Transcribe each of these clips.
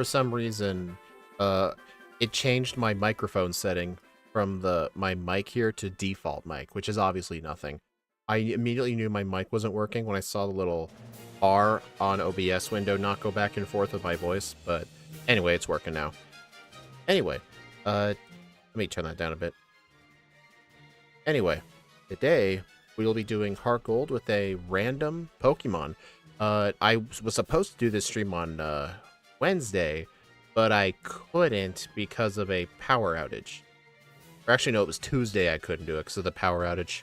for some reason, uh, it changed my microphone setting from my mic here to default mic, which is obviously nothing. I immediately knew my mic wasn't working when I saw the little R on OBS window not go back and forth with my voice, but anyway, it's working now. Anyway, let me turn that down a bit. Anyway, today we will be doing Heartgold with a random Pokemon. I was supposed to do this stream on Wednesday, but I couldn't because of a power outage. Or actually, no, it was Tuesday I couldn't do it because of the power outage.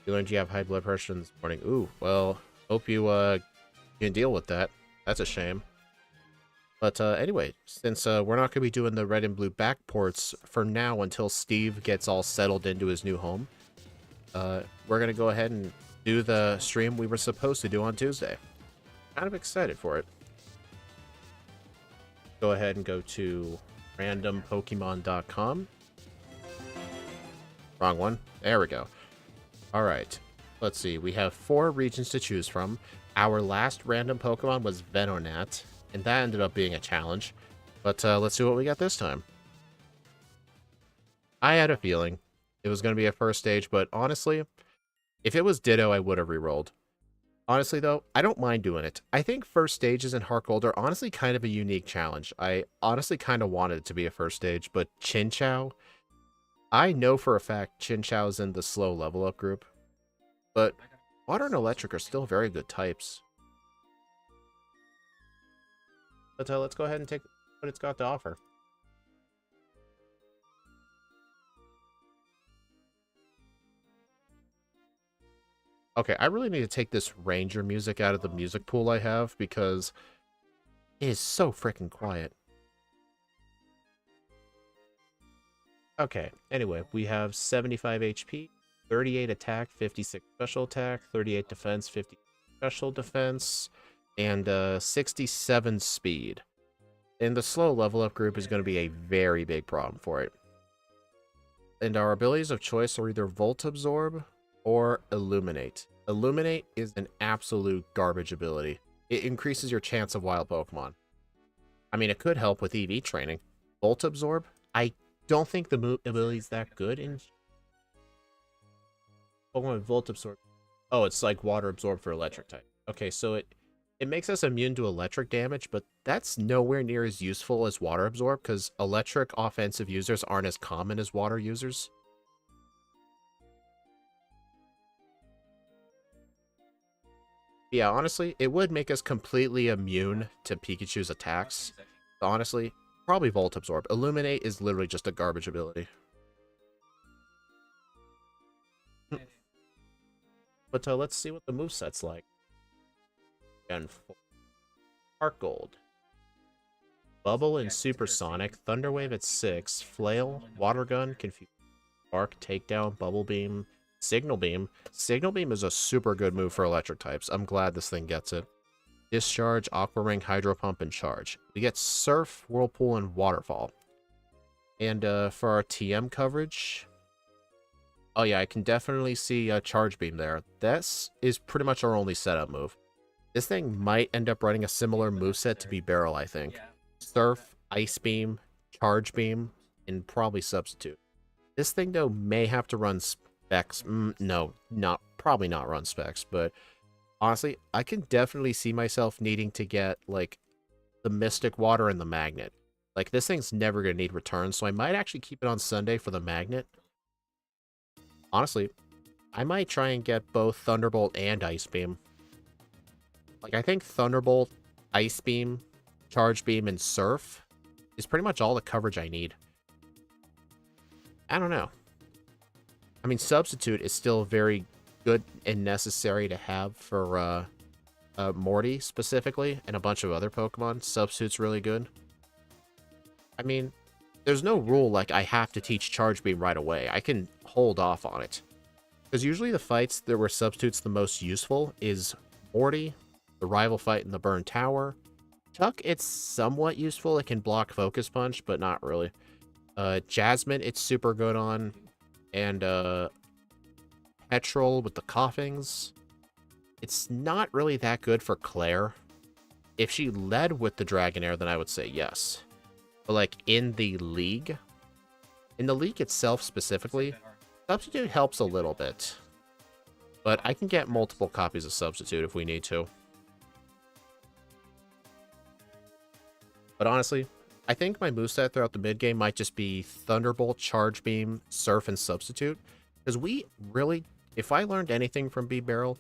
You learned you have high blood pressure this morning. Ooh, well, hope you can deal with that. That's a shame. But anyway, since we're not going to be doing the red and blue back ports for now until Steve gets all settled into his new home, we're going to go ahead and do the stream we were supposed to do on Tuesday. Kind of excited for it. Go ahead and go to randompokemon.com. Wrong one. There we go. All right. Let's see. We have 4 regions to choose from. Our last random Pokemon was Venonat, and that ended up being a challenge. But let's see what we got this time. I had a feeling it was going to be a first stage, but honestly, if it was Ditto, I would have rerolled. Honestly, though, I don't mind doing it. I think first stages in Heartgold are honestly kind of a unique challenge. I honestly kind of wanted it to be a first stage, but Chinchou, I know for a fact Chinchou is in the slow level up group, but Water and Electric are still very good types. But let's go ahead and take what it's got to offer. Okay, I really need to take this Ranger music out of the music pool I have because it is so freaking quiet. Okay, anyway, we have 75 HP, 38 attack, 56 special attack, 38 defense, 50 special defense, and 67 speed. And the slow level up group is going to be a very big problem for it. And our abilities of choice are either Volt Absorb or Illuminate. Illuminate is an absolute garbage ability. It increases your chance of wild Pokemon. I mean, it could help with EV training. Volt Absorb, I don't think the ability is that good in Pokemon Volt Absorb. Oh, it's like Water Absorb for electric type. Okay, so it makes us immune to electric damage, but that's nowhere near as useful as Water Absorb because electric offensive users aren't as common as water users. Yeah, honestly, it would make us completely immune to Pikachu's attacks. But honestly, probably Volt Absorb. Illuminate is literally just a garbage ability. But let's see what the moveset's like. And Heartgold. Bubble and Supersonic. Thunder Wave at 6. Flail. Water Gun. Confuse. Spark. Takedown. Bubble Beam. Signal Beam. Signal Beam is a super good move for electric types. I'm glad this thing gets it. Discharge, Aqua Ring, Hydro Pump, and Charge. We get Surf, Whirlpool, and Waterfall. And for our TM coverage... Oh yeah, I can definitely see a Charge Beam there. This is pretty much our only setup move. This thing might end up running a similar moveset to be Barrel, I think. Surf, Ice Beam, Charge Beam, and probably Substitute. This thing, though, may have to run Specs. No, probably not run Specs, but honestly, I can definitely see myself needing to get, like, the Mystic Water and the Magnet. Like, this thing's never going to need return, so I might actually keep it on Sunday for the Magnet. Honestly, I might try and get both Thunderbolt and Ice Beam. Like, I think Thunderbolt, Ice Beam, Charge Beam, and Surf is pretty much all the coverage I need. I don't know. I mean, Substitute is still very good and necessary to have for Morty, specifically, and a bunch of other Pokemon. Substitute's really good. I mean, there's no rule like I have to teach Charge Beam right away. I can hold off on it. Because usually the fights that were Substitute's the most useful is Morty, the rival fight in the Burn Tower. Chuck, it's somewhat useful. It can block Focus Punch, but not really. Jasmine, it's super good on. And Petrol with the Coughings. It's not really that good for Claire. if she led with the Dragonair, then I would say yes. But like in the league itself specifically, Substitute helps a little bit. But I can get multiple copies of Substitute if we need to. But honestly, I think my moveset throughout the mid-game might just be Thunderbolt, Charge Beam, Surf, and Substitute. Because we really, if I learned anything from B-Barrel,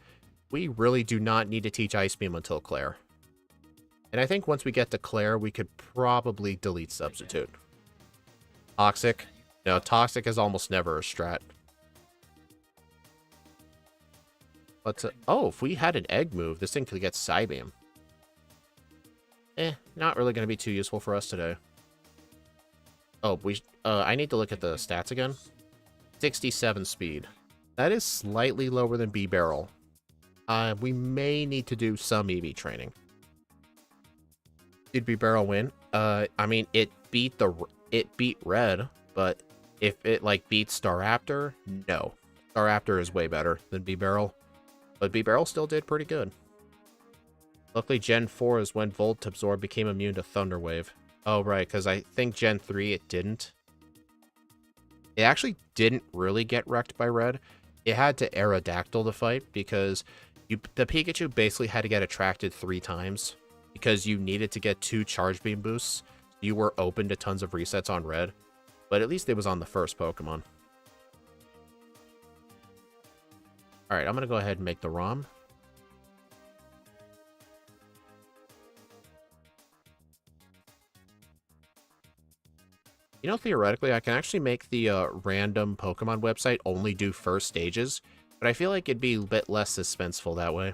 we really do not need to teach Ice Beam until Claire. And I think once we get to Claire, we could probably delete Substitute. Toxic. No, Toxic is almost never a strat. But, oh, if we had an Egg move, this thing could get Psybeam. Not really going to be too useful for us today. Oh, I need to look at the stats again. 67 speed. That is slightly lower than B-Barrel. We may need to do some EV training. Did B-Barrel win? I mean, it beat Red, but if it, like, beats Staraptor, no. Staraptor is way better than B-Barrel. But B-Barrel still did pretty good. Luckily, Gen 4 is when Volt Absorb became immune to Thunder Wave. Oh, right, because I think Gen 3 it didn't. It actually didn't really get wrecked by Red. It had to Aerodactyl to fight because the Pikachu basically had to get attracted 3 times because you needed to get 2 Charge Beam boosts. You were open to tons of resets on Red, but at least it was on the first Pokemon. Alright, I'm going to go ahead and make the ROM. You know, theoretically, I can actually make the random Pokemon website only do first stages, but I feel like it'd be a bit less suspenseful that way.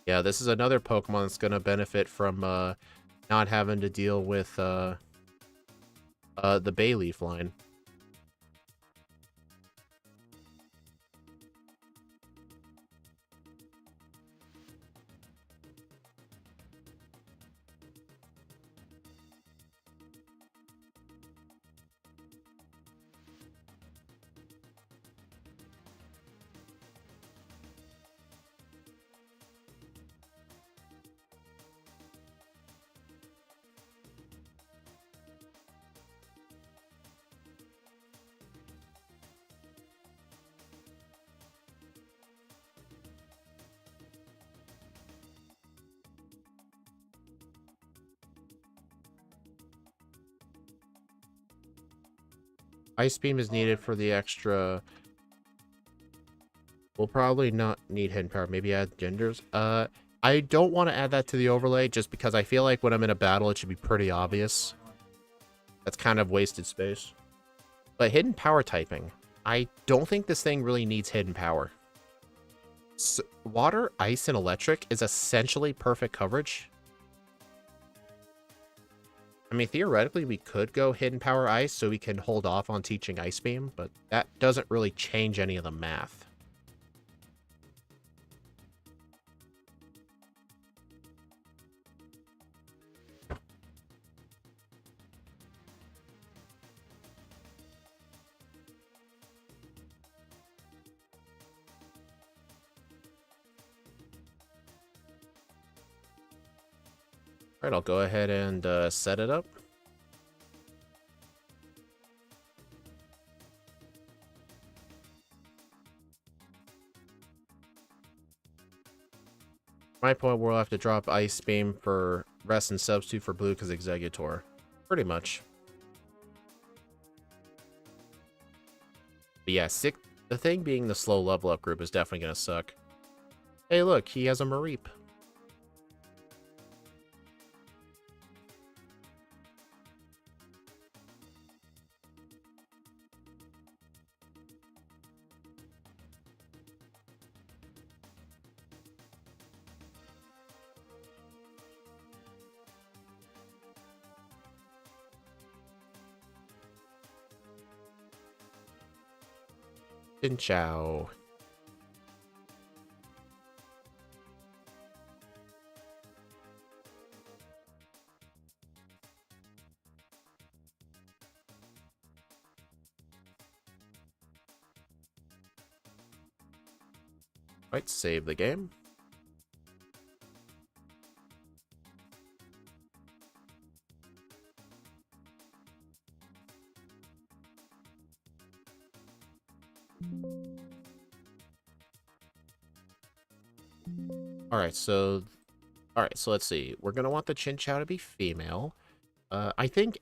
Yeah, this is another Pokemon that's going to benefit from not having to deal with the Bayleaf line. Ice Beam is needed for the extra... We'll probably not need Hidden Power. Maybe add Genders. I don't want to add that to the overlay just because I feel like when I'm in a battle, it should be pretty obvious. That's kind of wasted space. But Hidden Power typing. I don't think this thing really needs Hidden Power. So, Water, Ice, and Electric is essentially perfect coverage. I mean, theoretically, we could go Hidden Power Ice so we can hold off on teaching Ice Beam, but that doesn't really change any of the math. Alright, I'll go ahead and set it up. My point, we'll have to drop Ice Beam for Rest and Substitute for Blue because Exeggutor. Pretty much. But yeah, the thing being the slow level up group is definitely going to suck. Hey look, he has a Mareep. Chinchou. Right, save the game. Alright, so... Alright, so let's see. We're gonna want the Chinchou to be female. I think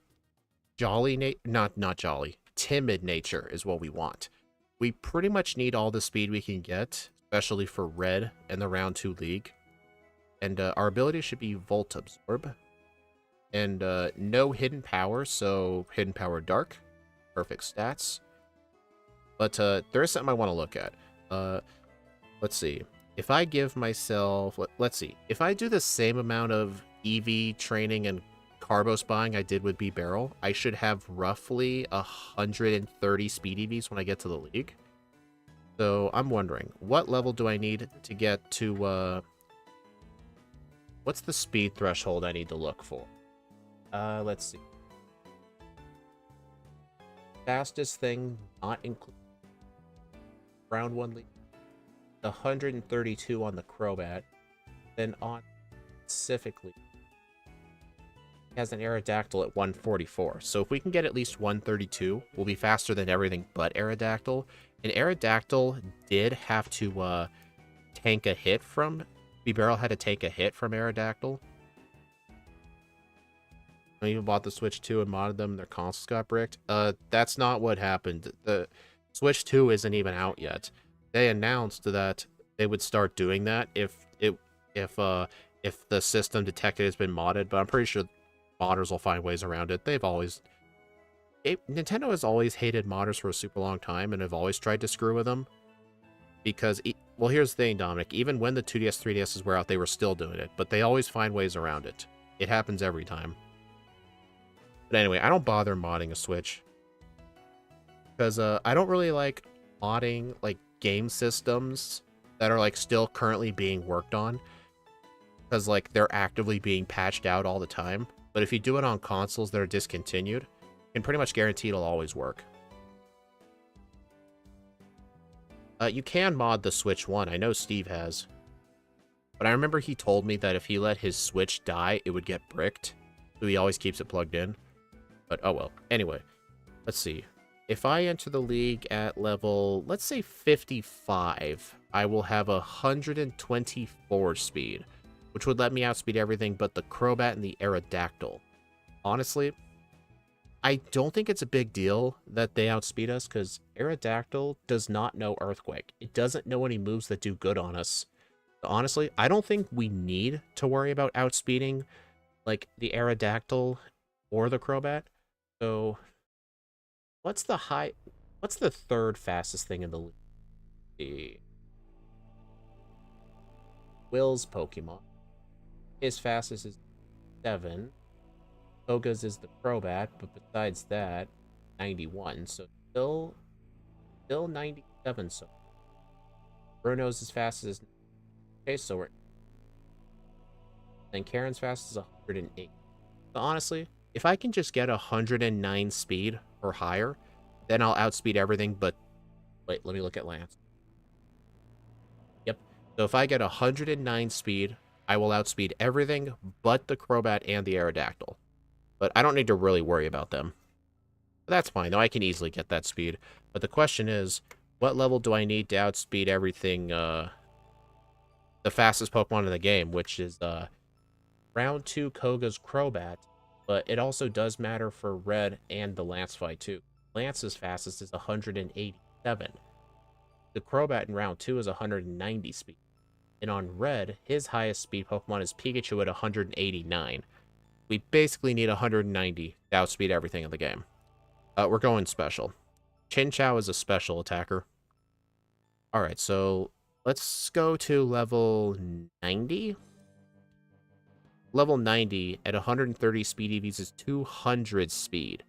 not jolly. Timid nature is what we want. We pretty much need all the speed we can get, especially for red and the round 2 league. And our ability should be Volt Absorb. And no hidden power, so hidden power dark. Perfect stats. But there is something I want to look at. Let's see. If I give myself... Let's see. If I do the same amount of EV training and Carbos buying I did with B-Barrel, I should have roughly 130 speed EVs when I get to the league. So I'm wondering, what level do I need to get to... What's the speed threshold I need to look for? Let's see. Fastest thing, not include round 1 league. 132 on the Crobat. Then on specifically, it has an Aerodactyl at 144. So if we can get at least 132, we'll be faster than everything but Aerodactyl. And Aerodactyl did have to tank a hit from... B-Barrel had to take a hit from Aerodactyl. I even bought the Switch 2 and modded them. Their consoles got bricked. That's not what happened. The Switch 2 isn't even out yet. They announced that they would start doing that if the system detected it's been modded, but I'm pretty sure modders will find ways around it. Nintendo has always hated modders for a super long time and have always tried to screw with them. Because, well, here's the thing, Dominic. Even when the 2DS, 3DSs were out, they were still doing it. But they always find ways around it. It happens every time. But anyway, I don't bother modding a Switch. Because I don't really like modding, like, game systems that are, like, still currently being worked on. Because, like, they're actively being patched out all the time. But if you do it on consoles that are discontinued, you can pretty much guarantee it'll always work. You can mod the Switch 1. I know Steve has. But I remember he told me that if he let his Switch die, it would get bricked. So he always keeps it plugged in. But, oh well. Anyway, let's see. If I enter the league at level, let's say 55, I will have 124 speed, which would let me outspeed everything but the Crobat and the Aerodactyl. Honestly, I don't think it's a big deal that they outspeed us, because Aerodactyl does not know Earthquake. It doesn't know any moves that do good on us. Honestly, I don't think we need to worry about outspeeding, like, the Aerodactyl or the Crobat. So, what's the third fastest thing in the league? Will's Pokemon. His fastest is 7. Koga's is the Crobat, but besides that, 91. So still 97. So Bruno's as fast as... Okay, so we're... Then Karen's fastest is 108. So honestly, if I can just get 109 speed or higher, then I'll outspeed everything. But wait, let me look at Lance. Yep. So if I get 109 speed, I will outspeed everything but the Crobat and the Aerodactyl. But I don't need to really worry about them. But that's fine, though. I can easily get that speed. But the question is, what level do I need to outspeed everything, the fastest Pokemon in the game, which is, round 2 Koga's Crobat. But it also does matter for Red and the Lance fight, too. Lance's fastest is 187. The Crobat in round 2 is 190 speed. And on Red, his highest speed Pokemon is Pikachu at 189. We basically need 190 to outspeed everything in the game. We're going special. Chinchou is a special attacker. Alright, so let's go to level 90. Level 90 at 130 speed EVs is 200 speed.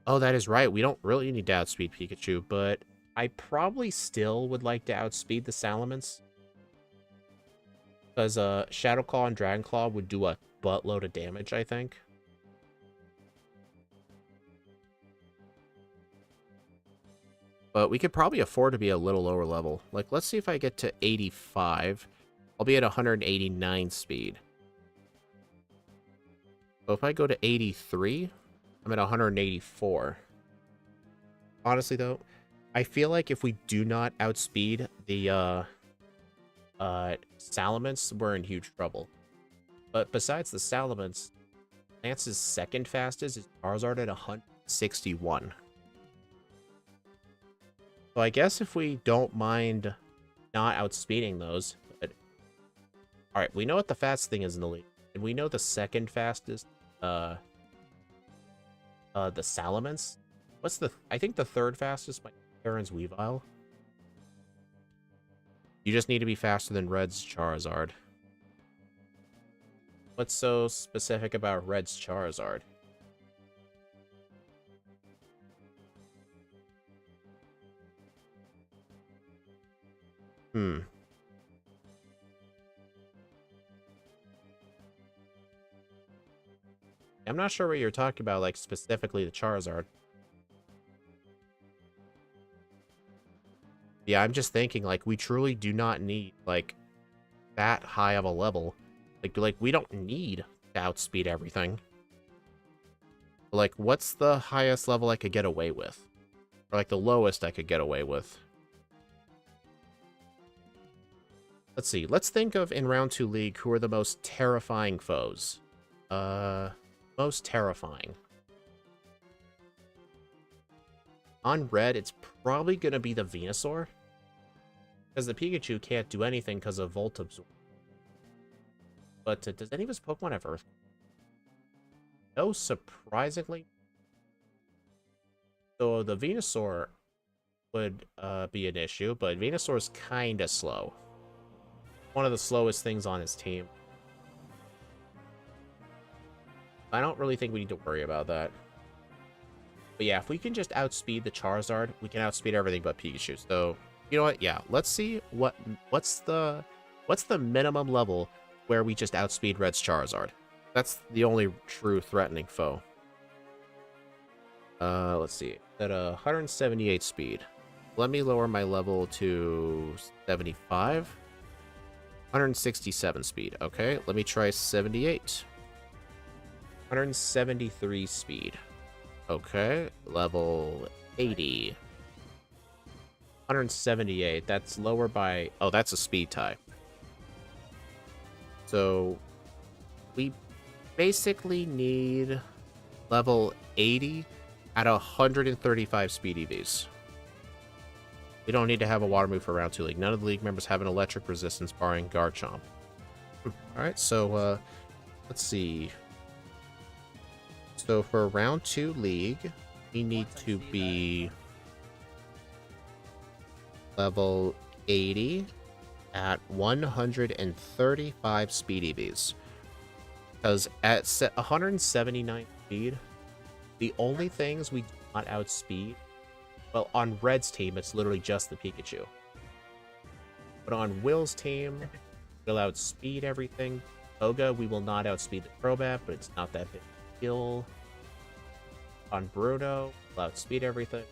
Oh, that is right. We don't really need to outspeed Pikachu, but I probably still would like to outspeed the Salamence. Because Shadow Claw and Dragon Claw would do a buttload of damage, I think. But we could probably afford to be a little lower level. Like, let's see if I get to 85. I'll be at 189 speed. So if I go to 83, I'm at 184. Honestly, though, I feel like if we do not outspeed the Salamence, we're in huge trouble. But besides the Salamence, Lance's second fastest is Charizard at 161. So I guess if we don't mind not outspeeding those, but alright, we know what the fastest thing is in the league. And we know the second fastest, the Salamence. What's the I think the third fastest might be Karen's Weavile. You just need to be faster than Red's Charizard. What's so specific about Red's Charizard? I'm not sure what you're talking about, like, specifically the Charizard. Yeah, I'm just thinking, like, we truly do not need, like, that high of a level. Like we don't need to outspeed everything. Like, what's the highest level I could get away with? Or, like, the lowest I could get away with? Let's see. Let's think of, in Round 2 League, who are the most terrifying foes. Most terrifying. On Red, it's probably going to be the Venusaur. Because the Pikachu can't do anything because of Volt Absorb. But does any of his Pokemon have Earth? No, surprisingly. So the Venusaur would be an issue, but Venusaur's kind of slow. One of the slowest things on his team. I don't really think we need to worry about that. But yeah, if we can just outspeed the Charizard, we can outspeed everything but Pikachu. So, you know what? Yeah, let's see what's the minimum level where we just outspeed Red's Charizard. That's the only true threatening foe. Let's see. At 178 speed. Let me lower my level to 75. 167 speed. Okay, let me try 78. 173 speed. Okay, level 80. 178. That's lower by... Oh, that's a speed type. So, we basically need level 80 at 135 speed EVs. We don't need to have a water move for round 2 league. None of the league members have an electric resistance, barring Garchomp. Alright, so, let's see. So, for round 2 league, we need to be level 80 at 135 speed EVs. Because at 179 speed, the only things we do not outspeed, well, on Red's team, it's literally just the Pikachu. But on Will's team, we'll outspeed everything. Koga, we will not outspeed the Crobat, but it's not that big a deal. On Bruno, we'll outspeed everything.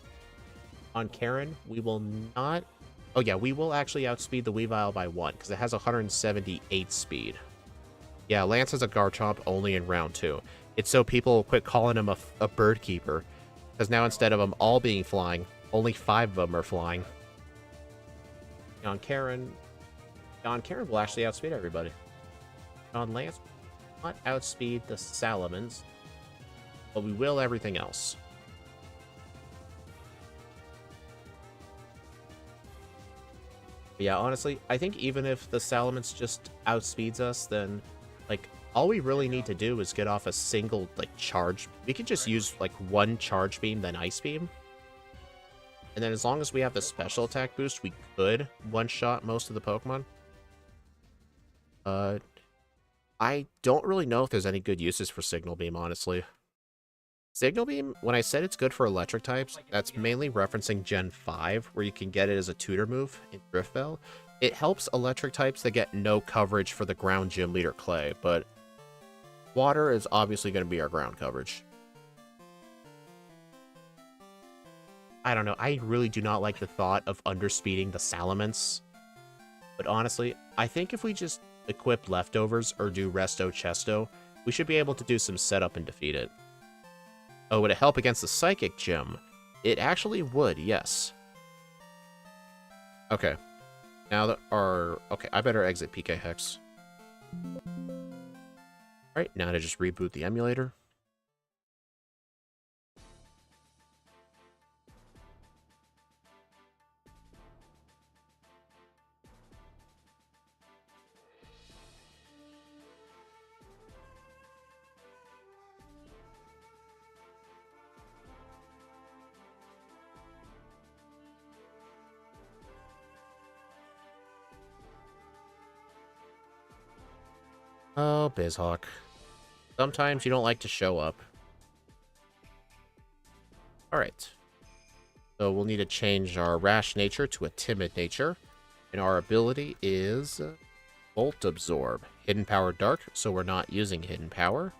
On Karen, we will not... Oh yeah, we will actually outspeed the Weavile by 1, because it has 178 speed. Yeah, Lance has a Garchomp only in round 2. It's so people will quit calling him a bird keeper. Because now instead of them all being flying, only 5 of them are flying. On Karen will actually outspeed everybody. On Lance, will not outspeed the Salamence, but we will everything else. But yeah, honestly, I think even if the Salamence just outspeeds us, then, like, all we really need to do is get off a single, like, charge. We could just use, like, one charge beam, then ice beam. And then as long as we have the special attack boost, we could one-shot most of the Pokemon. I don't really know if there's any good uses for Signal Beam, honestly. Signal Beam, when I said it's good for electric types, that's mainly referencing Gen 5, where you can get it as a tutor move in Drift Bell. It helps electric types that get no coverage for the ground gym leader Clay, but water is obviously going to be our ground coverage. I don't know, I really do not like the thought of underspeeding the Salamence. But honestly, I think if we just equip Leftovers or do Resto Chesto, we should be able to do some setup and defeat it. Oh, would it help against the Psychic Gym? It actually would, yes. Okay. Now that our... Okay, I better exit PK Hex. Alright, now to just reboot the emulator. Oh, BizHawk. Sometimes you don't like to show up. Alright. So we'll need to change our rash nature to a timid nature. And our ability is Volt Absorb. Hidden Power Dark, so we're not using Hidden Power.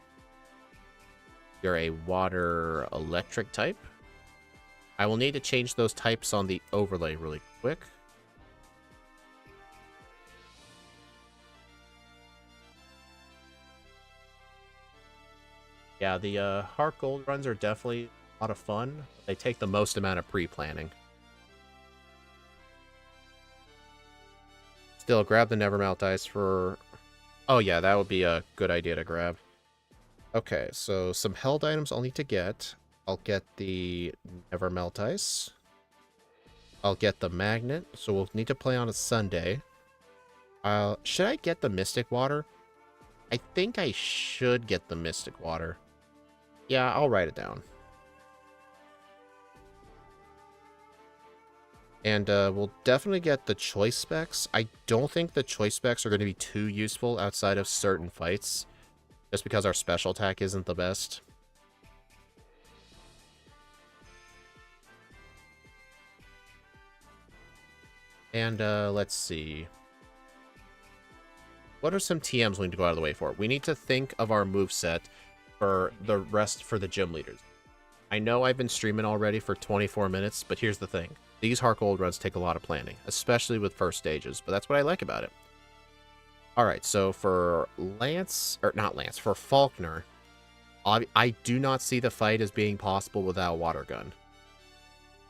You're a Water Electric type. I will need to change those types on the overlay really quick. Yeah, the Heartgold runs are definitely a lot of fun. They take the most amount of pre-planning. Still, grab the Nevermelt Ice for... Oh yeah, that would be a good idea to grab. Okay, so some held items I'll need to get. I'll get the Nevermelt Ice. I'll get the Magnet, so we'll need to play on a Sunday. Should I get the Mystic Water? I think I should get the Mystic Water. Yeah, I'll write it down. And we'll definitely get the choice specs. I don't think the choice specs are going to be too useful outside of certain fights, just because our special attack isn't the best. And let's see. What are some TMs we need to go out of the way for? We need to think of our moveset for the rest for the gym leaders. I know I've been streaming already for 24 minutes, but here's the thing. These Heartgold runs take a lot of planning, especially with first stages, but that's what I like about it. Alright, so for Lance, or not Lance, for Faulkner, I do not see the fight as being possible without Water Gun.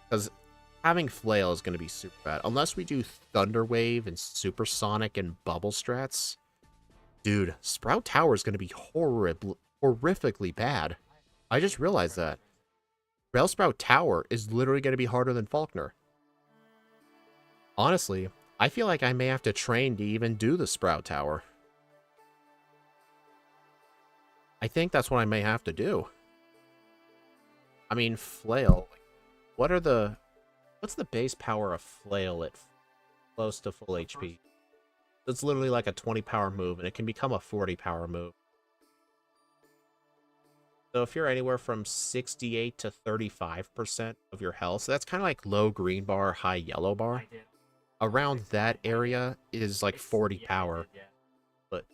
Because having Flail is going to be super bad. Unless we do Thunder Wave and Supersonic and Bubble Strats. Dude, Sprout Tower is going to be horrifically bad. I just realized that. Railsprout Tower is literally going to be harder than Faulkner. Honestly, I feel like I may have to train to even do the Sprout Tower. I think that's what I may have to do. I mean, Flail. What's the base power of Flail at close to full HP? It's literally like a 20 power move, and it can become a 40 power move. So if you're anywhere from 68 to 35% of your health, so that's kind of like low green bar, high yellow bar. Around that area is like 40 power. But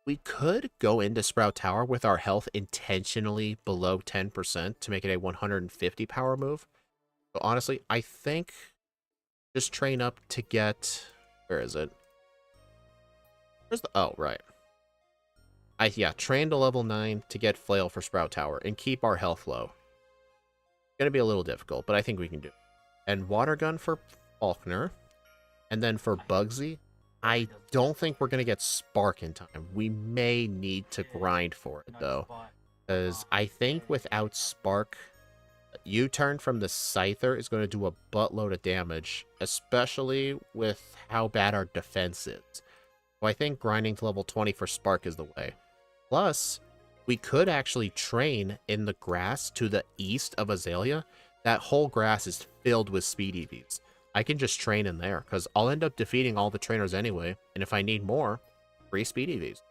we could go into Sprout Tower with our health intentionally below 10% to make it a 150 power move. But honestly, I think just train up to get... Where is it? Where's the... Oh, right. Yeah, train to level 9 to get Flail for Sprout Tower and keep our health low. Gonna be a little difficult, but I think we can do it. And Water Gun for Faulkner. And then for Bugsy, I don't think we're gonna get Spark in time. We may need to grind for it, though. Because I think without Spark, U-turn from the Scyther is going to do a buttload of damage, especially with how bad our defense is. So I think grinding to level 20 for Spark is the way. Plus, we could actually train in the grass to the east of Azalea. That whole grass is filled with speed EVs. I can just train in there, because I'll end up defeating all the trainers anyway, and if I need more, free speed EVs.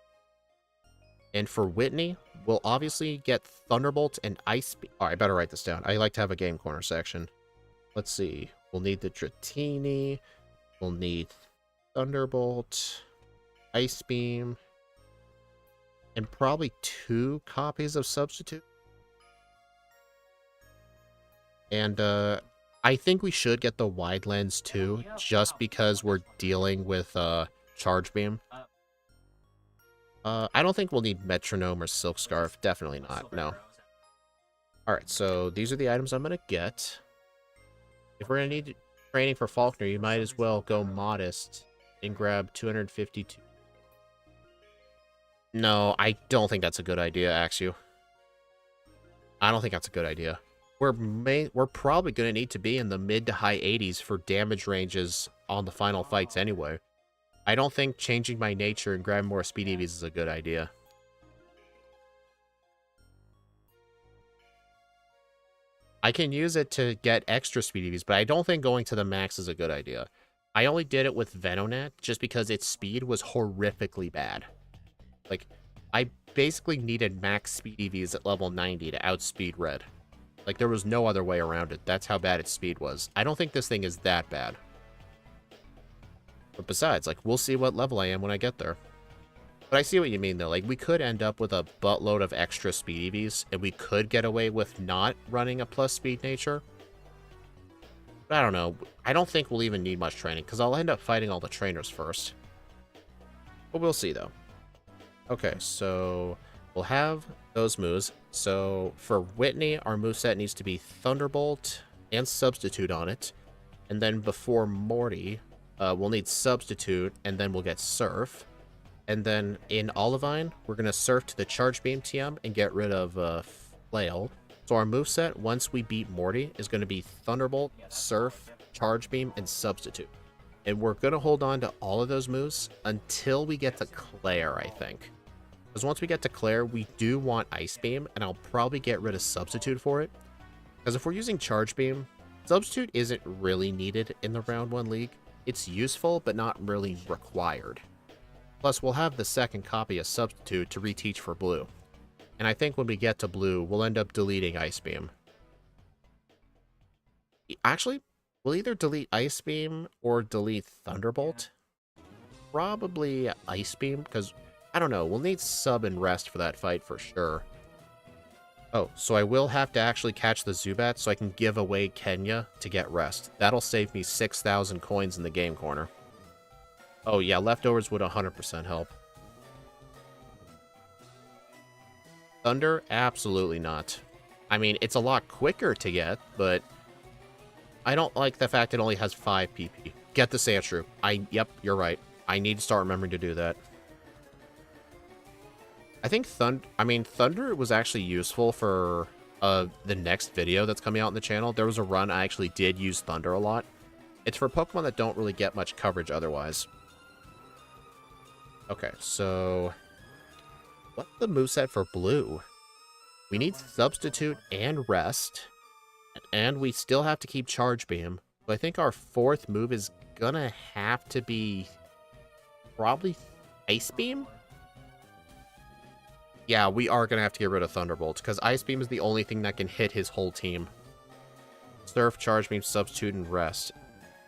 And for Whitney, we'll obviously get Thunderbolt and Ice Beam. Oh, I better write this down. I like to have a game corner section. Let's see. We'll need the Dratini. We'll need Thunderbolt, Ice Beam, and probably 2 copies of Substitute. And I think we should get the Wide Lens too, just because we're dealing with Charge Beam. I don't think we'll need Metronome or Silk Scarf. Definitely not, no. Alright, so these are the items I'm going to get. If we're going to need training for Faulkner, you might as well go modest and grab 252. No, I don't think that's a good idea, Axu. I don't think that's a good idea. We're probably going to need to be in the mid to high 80s for damage ranges on the final fights anyway. I don't think changing my nature and grabbing more speed EVs is a good idea. I can use it to get extra speed EVs, but I don't think going to the max is a good idea. I only did it with Venonat just because its speed was horrifically bad. Like, I basically needed max speed EVs at level 90 to outspeed Red. Like, there was no other way around it. That's how bad its speed was. I don't think this thing is that bad. But besides, like, we'll see what level I am when I get there. But I see what you mean, though. Like, we could end up with a buttload of extra speed EVs, and we could get away with not running a plus speed nature. But I don't know. I don't think we'll even need much training, because I'll end up fighting all the trainers first. But we'll see, though. Okay, so we'll have those moves. So for Whitney, our moveset needs to be Thunderbolt and Substitute on it. And then before Morty, we'll need Substitute, and then we'll get Surf. And then in Olivine, we're going to Surf to the Charge Beam TM and get rid of Flail. So our moveset, once we beat Morty, is going to be Thunderbolt, Surf, Charge Beam, and Substitute. And we're going to hold on to all of those moves until we get to Claire, I think. Because once we get to Claire, we do want Ice Beam, and I'll probably get rid of Substitute for it. Because if we're using Charge Beam, Substitute isn't really needed in the Round 1 League. It's useful, but not really required. Plus, we'll have the second copy of Substitute to reteach for Blue. And I think when we get to Blue, we'll end up deleting Ice Beam. Actually, we'll either delete Ice Beam or delete Thunderbolt. Probably Ice Beam, because, I don't know, we'll need Sub and Rest for that fight for sure. Oh, so I will have to actually catch the Zubat so I can give away Kenya to get Rest. That'll save me 6,000 coins in the game corner. Oh yeah, leftovers would 100% help. Thunder? Absolutely not. I mean, it's a lot quicker to get, but I don't like the fact it only has 5 PP. Get the Sandshrew. Yep, you're right. I need to start remembering to do that. I think Thunder was actually useful for the next video that's coming out on the channel. There was a run I actually did use Thunder a lot. It's for Pokemon that don't really get much coverage otherwise. Okay, so what's the moveset for Blue? We need Substitute and Rest, and we still have to keep Charge Beam. But I think our fourth move is gonna have to be probably Ice Beam? Yeah, we are gonna have to get rid of Thunderbolt, because Ice Beam is the only thing that can hit his whole team. Surf, Charge Beam, Substitute, and Rest.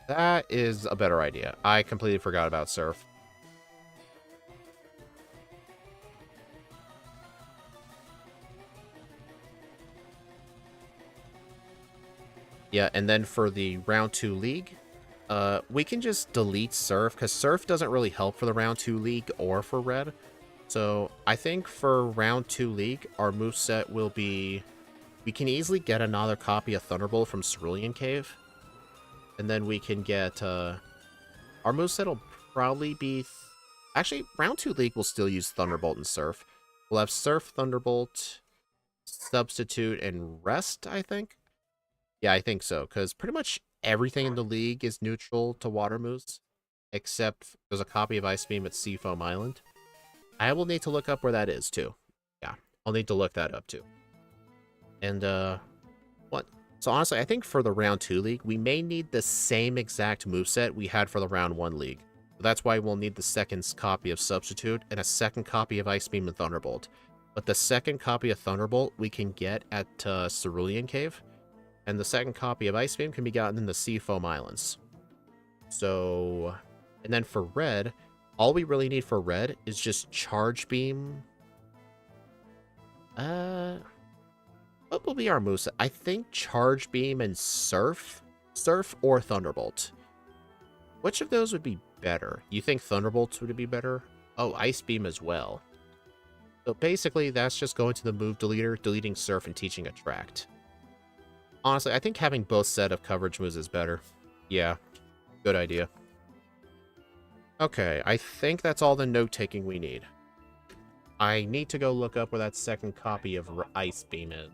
That is a better idea. I completely forgot about Surf. Yeah, and then for the Round 2 League, we can just delete Surf, because Surf doesn't really help for the Round 2 League or for Red. So I think for Round 2 League, our moveset will be... We can easily get another copy of Thunderbolt from Cerulean Cave. And then we can get... our moveset will probably be... Actually, Round 2 League will still use Thunderbolt and Surf. We'll have Surf, Thunderbolt, Substitute, and Rest, I think. Yeah, I think so, because pretty much everything in the league is neutral to water moves, except there's a copy of Ice Beam at Seafoam Island. I will need to look up where that is, too. Yeah, I'll need to look that up, too. And, what? So, honestly, I think for the Round 2 League, we may need the same exact moveset we had for the Round 1 League. That's why we'll need the second copy of Substitute and a second copy of Ice Beam and Thunderbolt. But the second copy of Thunderbolt we can get at Cerulean Cave. And the second copy of Ice Beam can be gotten in the Seafoam Islands. So, and then for Red, all we really need for Red is just Charge Beam. What will be our moveset? I think Charge Beam and Surf? Surf or Thunderbolt. Which of those would be better? You think Thunderbolts would be better? Oh, Ice Beam as well. So basically, that's just going to the move deleter, deleting Surf, and teaching Attract. Honestly, I think having both set of coverage moves is better. Yeah, good idea. Okay, I think that's all the note-taking we need. I need to go look up where that second copy of Ice Beam is.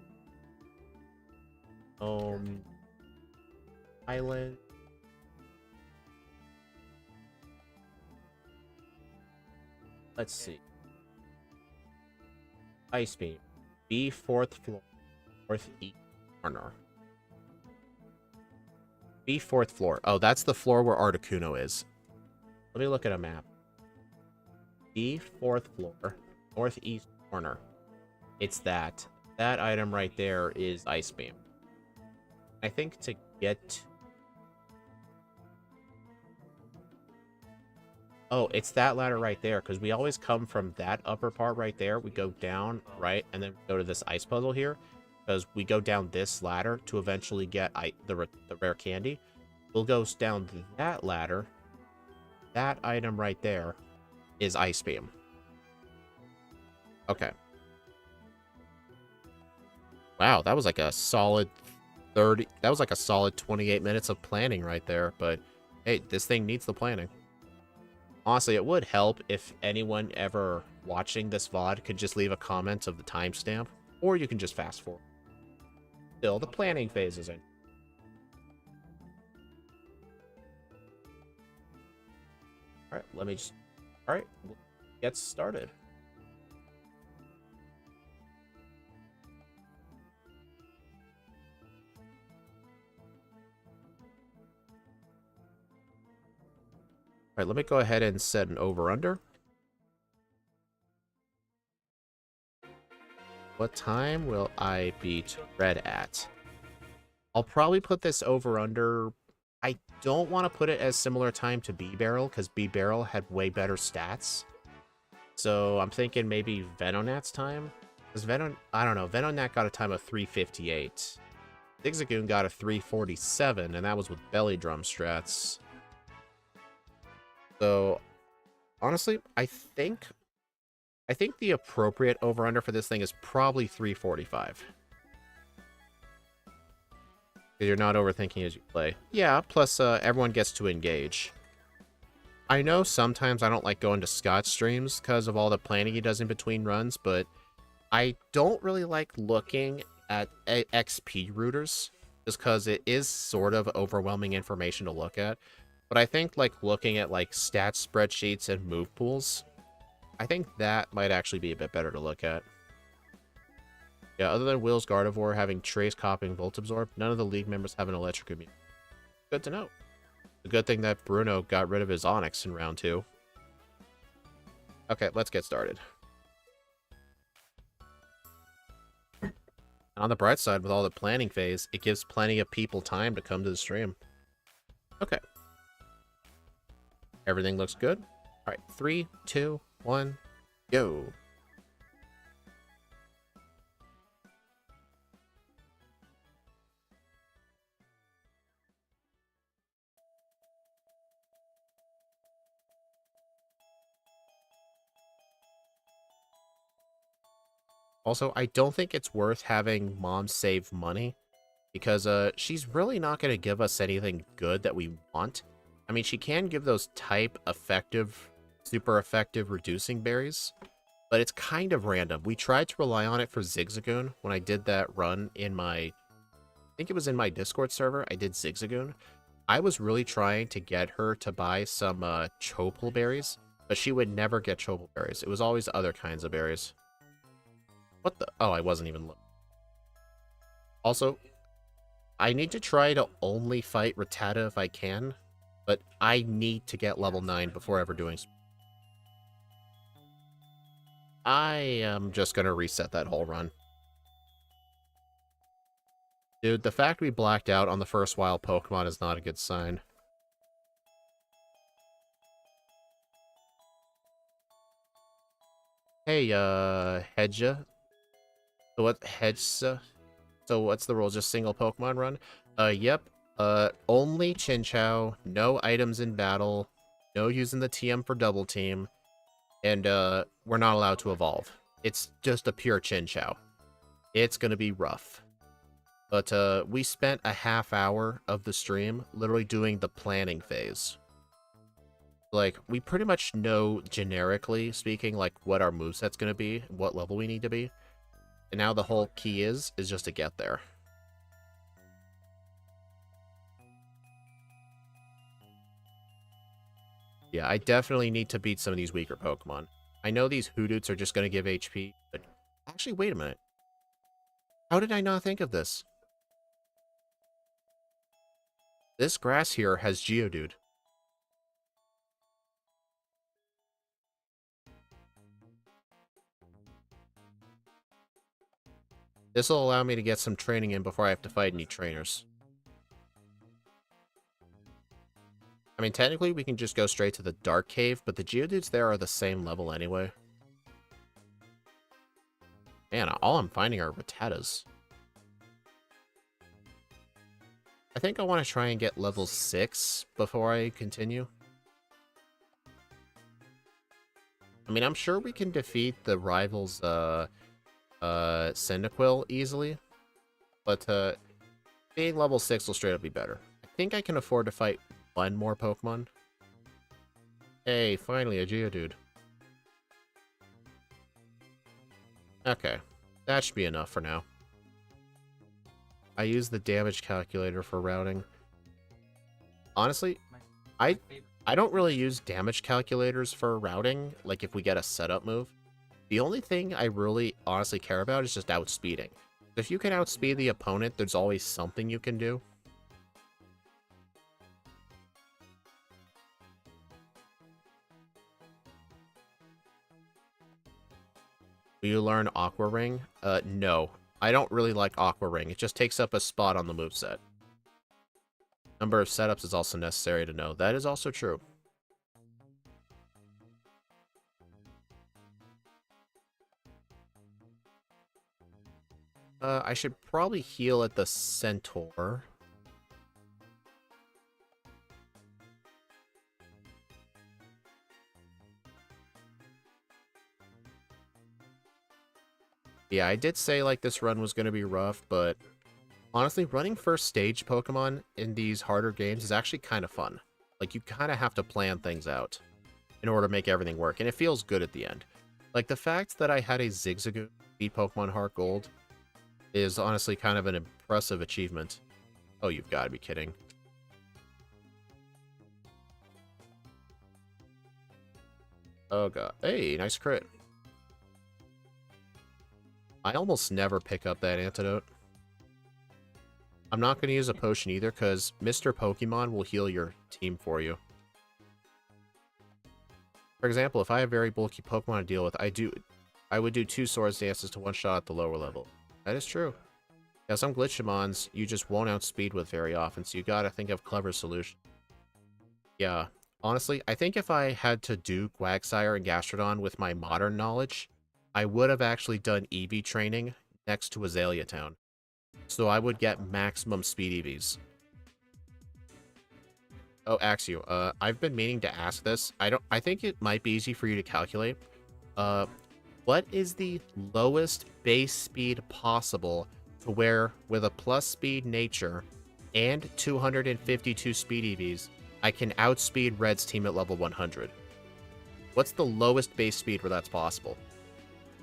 Island. Let's see. Ice Beam. B, 4th floor. Northeast corner. B, 4th floor. Oh, that's the floor where Articuno is. Let me look at a map. B, 4th floor. Northeast corner. It's that. That item right there is Ice Beam. I think to get... Oh, it's that ladder right there, because we always come from that upper part right there. We go down, right, and then go to this ice puzzle here, because we go down this ladder to eventually get the rare candy. We'll go down that ladder. That item right there is Ice Beam. Okay. Wow, that was like a solid 30... That was like a solid 28 minutes of planning right there, but hey, this thing needs the planning. Honestly, it would help if anyone ever watching this VOD could just leave a comment of the timestamp, or you can just fast forward. Still, the planning phase is in. Alright, let me just... Alright, we'll get started. Alright, let me go ahead and set an over-under. What time will I beat Red at? I'll probably put this over-under... I don't want to put it as similar time to B-Barrel, because B-Barrel had way better stats. So I'm thinking maybe Venonat's time? Because I don't know, Venonat got a time of 3:58. Zigzagoon got a 3:47, and that was with belly drum strats. So, honestly, I think the appropriate over-under for this thing is probably 3:45. Because you're not overthinking as you play. Yeah, plus everyone gets to engage. I know sometimes I don't like going to Scott's streams because of all the planning he does in between runs, but I don't really like looking at XP routers just because it is sort of overwhelming information to look at. But I think like looking at like stat spreadsheets and move pools, I think that might actually be a bit better to look at. Yeah, other than Will's Gardevoir having Trace, Copying, Volt Absorb, none of the league members have an electric immune. Good to know. A good thing that Bruno got rid of his Onix in round 2. Okay, let's get started. And on the bright side, with all the planning phase, it gives plenty of people time to come to the stream. Okay. Everything looks good. Alright, 3, 2, 1, go. Also, I don't think it's worth having Mom save money, because she's really not going to give us anything good that we want. I mean, she can give those type effective, super effective reducing berries, but it's kind of random. We tried to rely on it for Zigzagoon when I did that run in my, I think it was in my Discord server, I did Zigzagoon. I was really trying to get her to buy some Chopal berries, but she would never get Chopal berries. It was always other kinds of berries. What the? Oh, I wasn't even looking. Also, I need to try to only fight Rattata if I can, but I need to get level 9 before ever doing so. I am just going to reset that whole run. Dude, the fact we blacked out on the first wild Pokemon is not a good sign. Hey, Hedja. So what, Hedja? So what's the rule? Just single Pokemon run? Yep. Only Chinchou, no items in battle, no using the TM for double team, and we're not allowed to evolve. It's just a pure Chinchou. It's gonna be rough. But we spent a half hour of the stream literally doing the planning phase. Like, we pretty much know, generically speaking, like, what our moveset's gonna be, what level we need to be. And now the whole key is just to get there. Yeah, I definitely need to beat some of these weaker Pokemon. I know these Hoodoos are just gonna give HP, but... Actually, wait a minute. How did I not think of this? This grass here has Geodude. This will allow me to get some training in before I have to fight any trainers. I mean, technically, we can just go straight to the Dark Cave, but the Geodudes there are the same level anyway. Man, all I'm finding are Rattatas. I think I want to try and get level 6 before I continue. I mean, I'm sure we can defeat the rivals, Cyndaquil easily. But, being level 6 will straight up be better. I think I can afford to fight one more Pokemon. Hey, finally a Geodude. Okay, that should be enough for now. I use the damage calculator for routing. Honestly, I don't really use damage calculators for routing, like if we get a setup move. The only thing I really honestly care about is just outspeeding. If you can outspeed the opponent, there's always something you can do. Will you learn Aqua Ring? No. I don't really like Aqua Ring. It just takes up a spot on the moveset. Number of setups is also necessary to know. That is also true. I should probably heal at the Centaur. Yeah, I did say, like, this run was going to be rough, but honestly, running first stage Pokemon in these harder games is actually kind of fun. Like, you kind of have to plan things out in order to make everything work, and it feels good at the end. Like, the fact that I had a Zigzagoon beat Pokemon Heartgold is honestly kind of an impressive achievement. Oh, you've got to be kidding. Oh, God. Hey, nice crit. I almost never pick up that antidote. I'm not going to use a potion either, because Mr. Pokemon will heal your team for you. For example, if I have very bulky Pokemon to deal with, I would do 2 Swords Dances to one-shot at the lower level. That is true. Now, some Glitchimons you just won't outspeed with very often, so you gotta think of clever solutions. Yeah, honestly, I think if I had to do Quagsire and Gastrodon with my modern knowledge, I would have actually done EV training next to Azalea Town. So I would get maximum speed EVs. Oh, Axio, I've been meaning to ask this. I think it might be easy for you to calculate. What is the lowest base speed possible to where, with a plus speed nature and 252 speed EVs, I can outspeed Red's team at level 100? What's the lowest base speed where that's possible?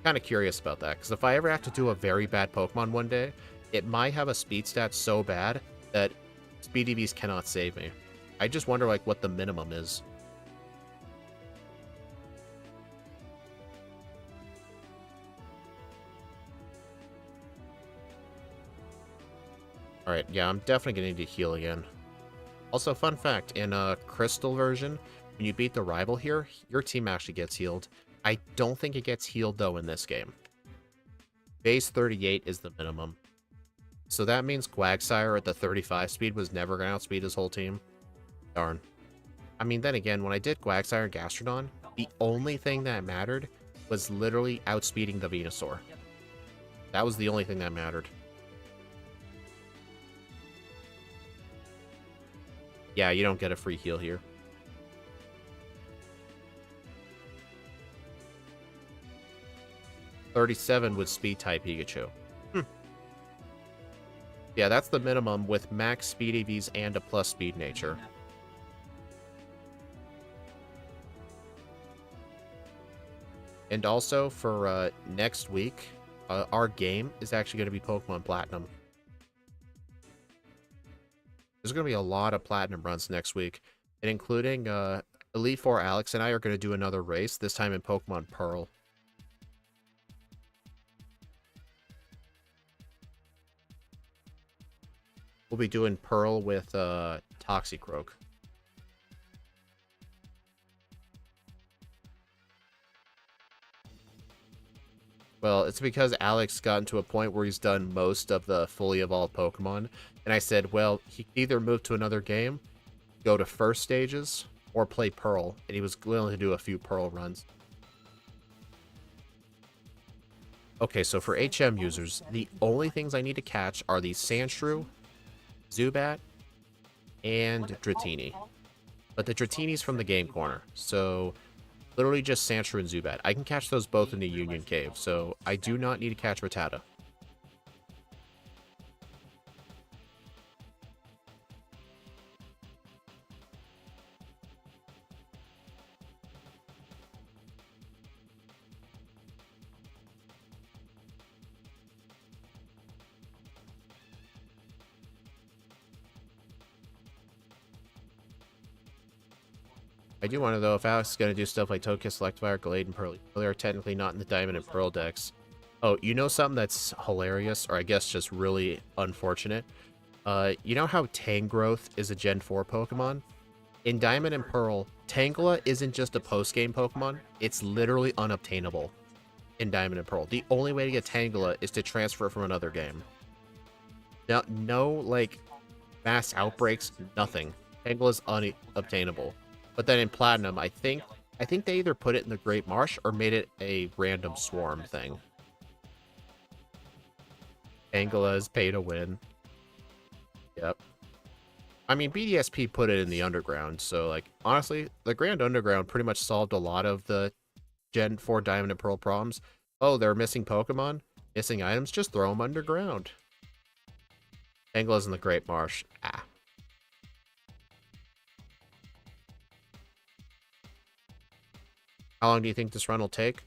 Kind of curious about that, because if I ever have to do a very bad Pokemon one day, it might have a speed stat so bad that speed EVs cannot save me. I just wonder, like, what the minimum is. Alright, yeah, I'm definitely going to need to heal again. Also, fun fact, in a Crystal version, when you beat the rival here, your team actually gets healed. I don't think it gets healed, though, in this game. Base 38 is the minimum. So that means Quagsire at the 35 speed was never going to outspeed his whole team. Darn. I mean, then again, when I did Quagsire and Gastrodon, the only thing that mattered was literally outspeeding the Venusaur. That was the only thing that mattered. Yeah, you don't get a free heal here. '37 with speed type Pikachu. Yeah, that's the minimum with max speed EVs and a plus speed nature. And also for next week, our game is actually going to be Pokemon Platinum. There's going to be a lot of Platinum runs next week, and including Elite Four Alex and I are going to do another race, this time in Pokemon Pearl. We'll be doing Pearl with Toxicroak. Well, it's because Alex gotten to a point where he's done most of the fully evolved Pokemon, and I said, well, he can either move to another game, go to first stages, or play Pearl, and he was willing to do a few Pearl runs. Okay, so for HM users, the only things I need to catch are the Sandshrew, Zubat, and Dratini. But the Dratini's from the game corner, so literally just Sandshrew and Zubat. I can catch those both in the Union Cave, so I do not need to catch Rattata. I do want to know if Alex is going to do stuff like Togekiss, Selectivire, Glade, and Pearl. They are technically not in the Diamond and Pearl decks. Oh, you know something that's hilarious, or I guess just really unfortunate? You know how Tangrowth is a Gen 4 Pokemon? In Diamond and Pearl, Tangela isn't just a post-game Pokemon, it's literally unobtainable in Diamond and Pearl. The only way to get Tangela is to transfer it from another game. Now, no, like, mass outbreaks, nothing. Tangela's unobtainable. But then in Platinum, I think they either put it in the Great Marsh or made it a random swarm thing. Tangela is pay to win. Yep. I mean, BDSP put it in the Underground, so, like, honestly, the Grand Underground pretty much solved a lot of the Gen 4 Diamond and Pearl problems. Oh, they're missing Pokemon? Missing items? Just throw them underground. Tangela's in the Great Marsh. Ah. How long do you think this run will take?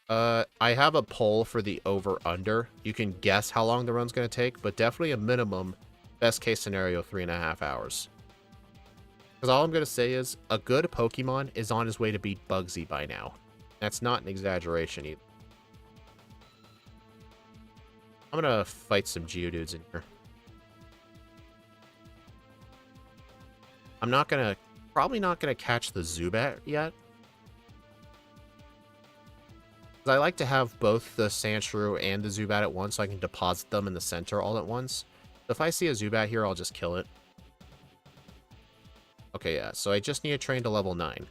I have a poll for the over-under. You can guess how long the run's going to take, but definitely a minimum, best case scenario, 3.5 hours. Because all I'm going to say is, a good Pokemon is on his way to beat Bugsy by now. That's not an exaggeration either. I'm going to fight some Geodudes in here. I'm not going to... Probably not going to catch the Zubat yet. I like to have both the Sandshrew and the Zubat at once so I can deposit them in the center all at once. So if I see a Zubat here, I'll just kill it. Okay, yeah, so I just need to train to level 9.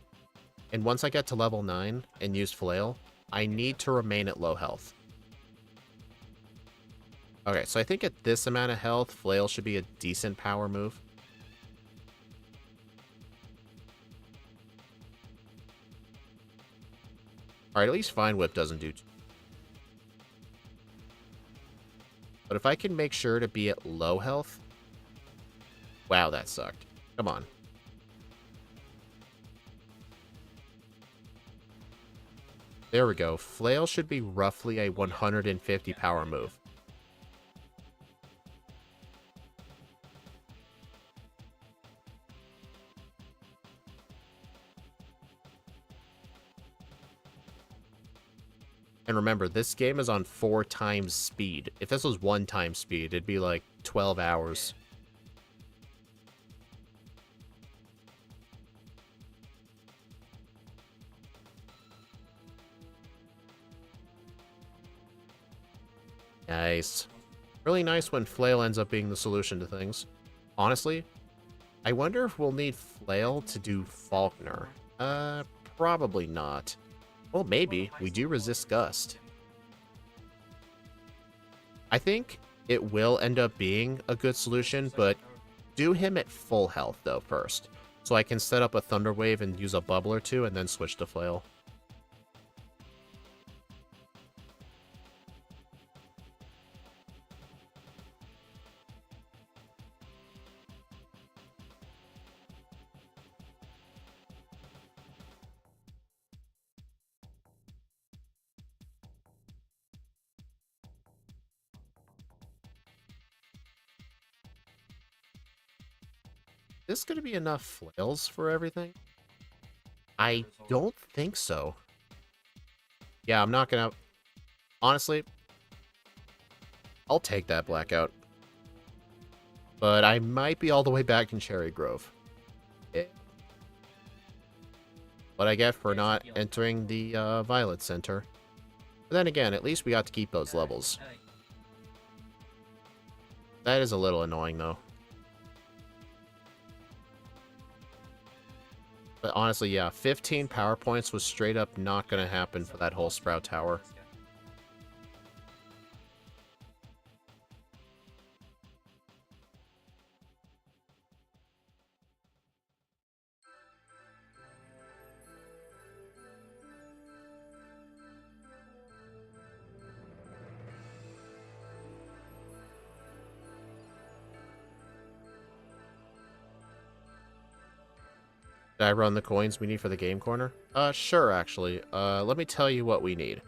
And once I get to level 9 and use Flail, I need to remain at low health. Okay, so I think at this amount of health, Flail should be a decent power move. Alright, at least Vine Whip doesn't do... But if I can make sure to be at low health... Wow, that sucked. Come on. There we go. Flail should be roughly a 150 power move. And remember, this game is on 4 times speed. If this was 1 time speed, it'd be like 12 hours. Nice. Really nice when Flail ends up being the solution to things. Honestly, I wonder if we'll need Flail to do Falkner. Probably not. Well, maybe. We do resist Gust. I think it will end up being a good solution, but do him at full health, though, first. So I can set up a Thunder Wave and use a Bubble or two, and then switch to Flail. this going to be enough flails for everything? I don't think so. Yeah, I'm not going to... Honestly, I'll take that blackout. But I might be all the way back in Cherry Grove. What I get for not entering the Violet Center. But then again, at least we got to keep those levels. That is a little annoying, though. But honestly, yeah, 15 power points was straight up not going to happen for that whole Sprout Tower. Did I run the coins we need for the game corner? Sure, actually. Let me tell you what we need.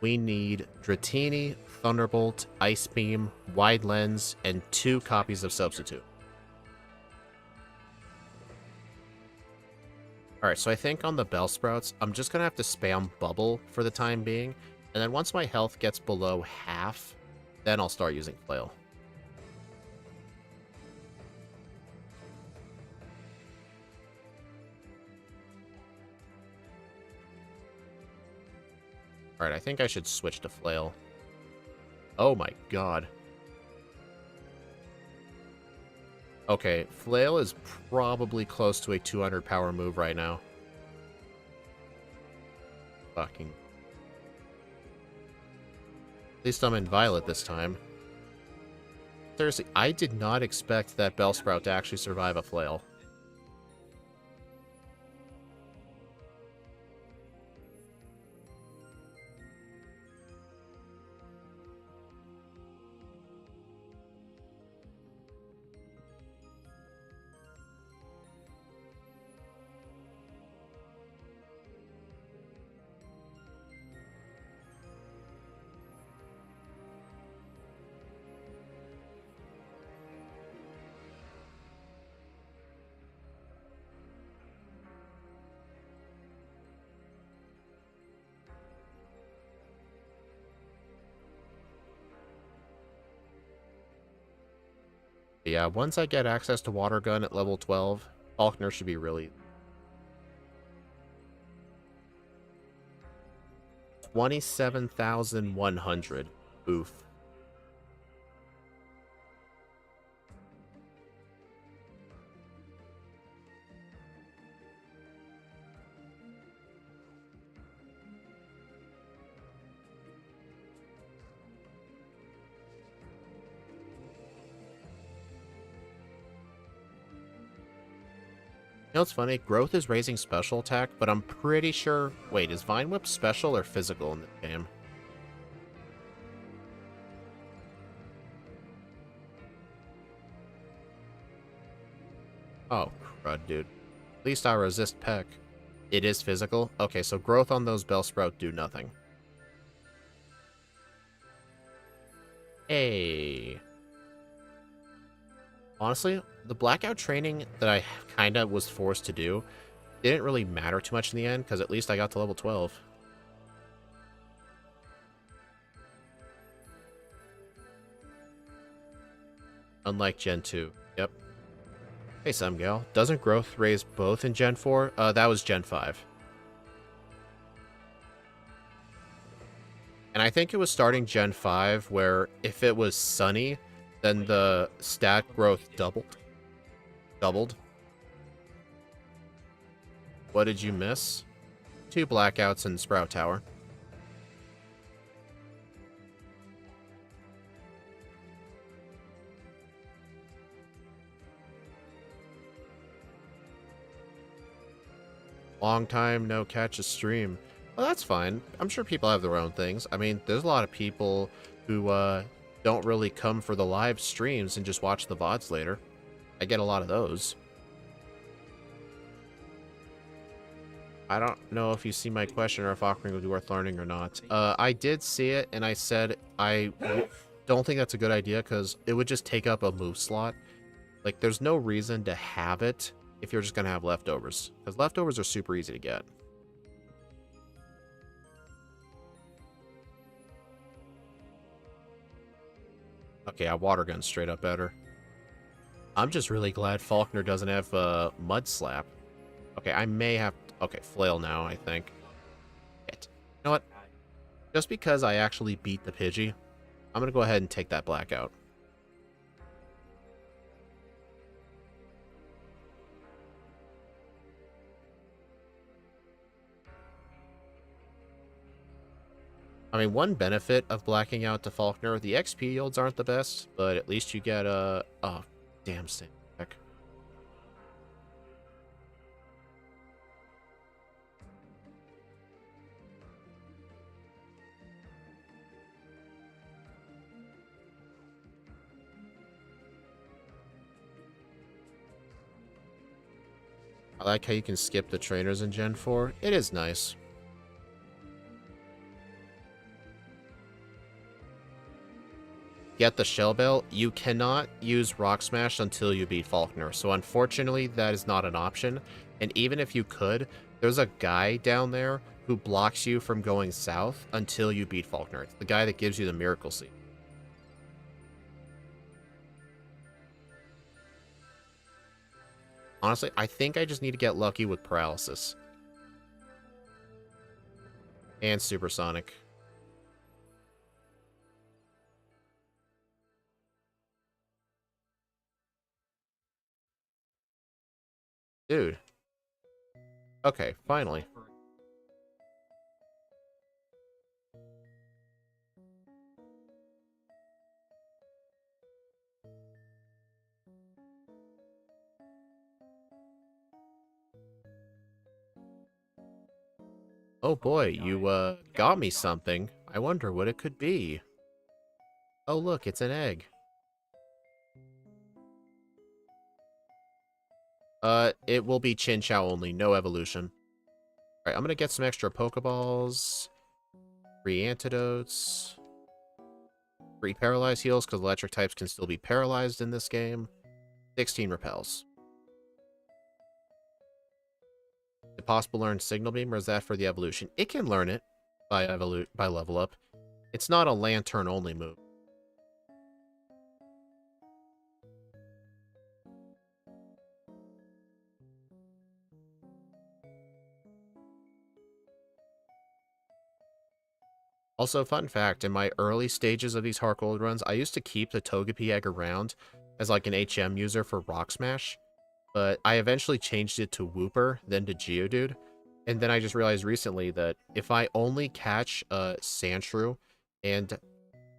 We need Dratini, Thunderbolt, Ice Beam, Wide Lens, and 2 copies of Substitute. Alright, so I think on the Bellsprouts, I'm just gonna have to spam Bubble for the time being, and then once my health gets below half, then I'll start using Flail. Alright, I think I should switch to Flail. Oh my god. Okay, Flail is probably close to a 200 power move right now. Fucking... At least I'm in Violet this time. Seriously, I did not expect that Bellsprout to actually survive a Flail. Yeah, once I get access to Water Gun at level 12, Faulkner should be really... 27,100. Oof. You know what's funny? Growth is raising special attack, but I'm pretty sure... Wait, is Vine Whip special or physical in this game? Oh, crud, dude. At least I resist Peck. It is physical? Okay, so growth on those Bellsprout do nothing. Hey. Honestly, the blackout training that I kind of was forced to do didn't really matter too much in the end, because at least I got to level 12. Unlike Gen 2. Yep. Hey, Semgal. Doesn't growth raise both in Gen 4? That was Gen 5. And I think it was starting Gen 5, where if it was sunny, then the stat growth doubled. What did you miss? 2 blackouts in Sprout Tower. Long time no catch a stream. Well, that's fine. I'm sure people have their own things. I mean, there's a lot of people who don't really come for the live streams and just watch the VODs later. I get a lot of those. I don't know if you see my question or if Aquaring would be worth learning or not. I did see it, and I said I don't think that's a good idea because it would just take up a move slot. Like, there's no reason to have it if you're just going to have leftovers. Because leftovers are super easy to get. Okay, I water gun straight up better. I'm just really glad Faulkner doesn't have Mud Slap. Okay, I may have... Okay, Flail now, I think. Shit. You know what? Just because I actually beat the Pidgey, I'm going to go ahead and take that Blackout. I mean, one benefit of blacking out to Faulkner, the XP yields aren't the best, but at least you get a... Oh, damn Sand. I like how you can skip the trainers in Gen 4. It is nice. Get the Shell Bell. You cannot use Rock Smash until you beat Faulkner. So unfortunately, that is not an option. And even if you could, there's a guy down there who blocks you from going south until you beat Faulkner. It's the guy that gives you the Miracle Seed. Honestly, I think I just need to get lucky with Paralysis. And Supersonic. Dude. Okay, finally. Oh boy, you got me something. I wonder what it could be. Oh look, it's an egg. It will be Chinchou only, no evolution. Alright, I'm gonna get some extra Pokeballs. 3 antidotes. 3 paralyzed heals, because electric types can still be paralyzed in this game. 16 repels. Is it possible to learn Signal Beam, or is that for the evolution? It can learn it by level up. It's not a Lantern only move. Also, fun fact, in my early stages of these Heartgold runs, I used to keep the Togepi egg around as like an HM user for Rock Smash, but I eventually changed it to Wooper, then to Geodude, and then I just realized recently that if I only catch Sandshrew and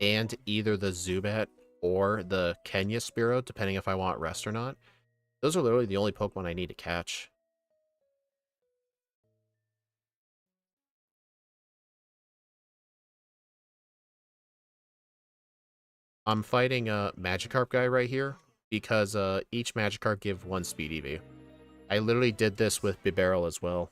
either the Zubat or the Kenya Spearow, depending if I want rest or not, those are literally the only Pokemon I need to catch. I'm fighting a Magikarp guy right here, because each Magikarp give 1 speed EV. I literally did this with Bibarel as well.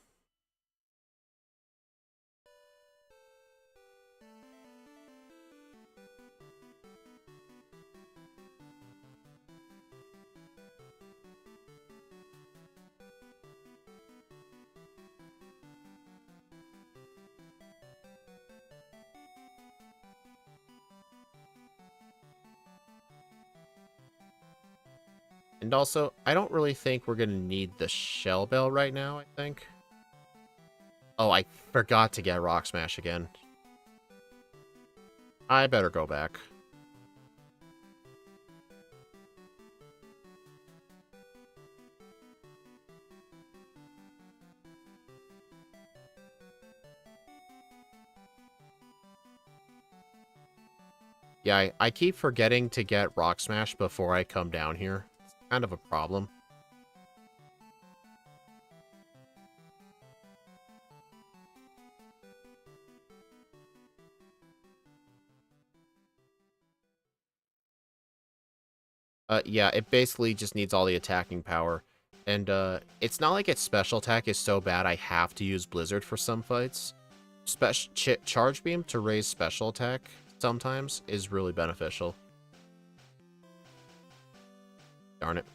And also, I don't really think we're going to need the Shell Bell right now, I think. Oh, I forgot to get Rock Smash again. I better go back. Yeah, I keep forgetting to get Rock Smash before I come down here. It's kind of a problem. Yeah, it basically just needs all the attacking power. And, it's not like its special attack is so bad I have to use Blizzard for some fights. Charge Beam to raise special attack sometimes is really beneficial. Darn it.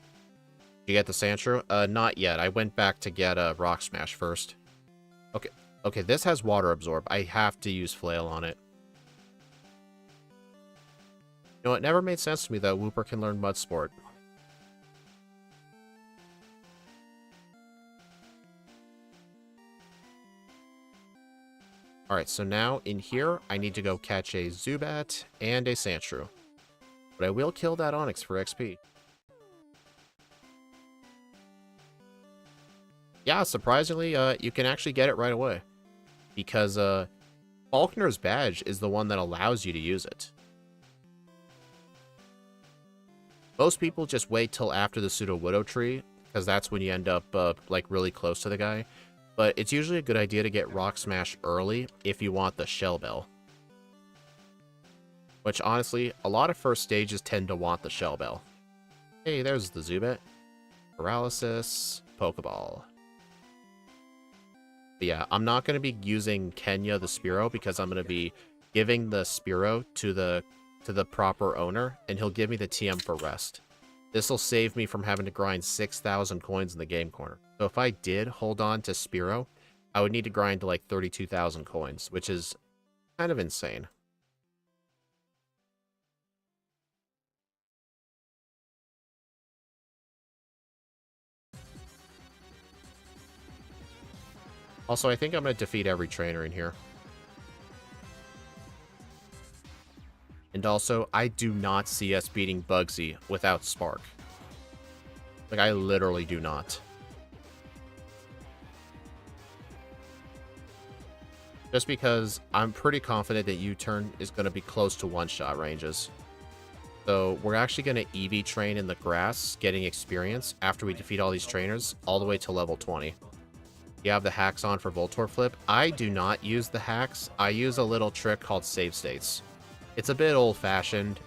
You get the Sandshrew? Not yet. I went back to get a Rock Smash first. Okay. Okay, this has Water Absorb. I have to use Flail on it. You know, it never made sense to me that Wooper can learn Mud Sport. Alright, so now in here, I need to go catch a Zubat and a Sandshrew. But I will kill that Onix for XP. Yeah, surprisingly, you can actually get it right away. Because Faulkner's badge is the one that allows you to use it. Most people just wait till after the Pseudo-Widow tree, because that's when you end up, like, really close to the guy. But it's usually a good idea to get Rock Smash early if you want the Shell Bell. Which, honestly, a lot of first stages tend to want the Shell Bell. Hey, there's the Zubat. Paralysis, Pokeball. But yeah, I'm not going to be using Kenya the Spearow because I'm going to be giving the Spearow to the proper owner, and he'll give me the TM for rest. This will save me from having to grind 6,000 coins in the game corner. So if I did hold on to Spearow, I would need to grind to like 32,000 coins, which is kind of insane. Also, I think I'm going to defeat every trainer in here. And also, I do not see us beating Bugsy without Spark. Like, I literally do not. Just because I'm pretty confident that U-turn is going to be close to one-shot ranges. So, we're actually going to EV train in the grass, getting experience after we defeat all these trainers, all the way to level 20. You have the hacks on for Voltorb Flip. I do not use the hacks. I use a little trick called save states. It's a bit old-fashioned.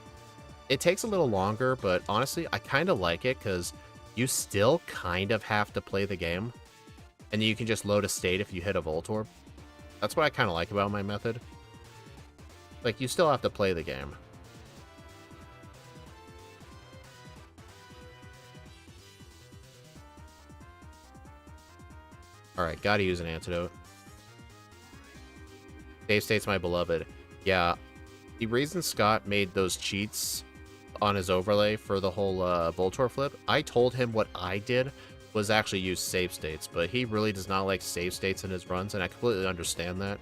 It takes a little longer, but honestly, I kind of like it because you still kind of have to play the game. And you can just load a state if you hit a Voltorb. That's what I kind of like about my method. Like, you still have to play the game. Alright, gotta use an antidote. Save state's my beloved. Yeah, the reason Scott made those cheats on his overlay for the whole Voltorb Flip, I told him what I did was actually use save states, but he really does not like save states in his runs, and I completely understand that.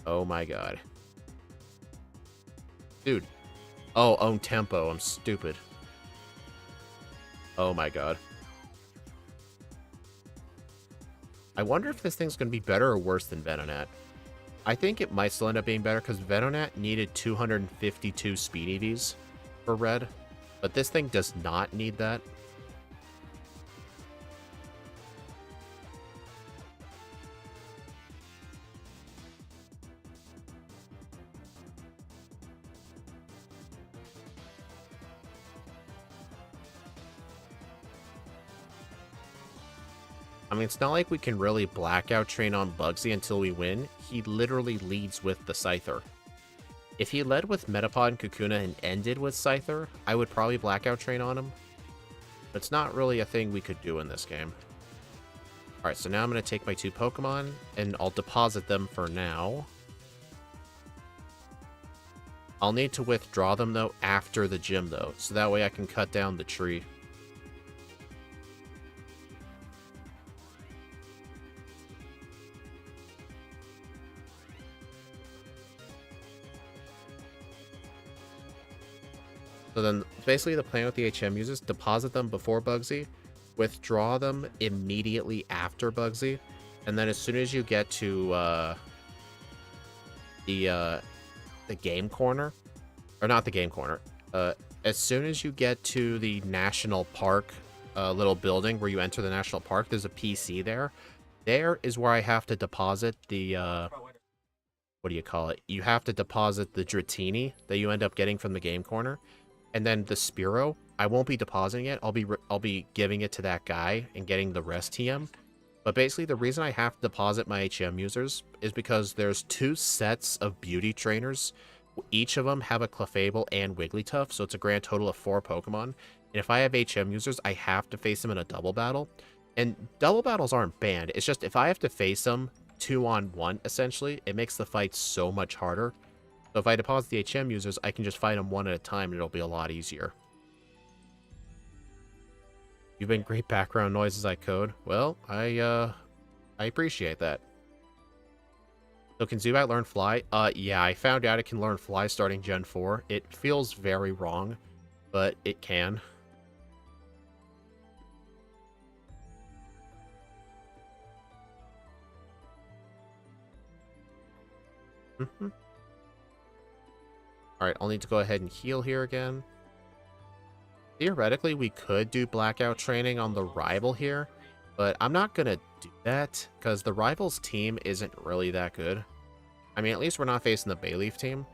Oh my god. Dude. Oh, own tempo. I'm stupid. Oh my god. I wonder if this thing's going to be better or worse than Venonat. I think it might still end up being better because Venonat needed 252 speed EVs for red, but this thing does not need that. I mean, it's not like we can really blackout train on Bugsy until we win. He literally leads with the Scyther. If he led with Metapod and Kakuna and ended with Scyther, I would probably blackout train on him. But it's not really a thing we could do in this game. Alright, so now I'm going to take my two Pokemon, and I'll deposit them for now. I'll need to withdraw them, though, after the gym, though, so that way I can cut down the tree. So then, basically the plan with the HM users, deposit them before Bugsy, withdraw them immediately after Bugsy, and then as soon as you get to the game corner, or not the game corner, as soon as you get to the national park little building where you enter the national park, there's a PC there. There is where I have to deposit the, what do you call it? You have to deposit the Dratini that you end up getting from the game corner. And then the Spearow, I won't be depositing it. I'll be giving it to that guy and getting the rest TM. But basically, the reason I have to deposit my HM users is because there's two sets of beauty trainers. Each of them have a Clefable and Wigglytuff, so it's a grand total of 4 Pokemon. And if I have HM users, I have to face them in a double battle. And double battles aren't banned. It's just if I have to face them 2-on-1, essentially, it makes the fight so much harder. So if I deposit the HM users, I can just fight them one at a time, and it'll be a lot easier. You've been great background noise as I code. Well, I appreciate that. So can Zubat learn Fly? Yeah, I found out it can learn Fly starting Gen 4. It feels very wrong, but it can. Alright, I'll need to go ahead and heal here again. Theoretically, we could do blackout training on the rival here, but I'm not going to do that because the rival's team isn't really that good. I mean, at least we're not facing the Bayleaf team.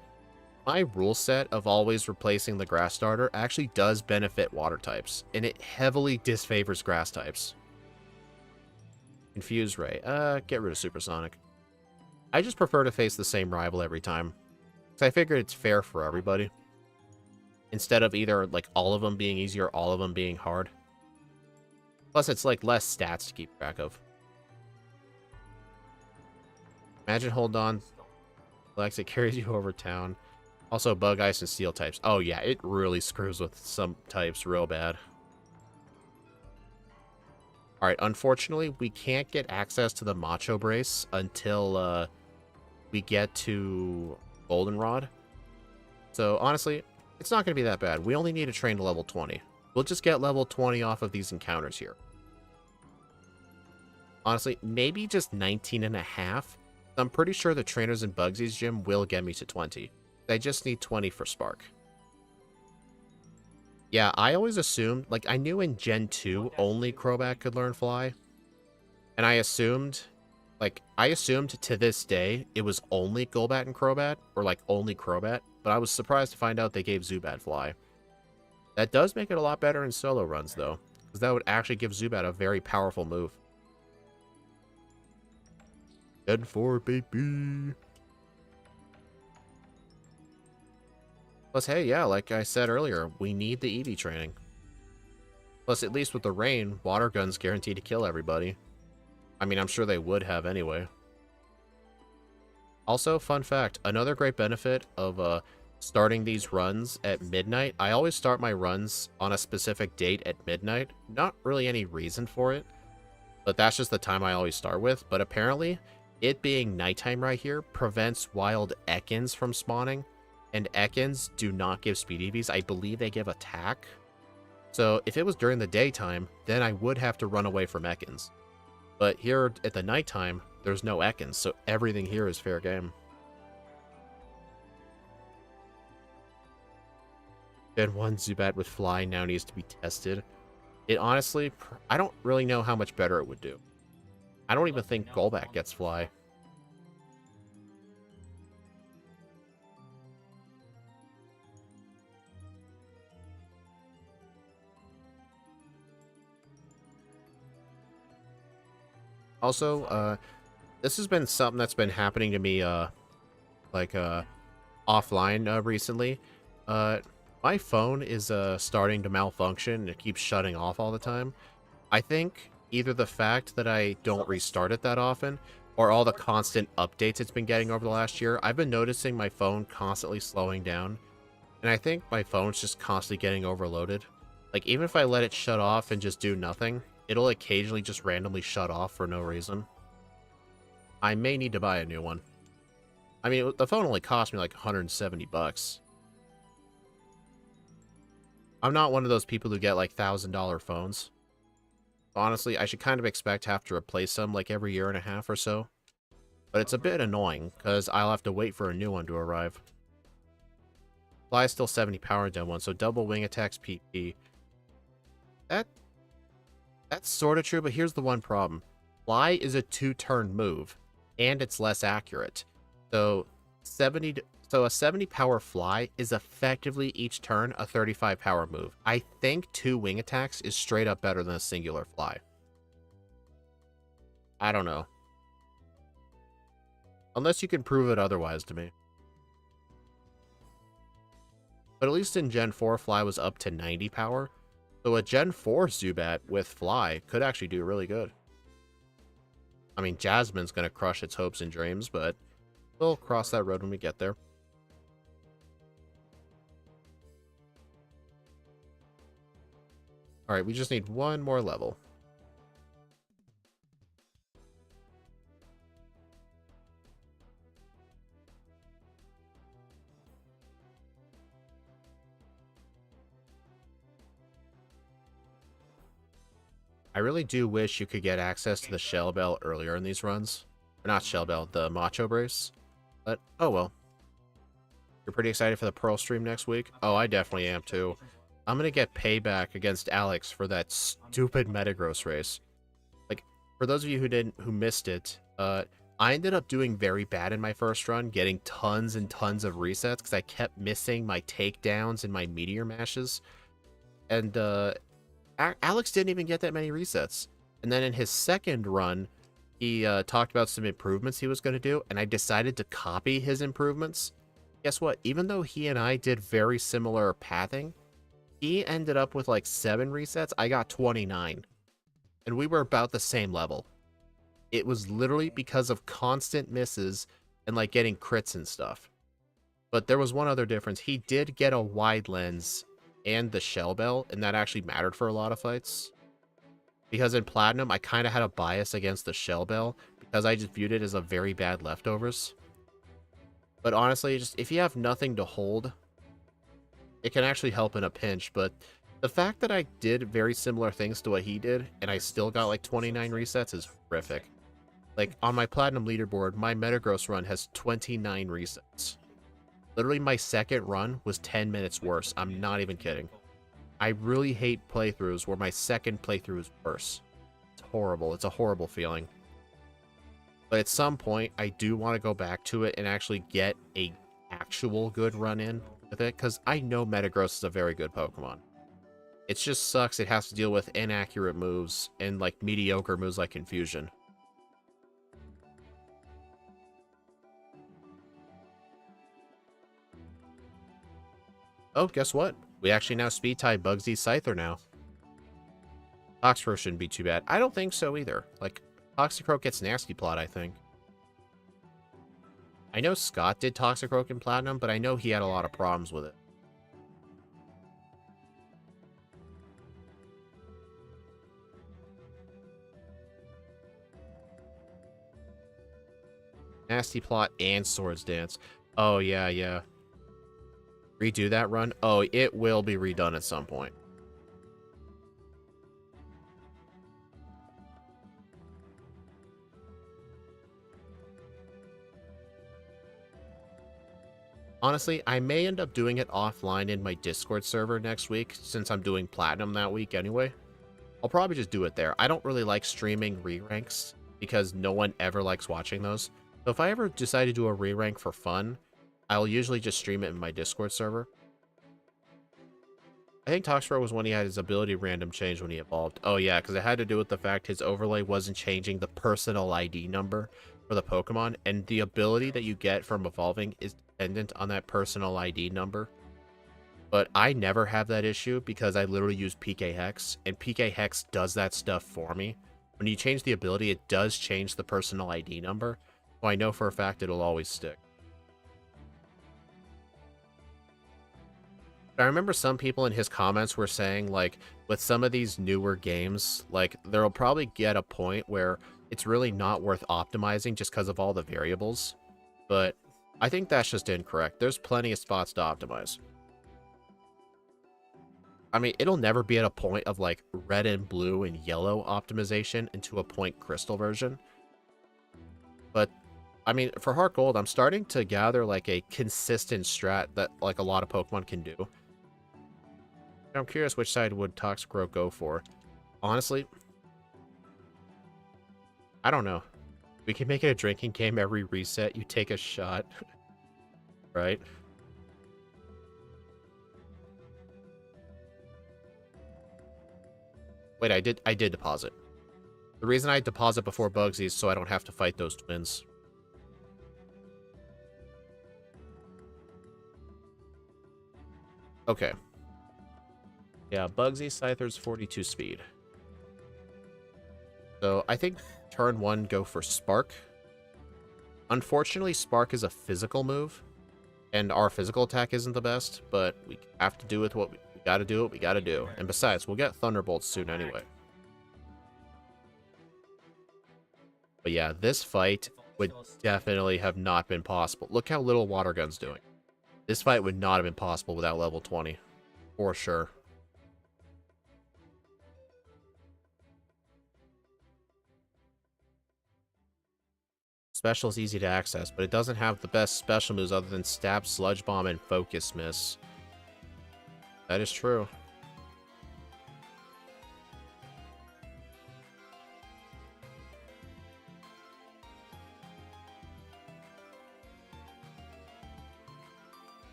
My rule set of always replacing the grass starter actually does benefit water types, and it heavily disfavors grass types. Confuse Ray. Get rid of Supersonic. I just prefer to face the same rival every time, because I figured it's fair for everybody. Instead of either, like, all of them being easy or all of them being hard. Plus, it's, like, less stats to keep track of. Imagine Hold On. Lex, it carries you over town. Also, Bug, Ice, and Steel types. Oh, yeah, it really screws with some types real bad. Alright, unfortunately, we can't get access to the Macho Brace until, we get to Goldenrod. So, honestly, it's not going to be that bad. We only need to train to level 20. We'll just get level 20 off of these encounters here. Honestly, maybe just 19.5. I'm pretty sure the trainers in Bugsy's gym will get me to 20. I just need 20 for Spark. Yeah, I always assumed, like, I knew in Gen 2 only Crobat could learn Fly. And I assumed to this day it was only Golbat and Crobat, or like only Crobat, but I was surprised to find out they gave Zubat Fly. That does make it a lot better in solo runs, though, because that would actually give Zubat a very powerful move. Gen 4, baby! Plus, hey, yeah, like I said earlier, we need the EV training. Plus, at least with the rain, water guns guaranteed to kill everybody. I mean, I'm sure they would have anyway. Also, fun fact, another great benefit of starting these runs at midnight, I always start my runs on a specific date at midnight. Not really any reason for it, but that's just the time I always start with. But apparently, it being nighttime right here prevents wild Ekans from spawning, and Ekans do not give speed EVs. I believe they give attack. So if it was during the daytime, then I would have to run away from Ekans. But here at the nighttime, there's no Ekans, so everything here is fair game. Gen 1 Zubat with Fly now needs to be tested. It honestly, I don't really know how much better it would do. I don't even think Golbat gets Fly. Also, this has been something that's been happening to me, offline, recently. My phone is, starting to malfunction, and it keeps shutting off all the time. I think either the fact that I don't restart it that often, or all the constant updates it's been getting over the last year, I've been noticing my phone constantly slowing down. And I think my phone's just constantly getting overloaded. Like, even if I let it shut off and just do nothing, it'll occasionally just randomly shut off for no reason. I may need to buy a new one. I mean, the phone only cost me like 170 bucks. I'm not one of those people who get like $1,000 phones. Honestly, I should kind of expect to have to replace them like every year and a half or so. But it's a bit annoying, because I'll have to wait for a new one to arrive. Fly is still 70 power in Gen 1, so double wing attacks PP. That's sort of true, but here's the one problem. Fly is a 2-turn move, and it's less accurate. So a 70 power Fly is effectively each turn a 35 power move. I think 2 wing attacks is straight up better than a singular Fly. I don't know. Unless you can prove it otherwise to me. But at least in Gen 4, Fly was up to 90 power. So a Gen 4 Zubat with Fly could actually do really good. I mean, Jasmine's going to crush its hopes and dreams, but we'll cross that road when we get there. Alright, we just need one more level. I really do wish you could get access to the Shell Bell earlier in these runs. Or not Shell Bell, the Macho Brace. But, oh well. You're pretty excited for the Pearl stream next week? Oh, I definitely am too. I'm gonna get payback against Alex for that stupid Metagross race. Like, for those of you who missed it, I ended up doing very bad in my first run, getting tons and tons of resets because I kept missing my takedowns and my meteor mashes. And Alex didn't even get that many resets. And then in his second run, he talked about some improvements he was going to do, and I decided to copy his improvements. Guess what? Even though he and I did very similar pathing, he ended up with like 7 resets. I got 29. And we were about the same level. It was literally because of constant misses and like getting crits and stuff. But there was one other difference. He did get a wide lens and the Shell Bell, and that actually mattered for a lot of fights. Because in Platinum, I kind of had a bias against the Shell Bell because I just viewed it as a very bad leftovers. But honestly, just if you have nothing to hold, it can actually help in a pinch. But the fact that I did very similar things to what he did, and I still got like 29 resets is horrific. Like, on my Platinum leaderboard, my Metagross run has 29 resets. Literally, my second run was 10 minutes worse. I'm not even kidding. I really hate playthroughs where my second playthrough is worse. It's horrible. It's a horrible feeling. But at some point, I do want to go back to it and actually get a actual good run in with it, because I know Metagross is a very good Pokemon. It just sucks it has to deal with inaccurate moves and like mediocre moves like Confusion. Oh, guess what? We actually now speed type Bugsy Scyther now. Toxicroak shouldn't be too bad. I don't think so either. Like, Toxicroak gets Nasty Plot, I think. I know Scott did Toxicroak in Platinum, but I know he had a lot of problems with it. Nasty Plot and Swords Dance. Oh, yeah, yeah. Redo that run? Oh, it will be redone at some point. Honestly, I may end up doing it offline in my Discord server next week, since I'm doing Platinum that week anyway. I'll probably just do it there. I don't really like streaming re-ranks, because no one ever likes watching those. So if I ever decide to do a re-rank for fun, I'll usually just stream it in my Discord server. I think Toxicroak was when he had his ability random change when he evolved. Oh yeah, because it had to do with the fact his overlay wasn't changing the personal ID number for the Pokemon, and the ability that you get from evolving is dependent on that personal ID number. But I never have that issue because I literally use PK Hex, and PK Hex does that stuff for me. When you change the ability, it does change the personal ID number, so I know for a fact it'll always stick. I remember some people in his comments were saying, like, with some of these newer games, like, there'll probably get a point where it's really not worth optimizing just because of all the variables. But I think that's just incorrect. There's plenty of spots to optimize. I mean, it'll never be at a point of, like, red and blue and yellow optimization into a point crystal version. But, I mean, for Heartgold, I'm starting to gather, like, a consistent strat that, like, a lot of Pokemon can do. I'm curious which side would Toxicroak go for. Honestly, I don't know. We can make it a drinking game every reset. You take a shot. Right? Wait, I did deposit. The reason I deposit before Bugsy is so I don't have to fight those twins. Okay. Yeah, Bugsy Scyther's 42 speed. So I think turn 1 go for Spark. Unfortunately, Spark is a physical move, and our physical attack isn't the best, but we have to do with what we gotta do what we gotta do. And besides, we'll get Thunderbolts soon anyway. But yeah, this fight would definitely have not been possible. Look how little Water Gun's doing. This fight would not have been possible without level 20. For sure. Special is easy to access, but it doesn't have the best special moves other than Stab, Sludge Bomb, and Focus Miss. That is true.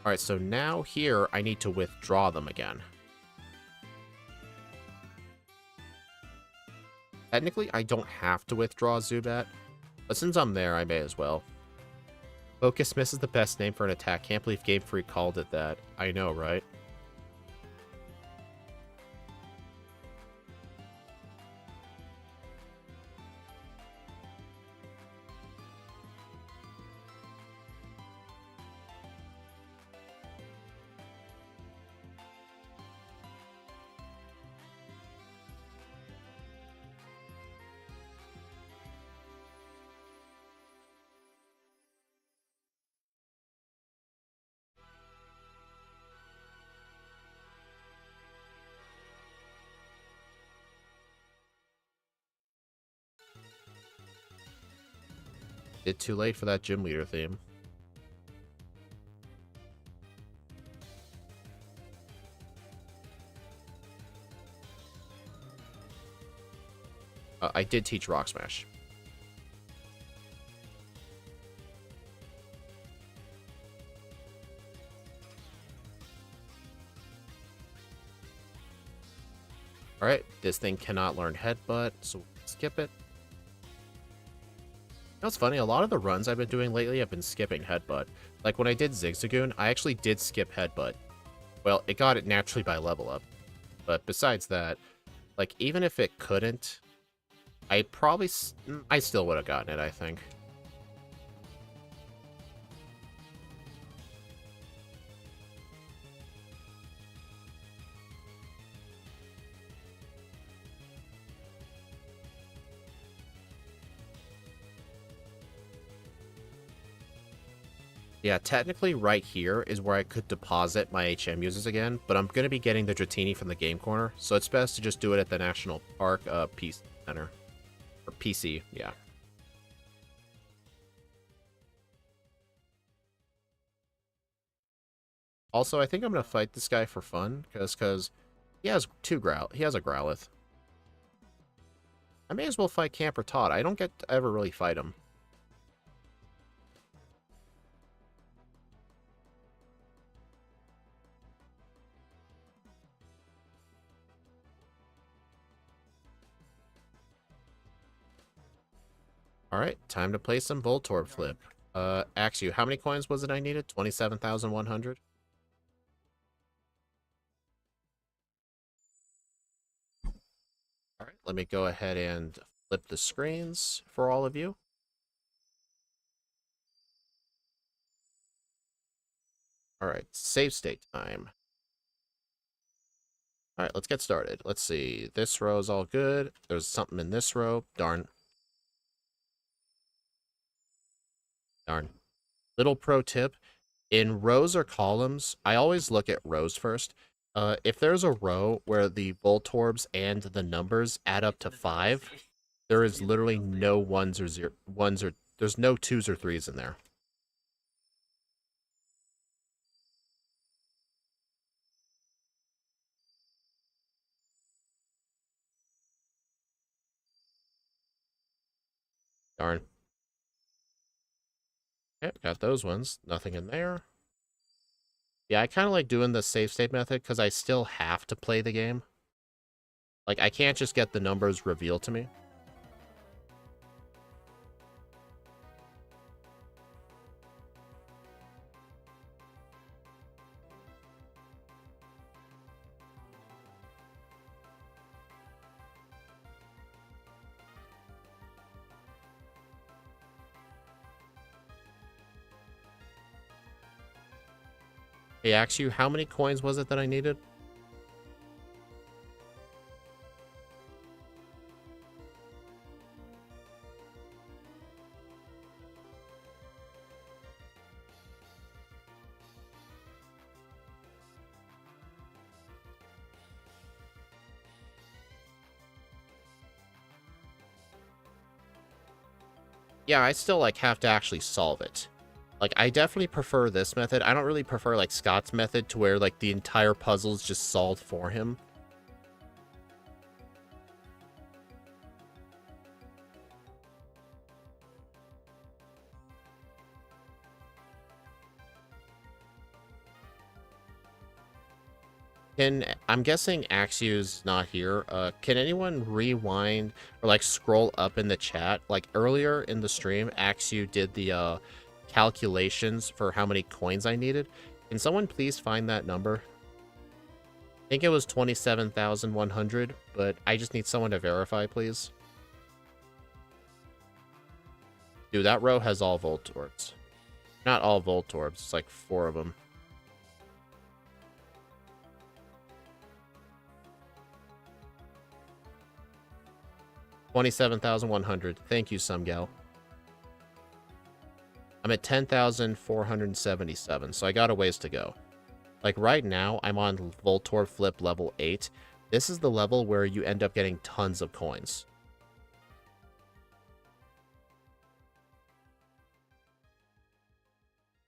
Alright, so now here I need to withdraw them again. Technically, I don't have to withdraw Zubat, but since I'm there, I may as well. Focus Miss is the best name for an attack. Can't believe Game Freak called it that. I know, right? It's too late for that gym leader theme. I did teach Rock Smash. Alright, this thing cannot learn Headbutt, so skip it. You know what's funny? A lot of the runs I've been doing lately have been skipping Headbutt. Like when I did Zigzagoon, I actually did skip Headbutt. Well, it got it naturally by level up. But besides that, like even if it couldn't, I still would have gotten it, I think. Yeah, technically right here is where I could deposit my HM users again, but I'm going to be getting the Dratini from the game corner, so it's best to just do it at the National Park Peace Center. Or PC, yeah. Also, I think I'm going to fight this guy for fun, because he has he has a Growlithe. I may as well fight Camper Todd. I don't get to ever really fight him. Alright, time to play some Voltorb Flip. Ask you, how many coins was it I needed? 27,100? Alright, let me go ahead and flip the screens for all of you. Alright, save state time. Alright, let's get started. Let's see. This row is all good. There's something in this row. Darn. Darn. Little pro tip. In rows or columns, I always look at rows first. If there's a row where the Voltorbs and the numbers add up to 5, there is literally no there's no 2s or 3s in there. Darn. Okay, got those ones. Nothing in there. Yeah, I kind of like doing the save state method because I still have to play the game. Like, I can't just get the numbers revealed to me. Hey, Axu, how many coins was it that I needed? Yeah, I still, like, have to actually solve it. Like, I definitely prefer this method. I don't really prefer, like, Scott's method to where, like, the entire puzzle is just solved for him. I'm guessing Axiu's not here. Can anyone rewind or like scroll up in the chat? Like earlier in the stream, Axiu did the calculations for how many coins I needed. Can someone please find that number? I think it was 27,100, but I just need someone to verify, please. Dude, that row has all Voltorbs. Not all Voltorbs, it's like 4 of them. $27,100. Thank you, some gal. I'm at 10,477, so I got a ways to go. Like right now, I'm on Voltorb Flip level 8. This is the level where you end up getting tons of coins.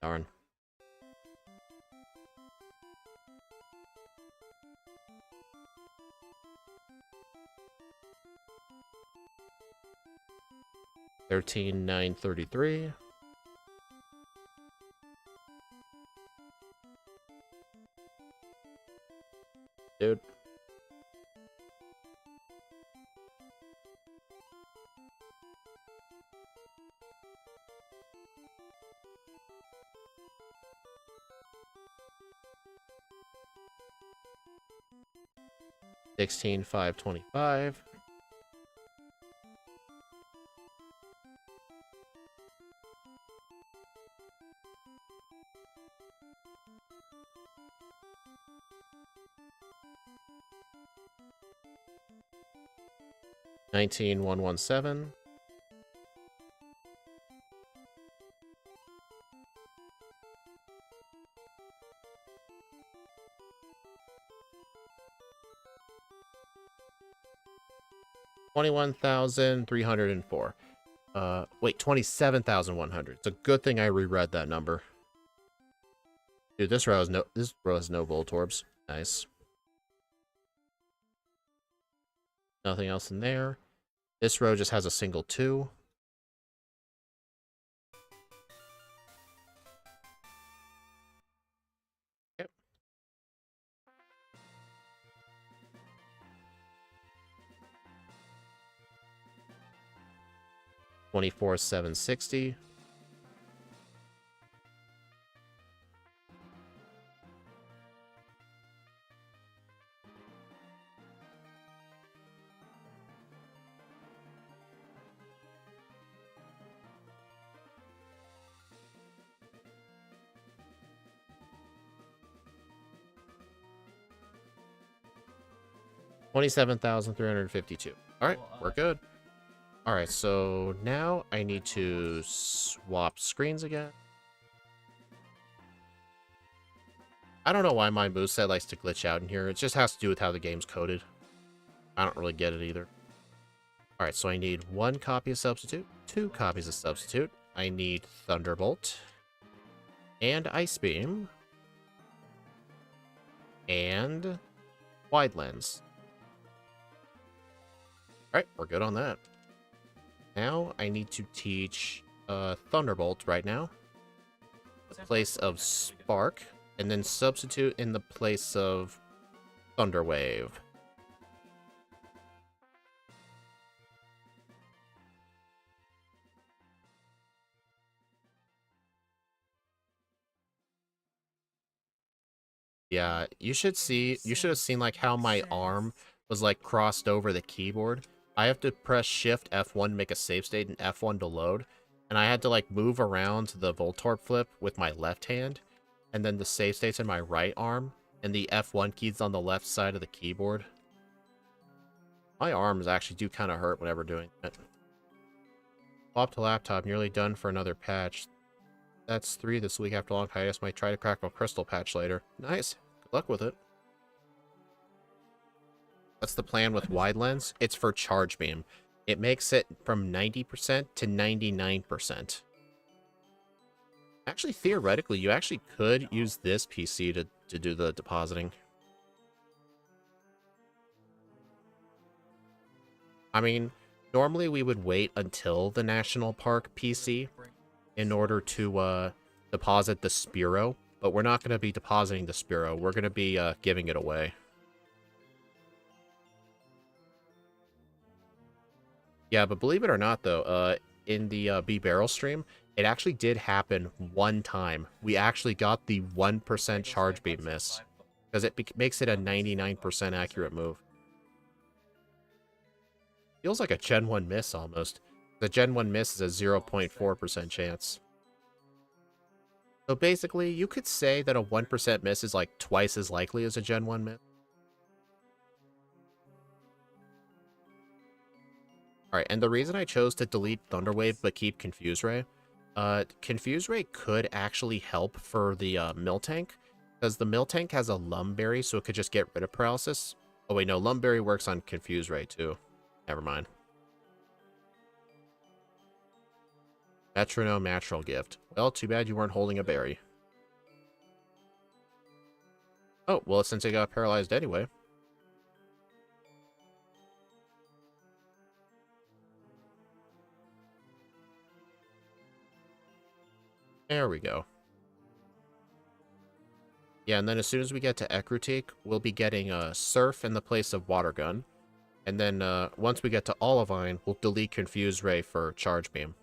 Darn. $13,933. Dude. $16,525. $19,117. $21,304. Wait, 27,100. It's a good thing I reread that number. Dude, this row has no Voltorbs. Nice. Nothing else in there. This row just has a single 2. Yep. $24,760. $27,352. All right, we're good. All right, so now I need to swap screens again. I don't know why my moveset likes to glitch out in here. It just has to do with how the game's coded. I don't really get it either. All right, so I need 1 copy of Substitute, 2 copies of Substitute. I need Thunderbolt and Ice Beam and Wide Lens. All right, we're good on that. Now I need to teach Thunderbolt right now. The place of Spark, and then Substitute in the place of Thunderwave. Yeah, you should have seen like how my arm was like crossed over the keyboard. I have to press Shift F1 to make a save state and F1 to load. And I had to like move around the Voltorb flip with my left hand. and then the save state's in my right arm, and the F1 key's on the left side of the keyboard. My arms actually do kind of hurt whenever doing that. Swap to laptop, nearly done for another patch. That's 3 this week after a long hiatus. Might try to crack a crystal patch later. Nice. Good luck with it. That's the plan with wide lens. It's for charge beam. It makes it from 90% to 99%. Actually, theoretically, you actually could use this PC to do the depositing. I mean, normally we would wait until the National Park PC in order to deposit the Spearow, but we're not going to be depositing the Spearow. We're going to be giving it away. Yeah, but believe it or not, though, in the B-Barrel stream, it actually did happen one time. We actually got the 1% charge beam miss, because it makes it a 99% accurate move. Feels like a Gen 1 miss, almost. The Gen 1 miss is a 0.4% chance. So basically, you could say that a 1% miss is like twice as likely as a Gen 1 miss. Alright, and the reason I chose to delete Thunderwave but keep Confuse Ray, Confuse Ray could actually help for the Miltank, because the Miltank has a Lumberry, so it could just get rid of Paralysis. Oh wait, no, Lumberry works on Confuse Ray too. Never mind. Metronome Natural Gift. Well, too bad you weren't holding a berry. Oh, well, since it got paralyzed anyway. There we go. Yeah, and then as soon as we get to Ekrutik, we'll be getting a Surf in the place of Water Gun. And then once we get to Olivine, we'll delete Confuse Ray for Charge Beam.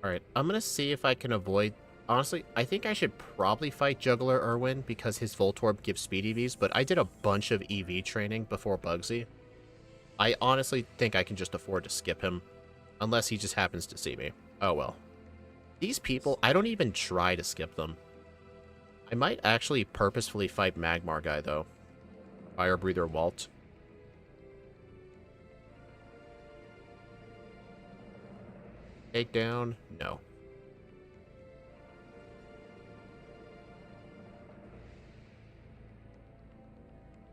Alright, I'm gonna see if I can avoid... Honestly, I think I should probably fight Juggler Irwin because his Voltorb gives speed EVs, but I did a bunch of EV training before Bugsy. I honestly think I can just afford to skip him, unless he just happens to see me. Oh well. These people, I don't even try to skip them. I might actually purposefully fight Magmar guy, though. Fire Breather Walt. Takedown? No.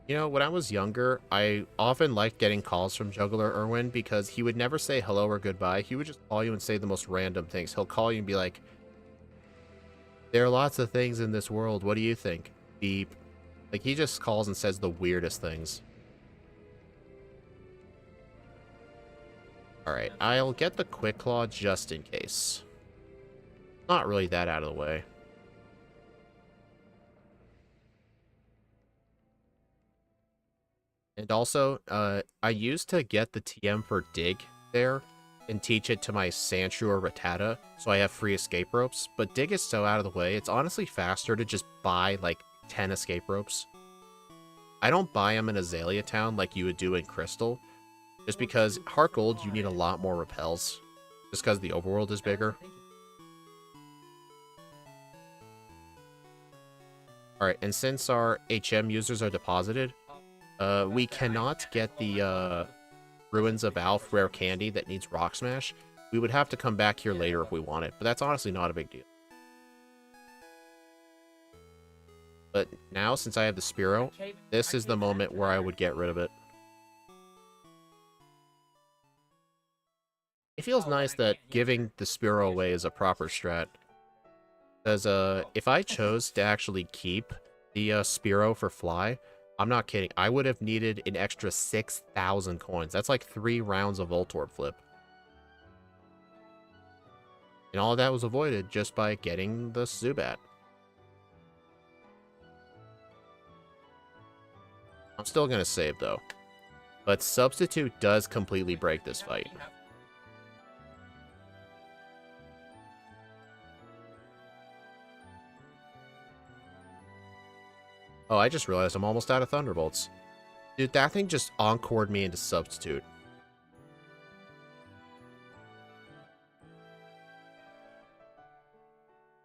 You know, when I was younger, I often liked getting calls from Juggler Irwin because he would never say hello or goodbye. He would just call you and say the most random things. He'll call you and be like, there are lots of things in this world. What do you think? Beep. Like, he just calls and says the weirdest things. Alright, I'll get the Quick Claw just in case. Not really that out of the way. And also, I used to get the TM for Dig there and teach it to my Sandshrew or Rattata, so I have free escape ropes. But Dig is so out of the way, it's honestly faster to just buy, like, 10 escape ropes. I don't buy them in Azalea Town like you would do in Crystal, just because Heartgold, you need a lot more repels, just because the overworld is bigger. Alright, and since our HM users are deposited, we cannot get the Ruins of Alph rare candy that needs Rock Smash. We would have to come back here later if we want it, but that's honestly not a big deal. But now, since I have the Spearow, this is the moment where I would get rid of it. It feels nice that giving the Spearow away is a proper strat. Because if I chose to actually keep the Spearow for Fly, I'm not kidding, I would have needed an extra 6,000 coins. That's like 3 rounds of Voltorb Flip. And all of that was avoided just by getting the Zubat. I'm still going to save, though. But Substitute does completely break this fight. Oh, I just realized I'm almost out of Thunderbolts. Dude, that thing just encored me into Substitute.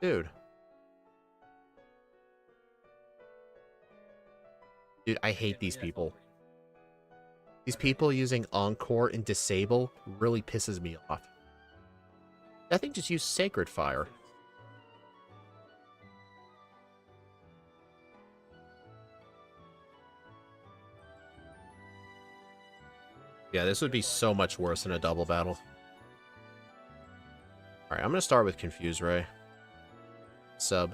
Dude. Dude, I hate these people. These people using Encore and Disable really pisses me off. That thing just used Sacred Fire. Yeah, this would be so much worse in a double battle. Alright, I'm going to start with Confuse Ray. Sub.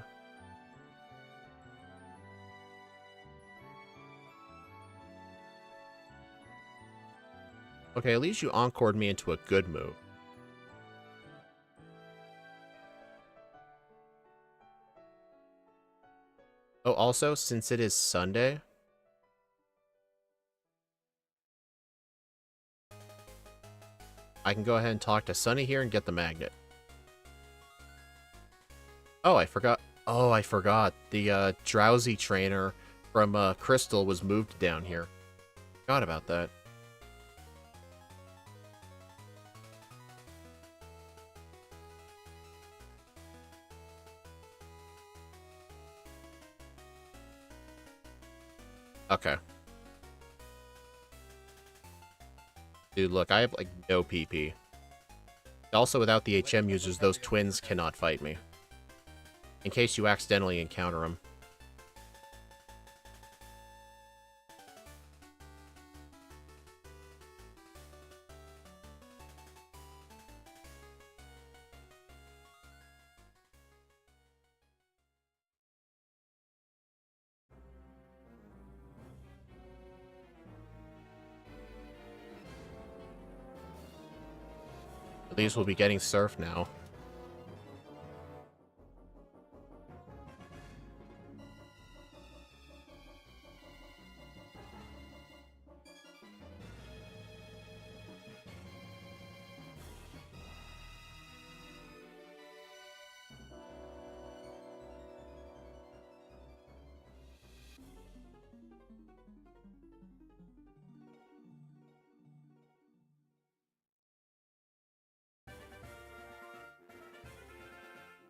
Okay, at least you encored me into a good move. Oh, also, since it is Sunday, I can go ahead and talk to Sunny here and get the magnet. Oh, I forgot. Oh, I forgot. The Drowsy trainer from Crystal was moved down here. Forgot about that. Okay. Dude, look, I have, like, no PP. Also, without the HM users, those twins cannot fight me. In case you accidentally encounter them. These will be getting Surf now.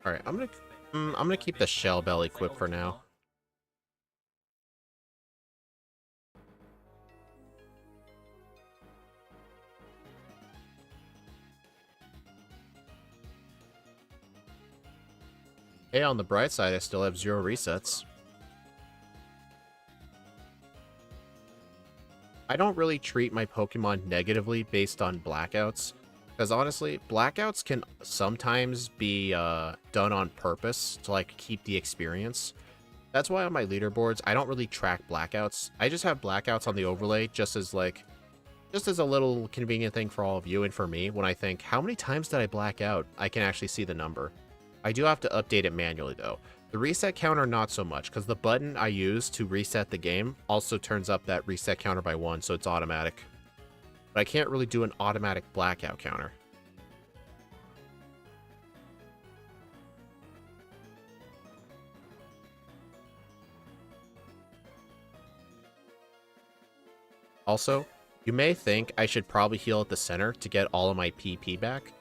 Alright, I'm gonna keep the Shell Bell equipped for now. Hey, on the bright side, I still have 0 resets. I don't really treat my Pokemon negatively based on blackouts. Because honestly, blackouts can sometimes be done on purpose to, like, keep the experience. That's why on my leaderboards, I don't really track blackouts. I just have blackouts on the overlay just as, like, just as a little convenient thing for all of you and for me. When I think, how many times did I black out? I can actually see the number. I do have to update it manually, though. The reset counter, not so much, because the button I use to reset the game also turns up that reset counter by 1, so it's automatic. But I can't really do an automatic blackout counter. Also, you may think I should probably heal at the center to get all of my PP back.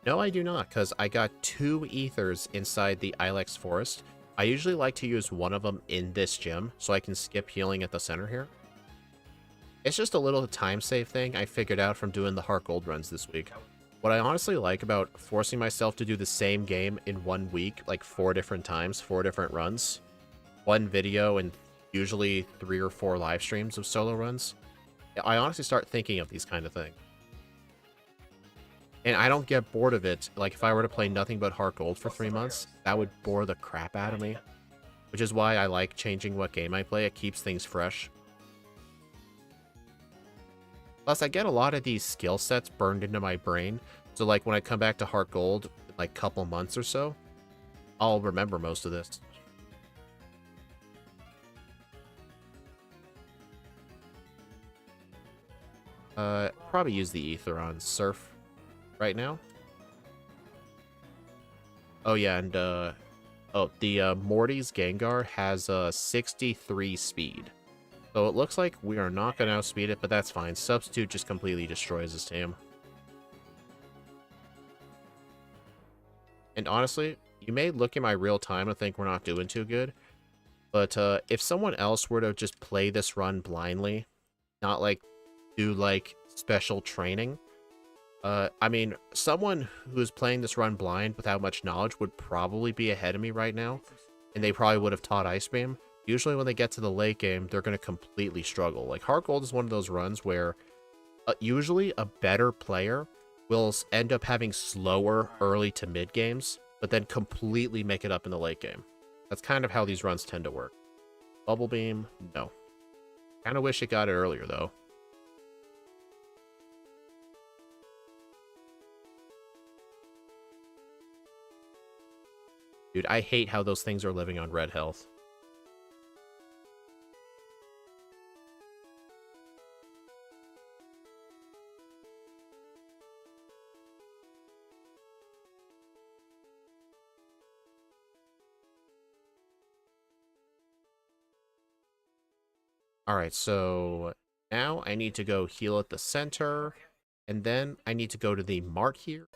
No, I do not, because I got 2 ethers inside the Ilex Forest. I usually like to use one of them in this gym, so I can skip healing at the center here. It's just a little time save thing I figured out from doing the Heartgold runs this week. What I honestly like about forcing myself to do the same game in 1 week, like 4 different times, 4 different runs, 1 video and usually 3 or 4 live streams of solo runs, I honestly start thinking of these kind of things. And I don't get bored of it. Like, if I were to play nothing but Heartgold for 3 months, that would bore the crap out of me. Which is why I like changing what game I play. It keeps things fresh. Plus, I get a lot of these skill sets burned into my brain. So, like, when I come back to Heartgold, like couple months or so, I'll remember most of this. Probably use the ether on Surf right now. Oh yeah, and the Morty's Gengar has 63 speed. So it looks like we are not going to outspeed it, but that's fine. Substitute just completely destroys this team. And honestly, you may look at my real time and think we're not doing too good. But if someone else were to just play this run blindly, not like do like special training, I mean, someone who's playing this run blind without much knowledge would probably be ahead of me right now. And they probably would have taught Ice Beam. Usually when they get to the late game, they're going to completely struggle. Like, Heartgold is one of those runs where usually a better player will end up having slower early to mid games, but then completely make it up in the late game. That's kind of how these runs tend to work. Bubble Beam, no. Kind of wish it got it earlier, though. Dude, I hate how those things are living on red health. Alright, so now I need to go heal at the center, and then I need to go to the mart here,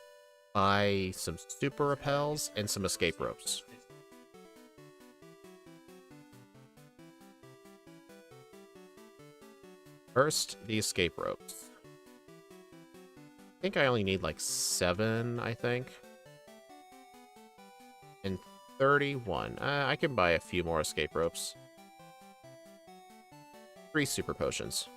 buy some super repels and some escape ropes. First, the escape ropes. I think I only need like 7, I think. And 31. I can buy a few more escape ropes. 3 super potions.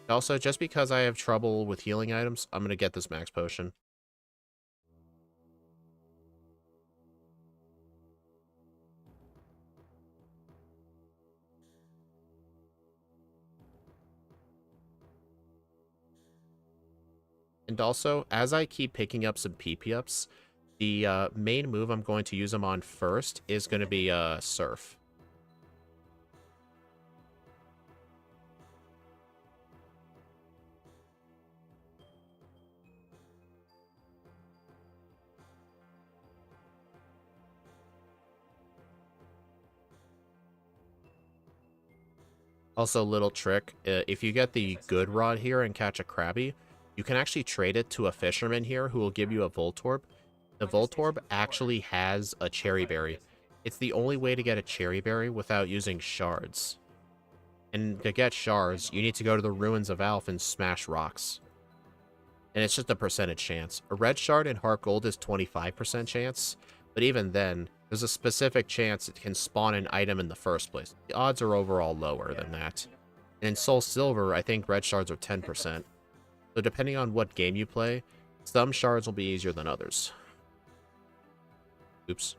Also, just because I have trouble with healing items, I'm going to get this max potion. And also, as I keep picking up some PP ups, the main move I'm going to use them on first is going to be Surf. Also, little trick, if you get the good rod here and catch a Krabby, you can actually trade it to a fisherman here who will give you a Voltorb. The Voltorb actually has a Cherry Berry. It's the only way to get a Cherry Berry without using shards. And to get shards, you need to go to the Ruins of Alph and smash rocks. And it's just a percentage chance. A red shard in Heartgold is 25% chance, but even then, there's a specific chance it can spawn an item in the first place. The odds are overall lower than that. And in Soul Silver, I think red shards are 10%. So depending on what game you play, some shards will be easier than others. Oops.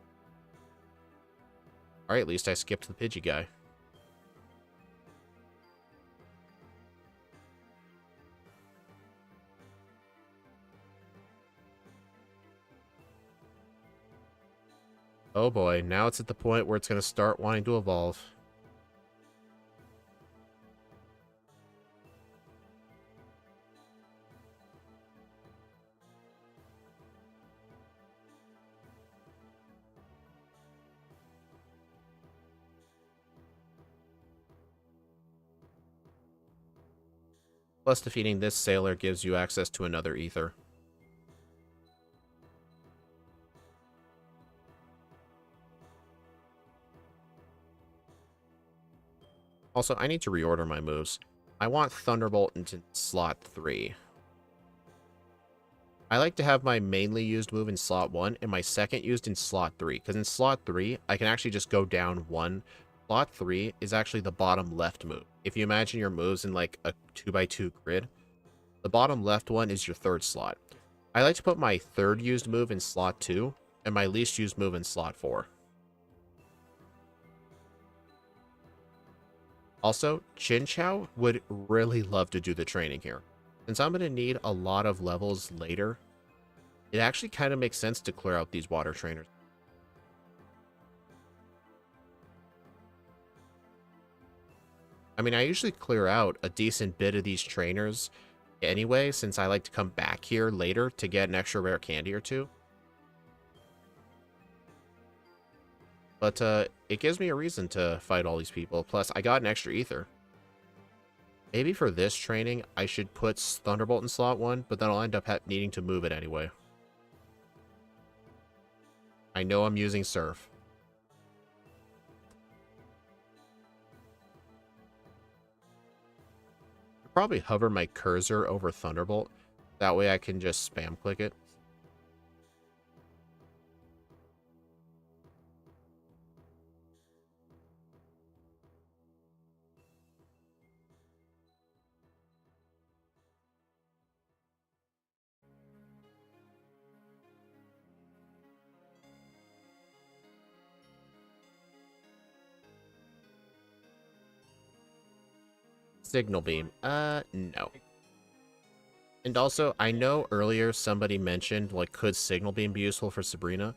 Alright, at least I skipped the Pidgey guy. Oh boy, now it's at the point where it's going to start wanting to evolve. Plus, defeating this sailor gives you access to another ether. Also, I need to reorder my moves. I want Thunderbolt into slot 3. I like to have my mainly used move in slot 1 and my second used in slot 3, because in slot 3, I can actually just go down 1. Slot 3 is actually the bottom left move. If you imagine your moves in like a 2x2 grid, the bottom left one is your third slot. I like to put my third used move in slot 2 and my least used move in slot 4. Also, Chinchou would really love to do the training here. Since I'm going to need a lot of levels later, it actually kind of makes sense to clear out these water trainers. I mean, I usually clear out a decent bit of these trainers anyway, since I like to come back here later to get an extra rare candy or two. But it gives me a reason to fight all these people. Plus, I got an extra ether. Maybe for this training, I should put Thunderbolt in slot 1, but then I'll end up needing to move it anyway. I know I'm using Surf. I'll probably hover my cursor over Thunderbolt. That way I can just spam click it. Signal Beam. No. And also, I know earlier somebody mentioned, like, could Signal Beam be useful for Sabrina?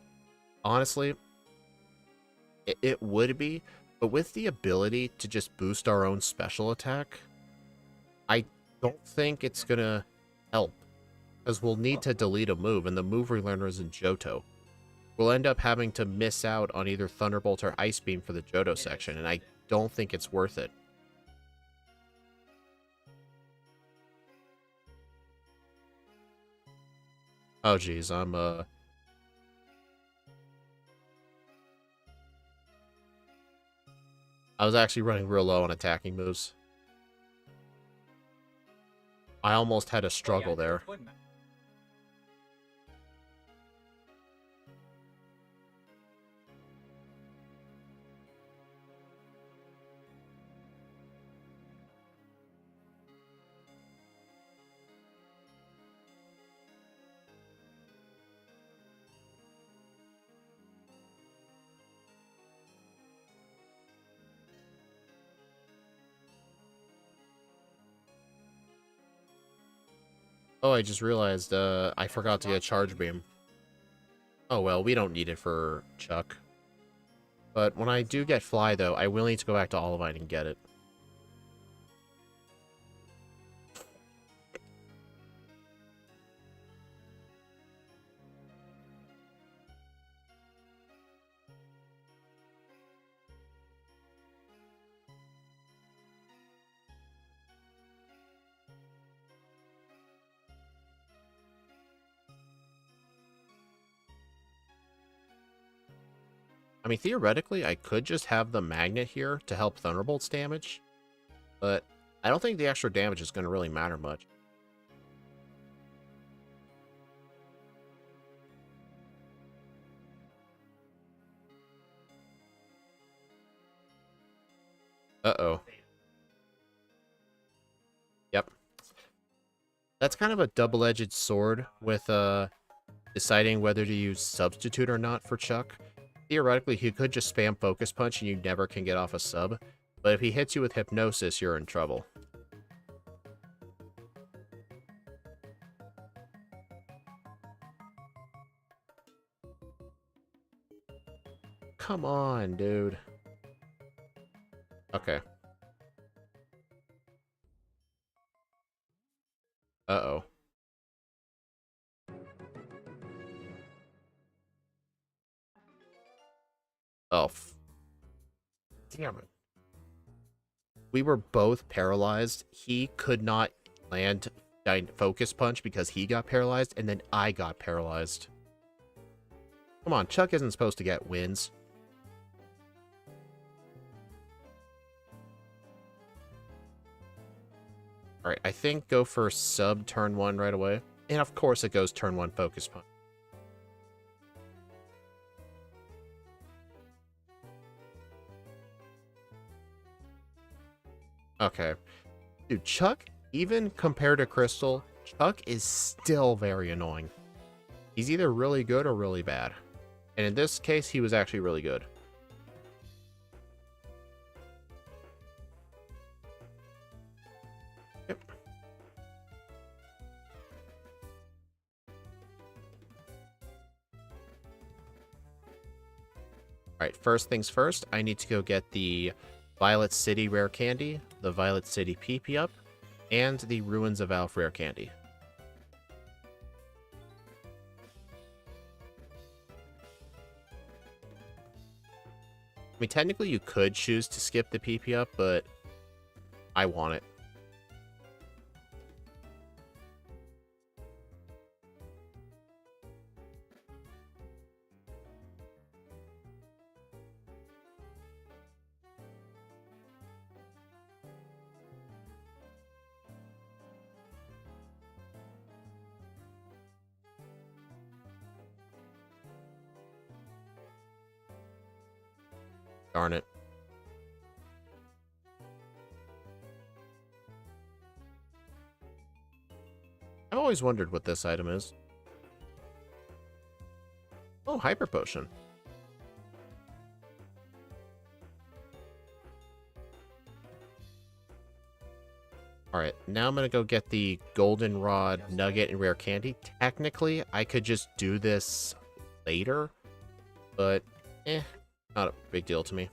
Honestly, it would be, but with the ability to just boost our own special attack, I don't think it's gonna help. Because we'll need to delete a move, and the move relearner is in Johto. We'll end up having to miss out on either Thunderbolt or Ice Beam for the Johto section, and I don't think it's worth it. Oh geez, I was actually running real low on attacking moves. I almost had a struggle there. Oh, I just realized, I forgot to get Charge Beam. Oh well, we don't need it for Chuck. But when I do get Fly, though, I will need to go back to Olivine and get it. I mean, theoretically, I could just have the Magnet here to help Thunderbolt's damage, but I don't think the extra damage is going to really matter much. Uh-oh. Yep. That's kind of a double-edged sword with deciding whether to use Substitute or not for Chuck. Theoretically, he could just spam Focus Punch and you never can get off a sub, but if he hits you with Hypnosis, you're in trouble. Come on, dude. Okay. Uh-oh. Oh, damn it. We were both paralyzed. He could not land Focus Punch because he got paralyzed, and then I got paralyzed. Come on, Chuck isn't supposed to get wins. Alright, I think go for sub turn 1 right away. And of course it goes turn 1 Focus Punch. Okay. Dude, Chuck, even compared to Crystal, Chuck is still very annoying. He's either really good or really bad. And in this case, he was actually really good. Alright, first things first, I need to go get the Violet City rare candy, the Violet City PP up, and the Ruins of Alph rare candy. I mean, technically you could choose to skip the PP up, but I want it. Darn it. I've always wondered what this item is. Oh, Hyper Potion. Alright, now I'm gonna go get the Goldenrod Nugget and Rare Candy. Technically, I could just do this later, but not a big deal to me.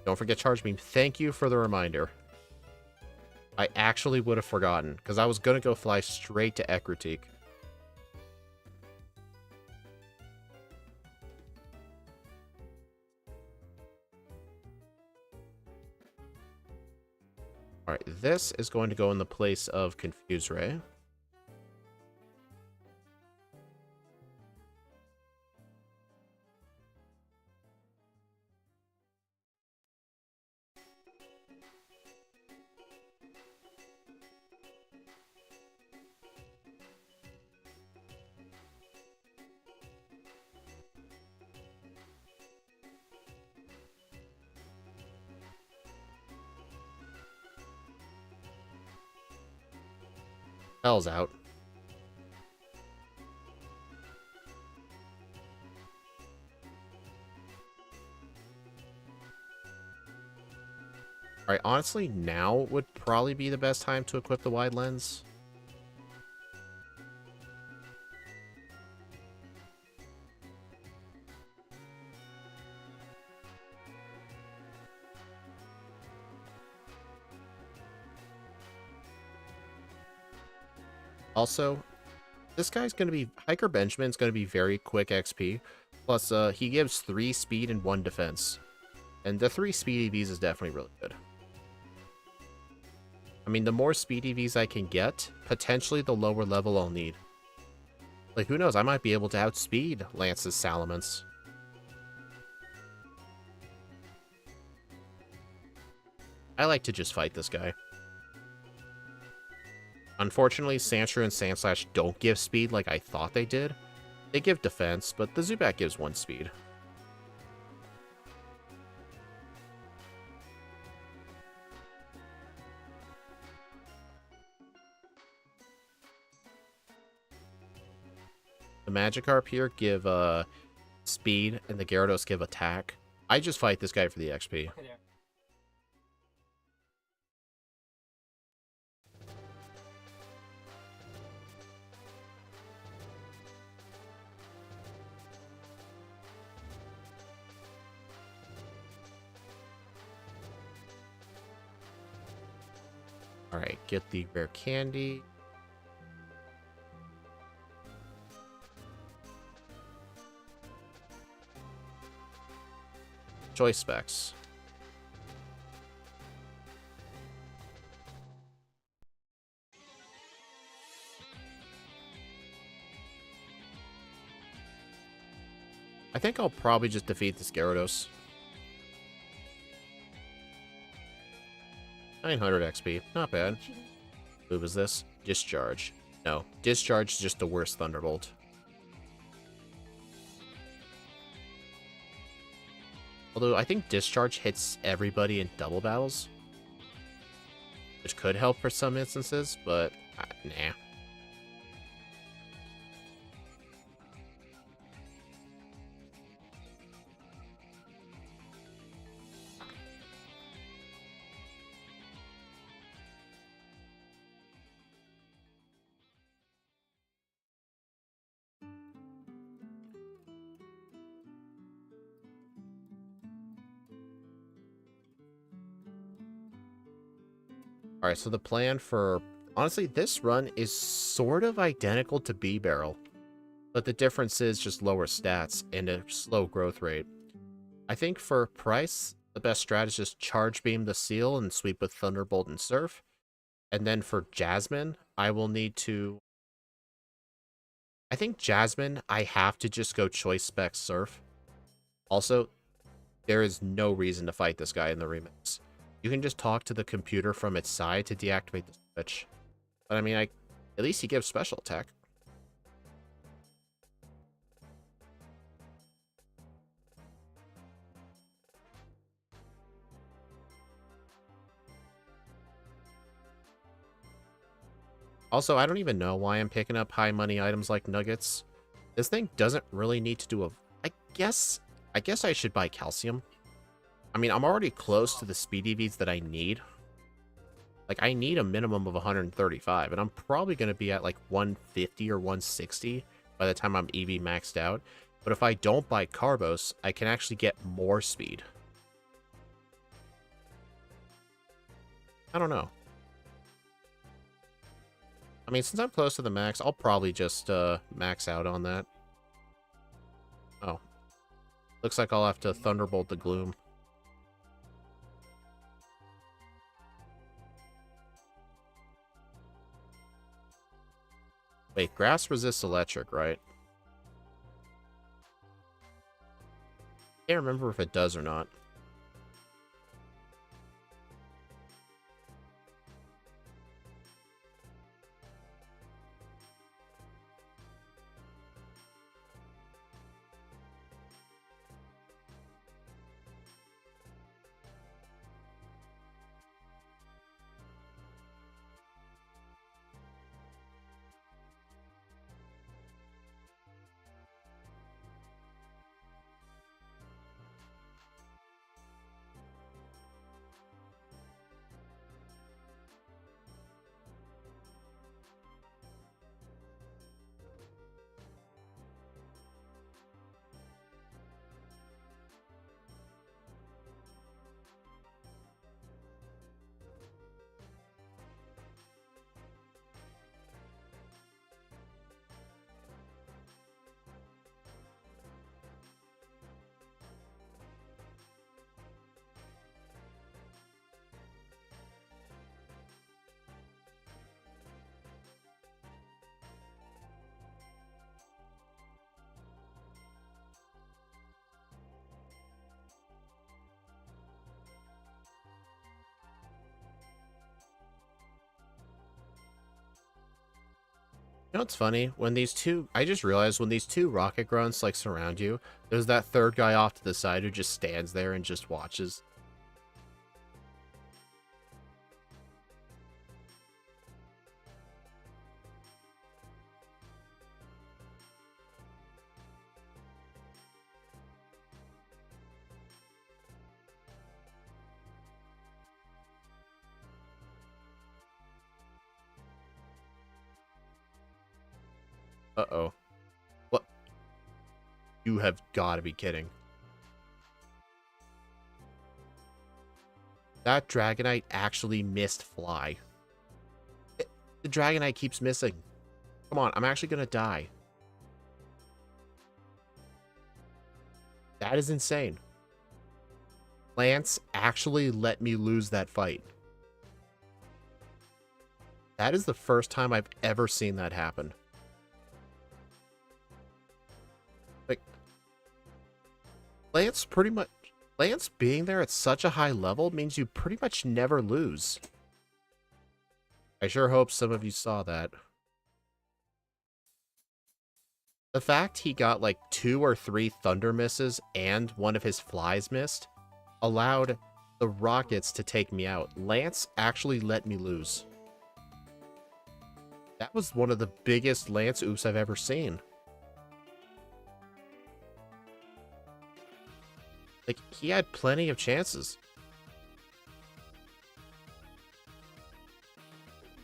Don't forget Charge Beam. Thank you for the reminder. I actually would have forgotten, because I was going to go fly straight to Ekritik. Alright, this is going to go in the place of Confuse Ray. Hell's out. Alright, honestly, now would probably be the best time to equip the wide lens. Also, this guy's going to be... Hiker Benjamin's going to be very quick XP. Plus, he gives 3 speed and 1 defense. And the 3 speed EVs is definitely really good. I mean, the more speed EVs I can get, potentially the lower level I'll need. Like, who knows? I might be able to outspeed Lance's Salamence. I like to just fight this guy. Unfortunately, Sandshrew and Sandslash don't give speed like I thought they did. They give defense, but the Zubat gives 1 speed. The Magikarp here give speed, and the Gyarados give attack. I just fight this guy for the XP. Okay, there. Alright, get the rare candy. Choice specs. I think I'll probably just defeat this Gyarados. 900 XP, not bad. Move is this? Discharge. No, Discharge is just the worst Thunderbolt. Although I think Discharge hits everybody in double battles, which could help for some instances, but nah. All right, so the plan for... Honestly, this run is sort of identical to B-Barrel, but the difference is just lower stats and a slow growth rate. I think for price, the best strat is just charge beam the seal and sweep with Thunderbolt and Surf. And then for Jasmine, I will need to... I think Jasmine, I have to just go Choice Spec Surf. Also, there is no reason to fight this guy in the remix. You can just talk to the computer from its side to deactivate the switch. But I mean, at least he gives special attack. Also, I don't even know why I'm picking up high money items like nuggets. This thing doesn't really need to do a... I guess I should buy calcium. I mean, I'm already close to the speed EVs that I need. Like, I need a minimum of 135, and I'm probably going to be at, like, 150 or 160 by the time I'm EV maxed out. But if I don't buy Carbos, I can actually get more speed. I don't know. I mean, since I'm close to the max, I'll probably just max out on that. Oh. Looks like I'll have to Thunderbolt the Gloom. Wait, grass resists electric, right? Can't remember if it does or not. You know what's funny? When these two... I just realized when these two rocket grunts, like, surround you, there's that third guy off to the side who just stands there and just watches. Uh-oh. What? You have got to be kidding. That Dragonite actually missed Fly. The Dragonite keeps missing. Come on, I'm actually going to die. That is insane. Lance actually let me lose that fight. That is the first time I've ever seen that happen. Like, Lance being there at such a high level means you pretty much never lose. I sure hope some of you saw that. The fact he got like 2 or 3 thunder misses and one of his flies missed allowed the rockets to take me out. Lance actually let me lose. That was one of the biggest Lance oops I've ever seen. Like, he had plenty of chances.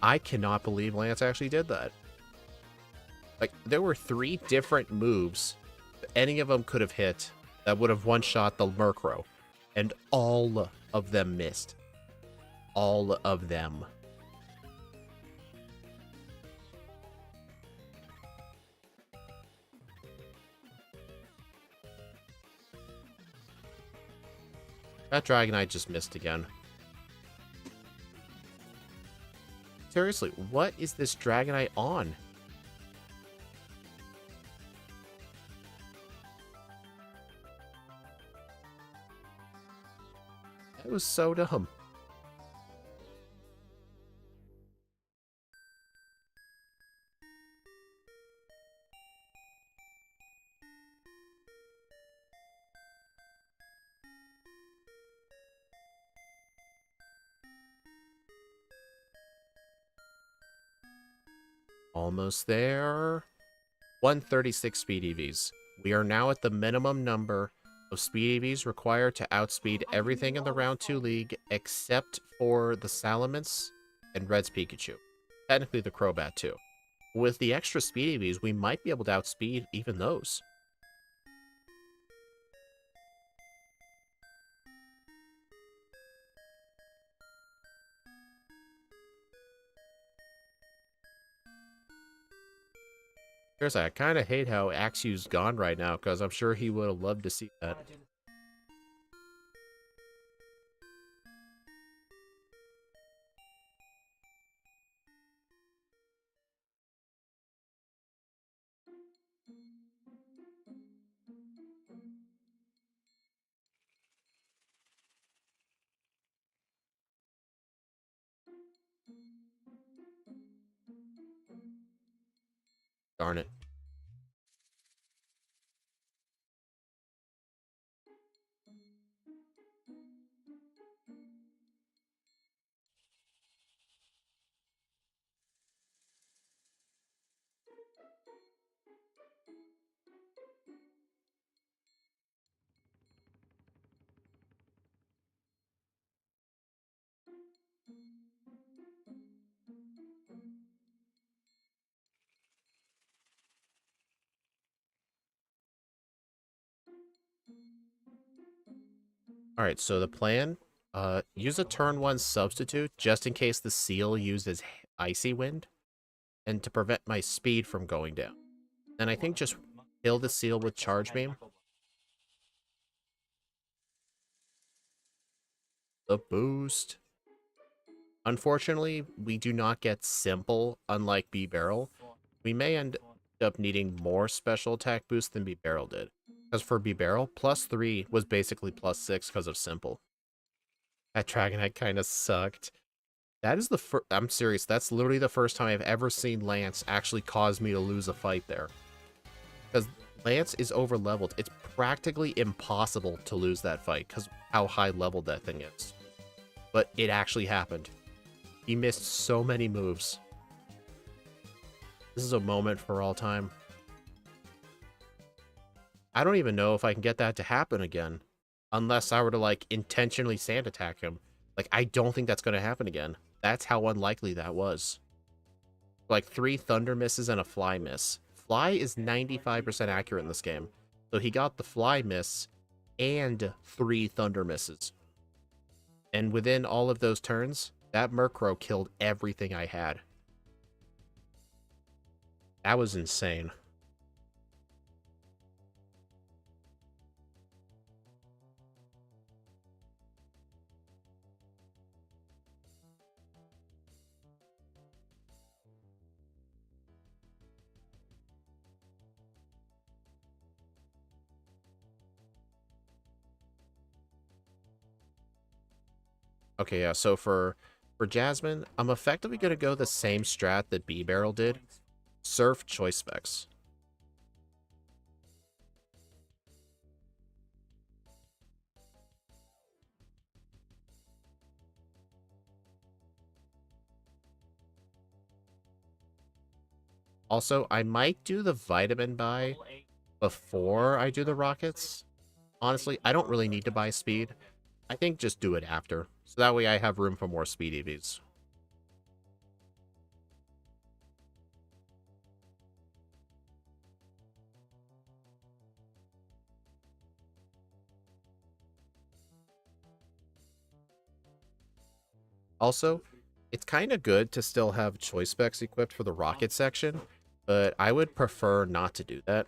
I cannot believe Lance actually did that. Like, there were 3 different moves that any of them could have hit that would have one-shot the Murkrow. And all of them missed. All of them. That Dragonite just missed again. Seriously, what is this Dragonite on? That was so dumb. Almost there. 136 speed EVs. We are now at the minimum number of speed EVs required to outspeed everything in the round 2 league except for the Salamence and Red's Pikachu. Technically the Crobat too. With the extra speed EVs, we might be able to outspeed even those. Seriously, I kind of hate how Axew's gone right now, because I'm sure he would have loved to see that. Darn it. Alright, so the plan, use a turn 1 substitute just in case the seal uses Icy Wind, and to prevent my speed from going down. And I think just kill the seal with Charge Beam. The boost. Unfortunately, we do not get Simple, unlike B-Barrel. We may end up needing more special attack boost than B-Barrel did. Because for B-Barrel, +3 was basically +6 because of Simple. That Dragonite kind of sucked. That is the first... I'm serious, that's literally the first time I've ever seen Lance actually cause me to lose a fight there. Because Lance is over-leveled. It's practically impossible to lose that fight because how high-leveled that thing is. But it actually happened. He missed so many moves. This is a moment for all time. I don't even know if I can get that to happen again. Unless I were to, like, intentionally sand attack him. Like, I don't think that's going to happen again. That's how unlikely that was. Like, 3 Thunder misses and a Fly miss. Fly is 95% accurate in this game. So he got the Fly miss and 3 Thunder misses. And within all of those turns, that Murkrow killed everything I had. That was insane. Okay, yeah, so for Jasmine, I'm effectively going to go the same strat that B-Barrel did. Surf Choice Specs. Also, I might do the Vitamin buy before I do the Rockets. Honestly, I don't really need to buy speed. I think just do it after. So that way I have room for more speed EVs. Also, it's kind of good to still have choice specs equipped for the rocket section, but I would prefer not to do that.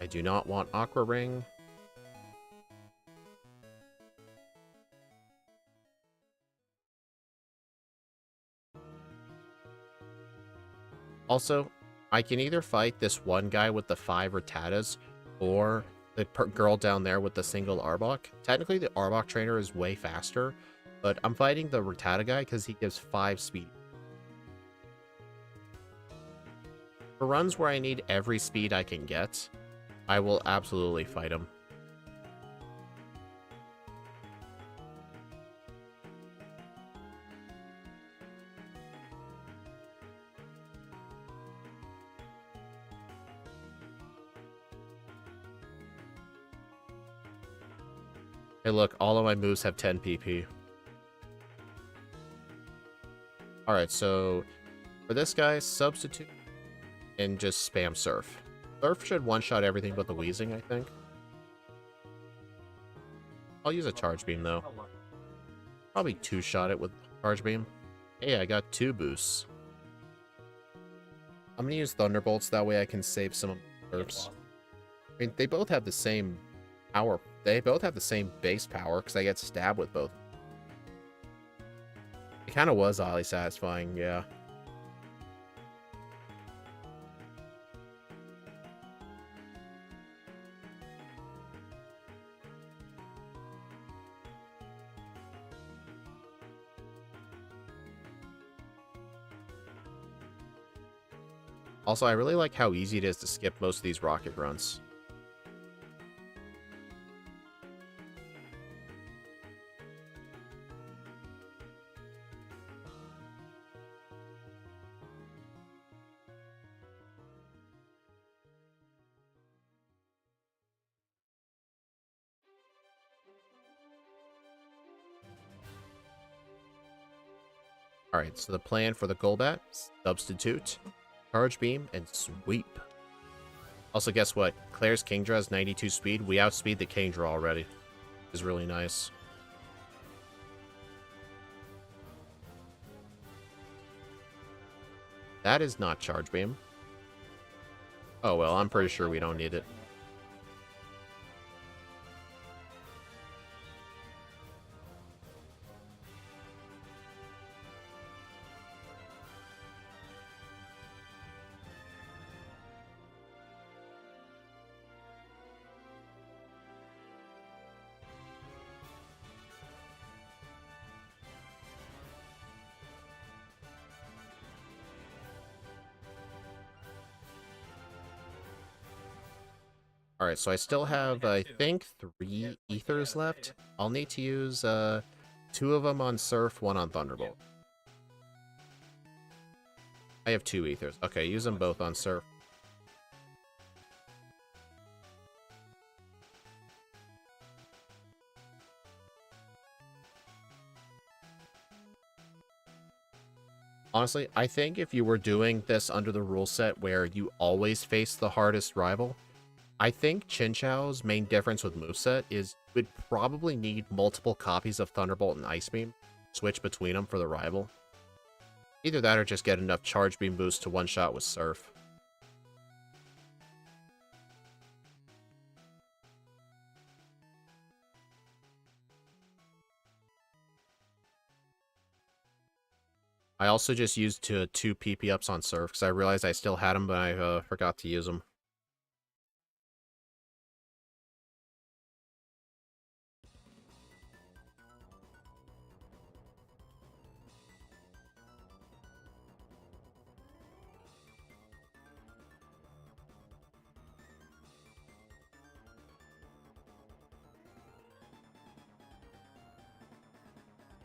I do not want Aqua Ring. Also, I can either fight this one guy with the 5 Rattatas or the girl down there with the single Arbok. Technically, the Arbok trainer is way faster, but I'm fighting the Rattata guy because he gives 5 speed. For runs where I need every speed I can get, I will absolutely fight him. Hey look, all of my moves have 10 PP. Alright, so for this guy, substitute and just spam Surf. Surf should one-shot everything but the Wheezing, I think. I'll use a Charge Beam, though. Probably two-shot it with Charge Beam. Hey, I got 2 boosts. I'm gonna use Thunderbolts, that way I can save some of the Surfs. I mean, they both have the same power. They both have the same base power, because I get stabbed with both. It kind of was oddly satisfying, yeah. Also, I really like how easy it is to skip most of these rocket runs. Alright, so the plan for the Golbat, substitute, Charge Beam, and Sweep. Also, guess what? Claire's Kingdra has 92 speed. We outspeed the Kingdra already. Which is really nice. That is not Charge Beam. Oh well, I'm pretty sure we don't need it. Alright, so I still have, I think, 3 Ethers left. I'll need to use 2 of them on Surf, 1 on Thunderbolt. I have 2 Ethers. Okay, use them both on Surf. Honestly, I think if you were doing this under the rule set where you always face the hardest rival, I think Chinchou's main difference with moveset is you would probably need multiple copies of Thunderbolt and Ice Beam, switch between them for the rival. Either that or just get enough Charge Beam boost to one-shot with Surf. I also just used 2 PP ups on Surf because I realized I still had them, but I forgot to use them.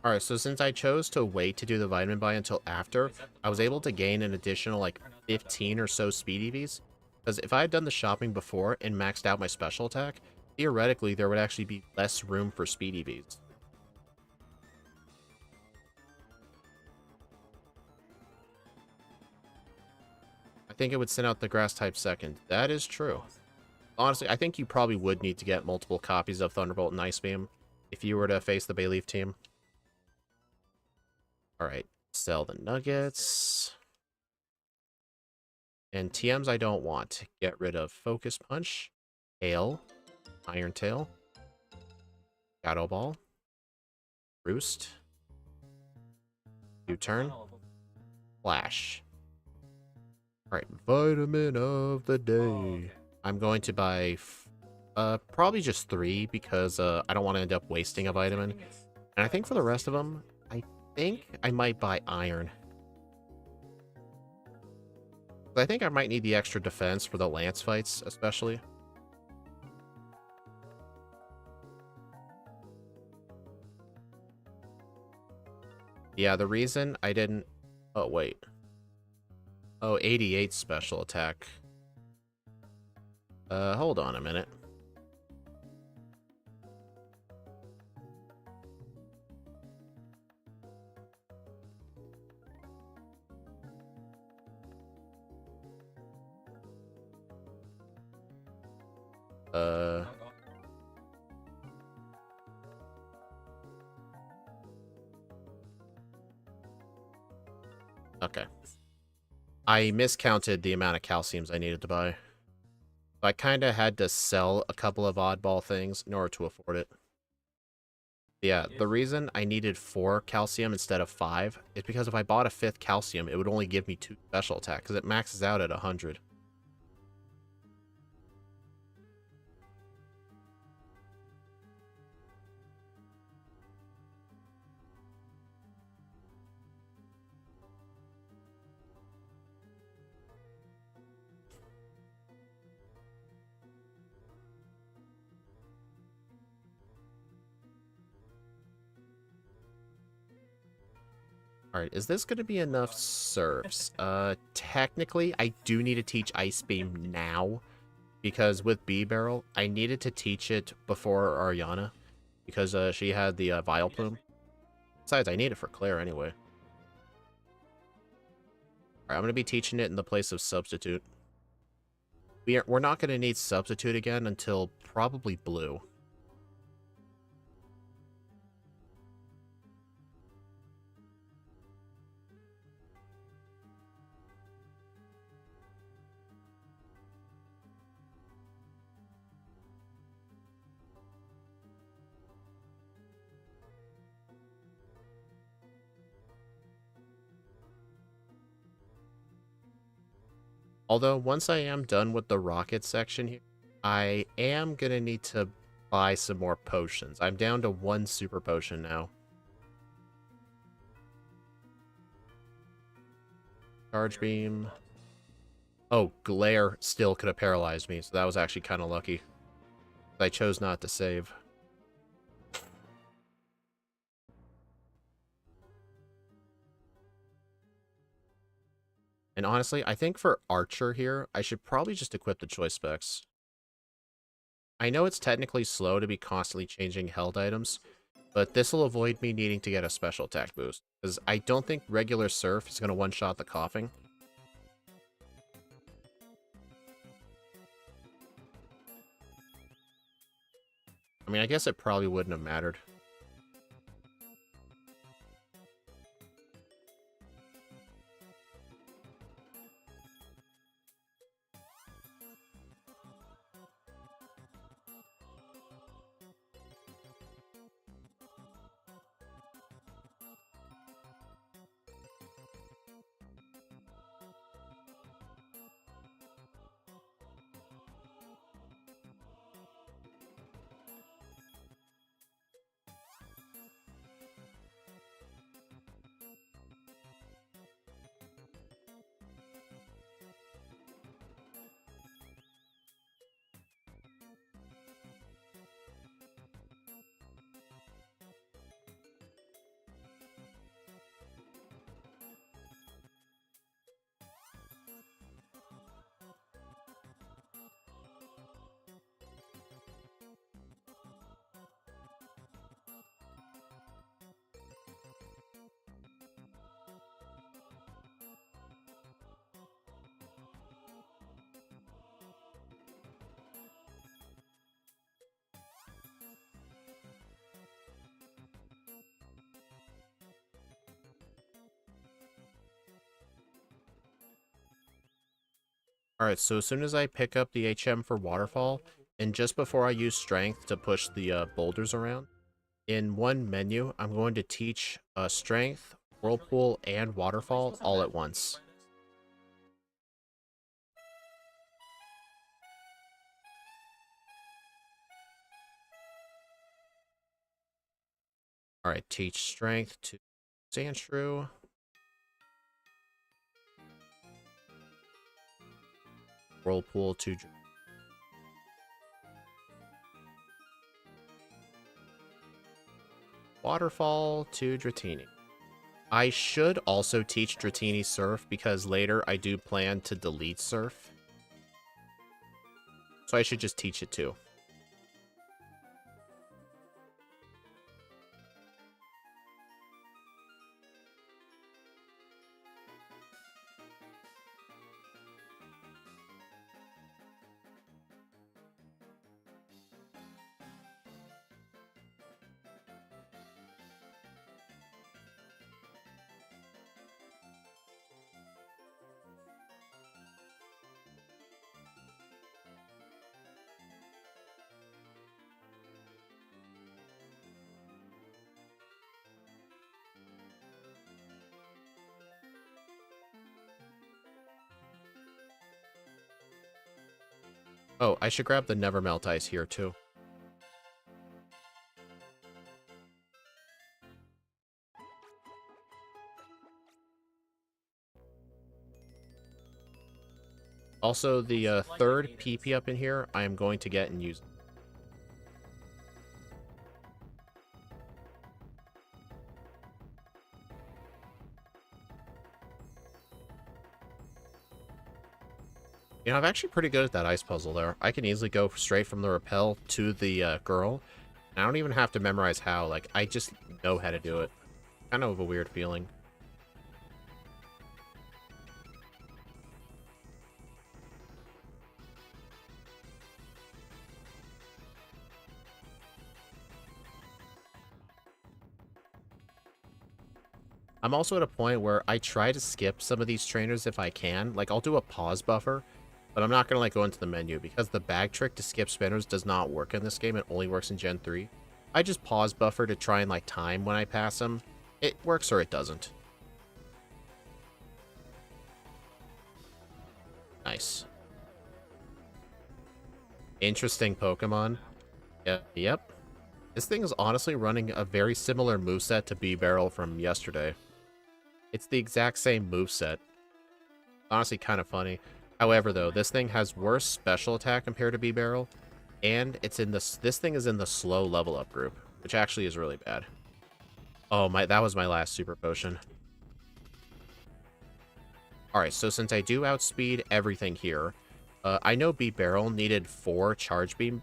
Alright, so since I chose to wait to do the vitamin buy until after, I was able to gain an additional like 15 or so speed EVs. Because if I had done the shopping before and maxed out my special attack, theoretically there would actually be less room for speed EVs. I think it would send out the grass type second. That is true. Honestly, I think you probably would need to get multiple copies of Thunderbolt and Ice Beam if you were to face the Bayleaf team. Alright, sell the nuggets. And TMs I don't want. Get rid of Focus Punch. Tail, Iron Tail, Shadow Ball, Roost, U-Turn, Flash. Alright, Vitamin of the Day. I'm going to buy probably just 3 because I don't want to end up wasting a vitamin. And I think for the rest of them, I think I might buy Iron. I think I might need the extra defense for the Lance fights, especially. Yeah, the reason I didn't... Oh, wait. Oh, 88 special attack. Hold on a minute. Okay. I miscounted the amount of calciums I needed to buy. I kind of had to sell a couple of oddball things in order to afford it. Yeah, the reason I needed 4 calcium instead of 5 is because if I bought a 5th calcium, it would only give me 2 special attack, because it maxes out at 100. Alright, is this going to be enough serfs? Technically, I do need to teach Ice Beam now, because with B-Barrel, I needed to teach it before Ariana, because she had the Vile Plume. Besides, I need it for Claire anyway. Alright, I'm going to be teaching it in the place of Substitute. We're not going to need Substitute again until probably Blue. Although, once I am done with the rocket section here, I am going to need to buy some more potions. I'm down to 1 super potion now. Charge Beam. Oh, Glare still could have paralyzed me, so that was actually kind of lucky. I chose not to save. And honestly, I think for Archer here, I should probably just equip the choice specs. I know it's technically slow to be constantly changing held items, but this will avoid me needing to get a special attack boost, because I don't think regular Surf is going to one-shot the coughing. I mean, I guess it probably wouldn't have mattered. Alright, so as soon as I pick up the HM for Waterfall, And just before I use strength to push the boulders around, in one menu, I'm going to teach strength, whirlpool, and waterfall all at once. Alright, teach strength to Chinchou. Whirlpool to waterfall to Dratini. I should also teach Dratini Surf because later I do plan to delete Surf. So I should just teach it too. Oh, I should grab the Never Melt Ice here too. Also, the third PP up in here, I am going to get and use. You know, I'm actually pretty good at that ice puzzle there. I can easily go straight from the rappel to the girl. I don't even have to memorize how. Like, I just know how to do it. Kind of a weird feeling. I'm also at a point where I try to skip some of these trainers if I can. Like, I'll do a pause buffer, but I'm not going to, like, go into the menu because the bag trick to skip spinners does not work in this game. It only works in Gen 3. I just pause buffer to try and, like, time when I pass them. It works or it doesn't. Nice. Interesting Pokemon. Yep. This thing is honestly running a very similar moveset to B-Barrel from yesterday. It's the exact same moveset. Honestly, kind of funny. However, though, this thing has worse special attack compared to B-Barrel, and it's in this thing is in the slow level up group, which actually is really bad. Oh my, that was my last super potion. Alright, so since I do outspeed everything here, I know B-Barrel needed 2 charge beam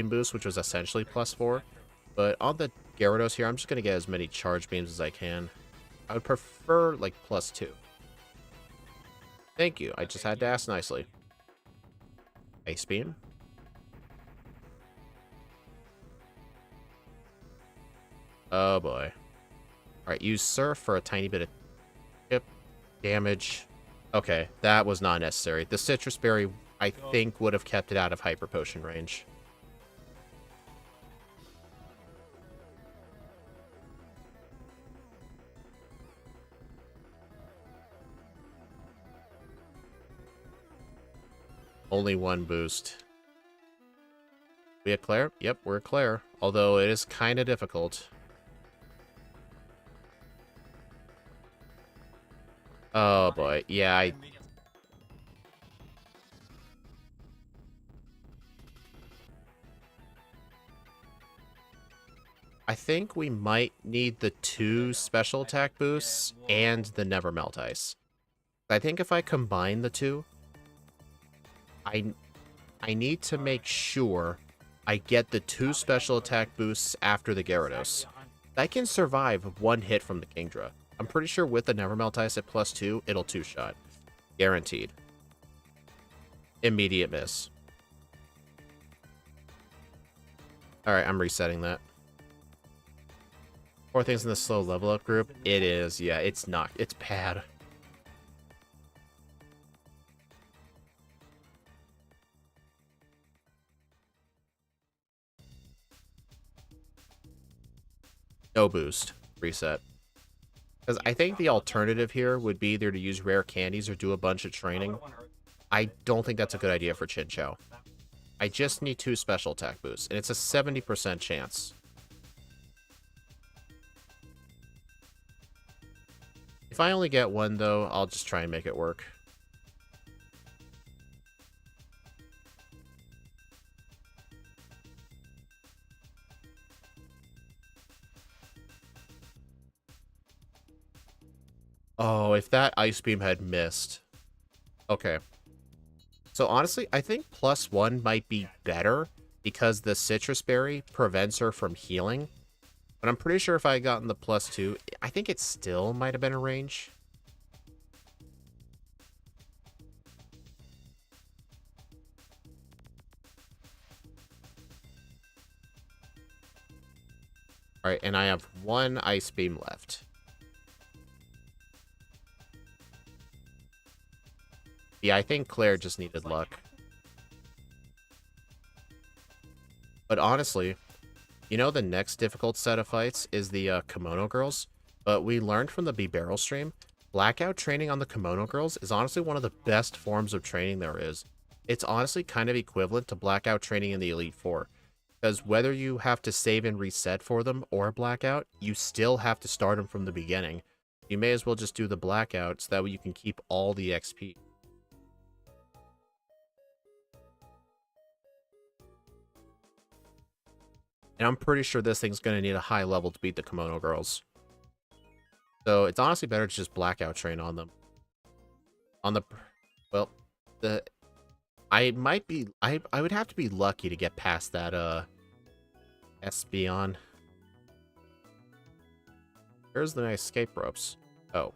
boosts, which was essentially +4, but on the Gyarados here, I'm just going to get as many charge beams as I can. I would prefer, like, +2. Thank you, I just had to ask nicely. Ice Beam. Oh boy. Alright, use Surf for a tiny bit of chip damage. Okay, that was not necessary. The Citrus Berry, I think, would have kept it out of Hyper Potion range. Only 1 boost. We at Claire? Yep, we're at Claire. Although it is kind of difficult. Oh boy, yeah, I think we might need the 2 special attack boosts and the Never Melt Ice. I think if I combine the 2, I need to make sure I get the 2 special attack boosts after the Gyarados. I can survive 1 hit from the Kingdra. I'm pretty sure with the Never Melt Ice at +2, it'll 2-shot. Guaranteed. Immediate miss. Alright, I'm resetting that. 4 things in the slow level up group. It is, yeah, it's not. It's bad. No boost. Reset. Because I think the alternative here would be either to use rare candies or do a bunch of training. I don't think that's a good idea for Chinchou. I just need 2 special attack boosts, and it's a 70% chance. If I only get 1, though, I'll just try and make it work. Oh, if that Ice Beam had missed. Okay. So honestly, I think +1 might be better because the Citrus Berry prevents her from healing. But I'm pretty sure if I had gotten the +2, I think it still might have been a range. Alright, and I have 1 Ice Beam left. Yeah, I think Claire just needed luck. But honestly, you know the next difficult set of fights is the Kimono Girls? But we learned from the B-Barrel stream, Blackout training on the Kimono Girls is honestly one of the best forms of training there is. It's honestly kind of equivalent to Blackout training in the Elite Four. Because whether you have to save and reset for them or Blackout, you still have to start them from the beginning. You may as well just do the Blackout so that way you can keep all the XP. And I'm pretty sure this thing's going to need a high level to beat the Kimono Girls. So it's honestly better to just Blackout train on them. Well, I would have to be lucky to get past that, Espeon. Where's the nice escape ropes? Oh.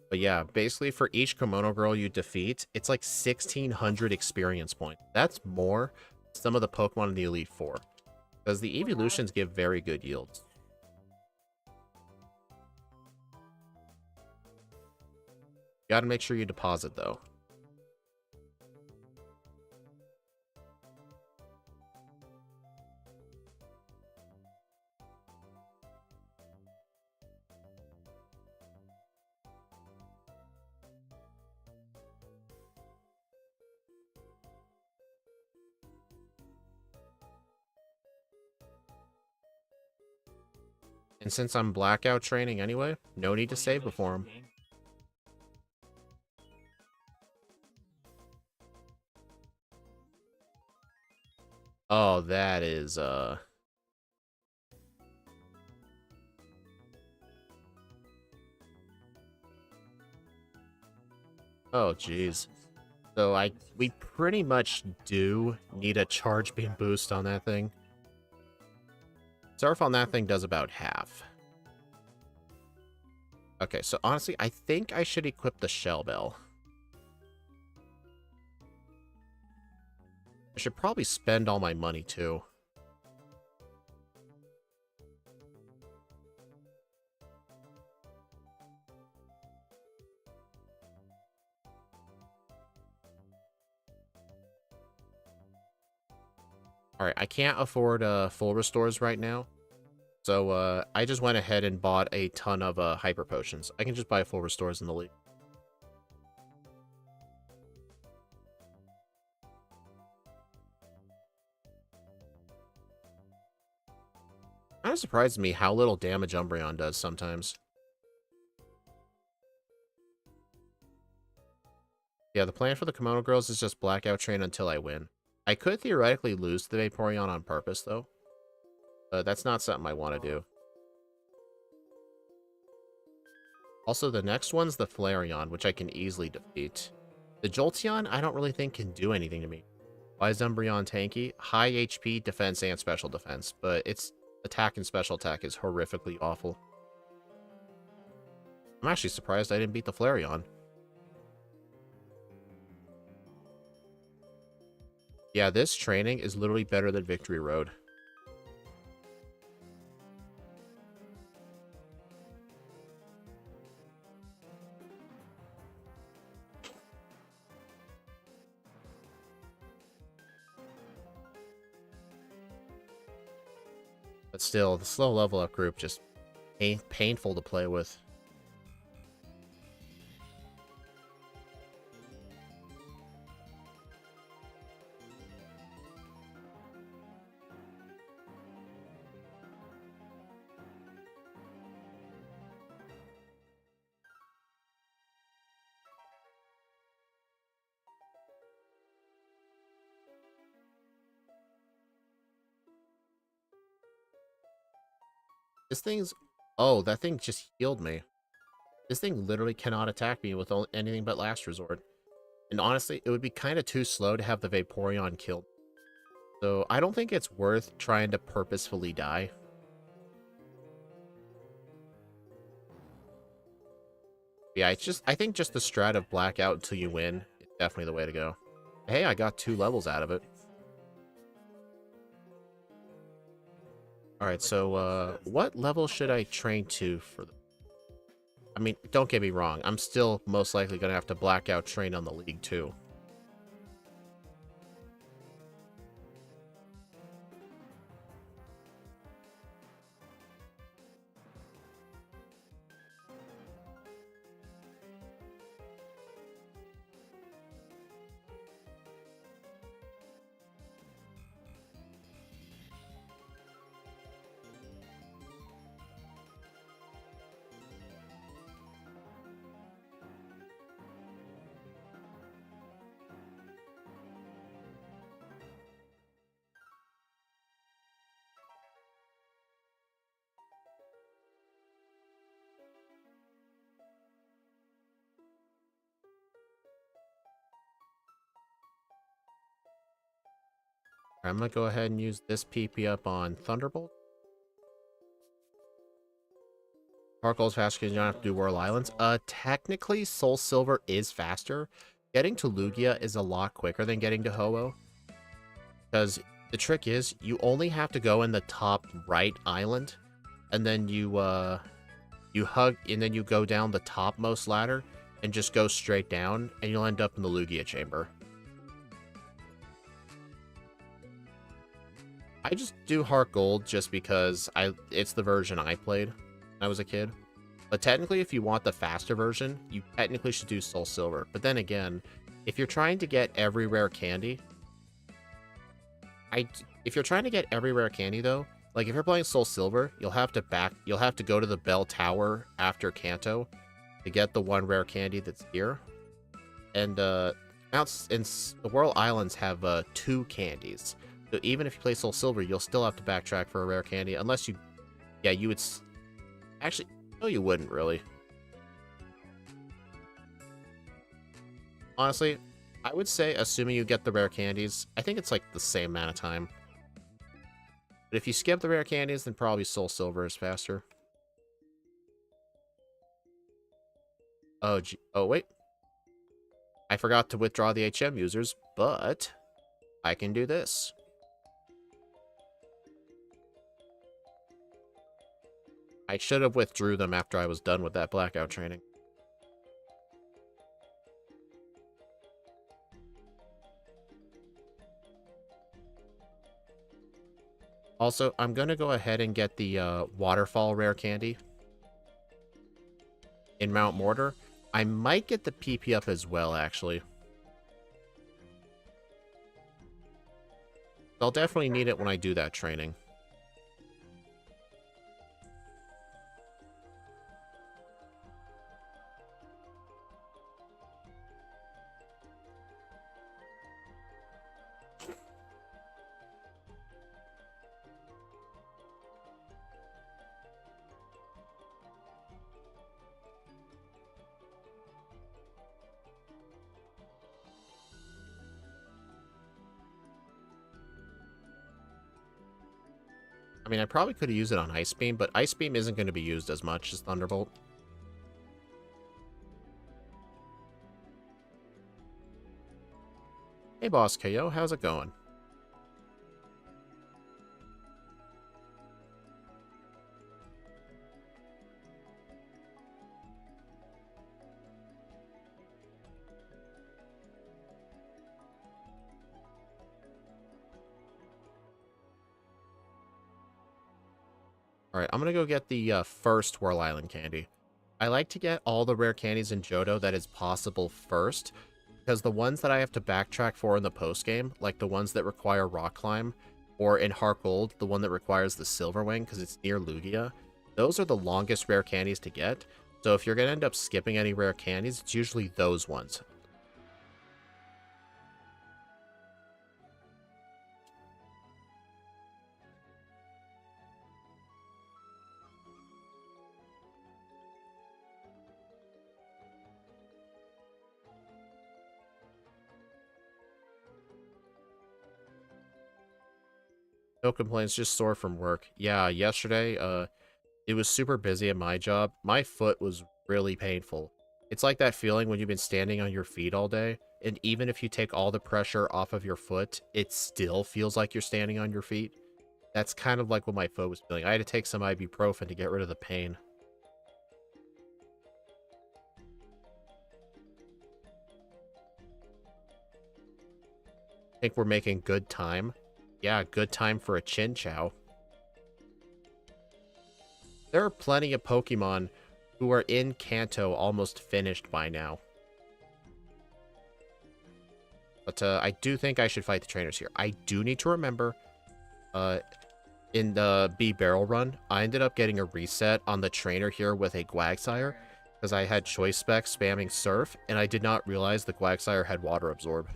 But yeah, basically for each Kimono Girl you defeat, it's like 1,600 experience points. That's more than some of the Pokemon in the Elite Four. Because the evolutions give very good yields. You gotta make sure you deposit, though. And since I'm Blackout training anyway, no need to save before him. Oh, that is, Oh, jeez. So we pretty much do need a charge beam boost on that thing. Surf on that thing does about half. Okay, so honestly, I think I should equip the Shell Bell. I should probably spend all my money, too. Alright, I can't afford full restores right now. So I just went ahead and bought a ton of hyper potions. I can just buy full restores in the league. Kind of surprises me how little damage Umbreon does sometimes. Yeah, the plan for the Kimono Girls is just Blackout train until I win. I could theoretically lose to the Vaporeon on purpose, though. But that's not something I want to do. Also, the next one's the Flareon, which I can easily defeat. The Jolteon, I don't really think can do anything to me. Why is Umbreon tanky? High HP, defense, and special defense, but its attack and special attack is horrifically awful. I'm actually surprised I didn't beat the Flareon. Yeah, this training is literally better than Victory Road. But still, the slow level up group just painful to play with. This thing's... Oh, that thing just healed me. This thing literally cannot attack me with anything but Last Resort. And honestly, it would be kind of too slow to have the Vaporeon killed. So I don't think it's worth trying to purposefully die. Yeah, it's just... I think just the strat of Blackout until you win is definitely the way to go. Hey, I got 2 levels out of it. Alright, so, what level should I train to for the... I mean, don't get me wrong, I'm still most likely going to have to Blackout train on the League, too. I'm going to go ahead and use this PP up on Thunderbolt. Heartgold's faster because you don't have to do Whirl Islands. Technically, Soul Silver is faster. Getting to Lugia is a lot quicker than getting to Ho-Oh. Because the trick is, you only have to go in the top right island, and then you go down the topmost ladder, and just go straight down, and you'll end up in the Lugia chamber. I just do Heartgold just because it's the version I played when I was a kid. But technically, if you want the faster version, you technically should do Soul Silver. But then again, if you're trying to get every rare candy... If you're trying to get every rare candy, though, like if you're playing Soul Silver, you'll have to go to the Bell Tower after Kanto to get the 1 rare candy that's here. And the Whirl Islands have 2 candies. So even if you play Soul Silver, you'll still have to backtrack for a rare candy, unless you... Yeah, you would... Actually, no, you wouldn't, really. Honestly, I would say, assuming you get the rare candies, I think it's like the same amount of time. But if you skip the rare candies, then probably Soul Silver is faster. Oh, wait. I forgot to withdraw the HM users, but I can do this. I should have withdrew them after I was done with that Blackout training. Also, I'm going to go ahead and get the Waterfall rare candy in Mount Mortar. I might get the PP up as well, actually. I'll definitely need it when I do that training. I mean, I probably could have used it on Ice Beam, but Ice Beam isn't going to be used as much as Thunderbolt. Hey, Boss KO, how's it going? Alright, I'm gonna go get the first Whirl Island candy. I like to get all the rare candies in Johto that is possible first, because the ones that I have to backtrack for in the post-game, like the ones that require Rock Climb, or in Heartgold, the one that requires the Silver Wing because it's near Lugia, those are the longest rare candies to get. So if you're going to end up skipping any rare candies, it's usually those ones. No complaints, just sore from work. Yeah, yesterday, it was super busy at my job. My foot was really painful. It's like that feeling when you've been standing on your feet all day, and even if you take all the pressure off of your foot, it still feels like you're standing on your feet. That's kind of like what my foot was feeling. I had to take some ibuprofen to get rid of the pain. Think we're making good time? Yeah, good time for a Chinchou. There are plenty of Pokemon who are in Kanto almost finished by now. But I do think I should fight the trainers here. I do need to remember, in the B Barrel run, I ended up getting a reset on the trainer here with a Quagsire, because I had Choice Spec spamming Surf, and I did not realize the Quagsire had Water Absorb.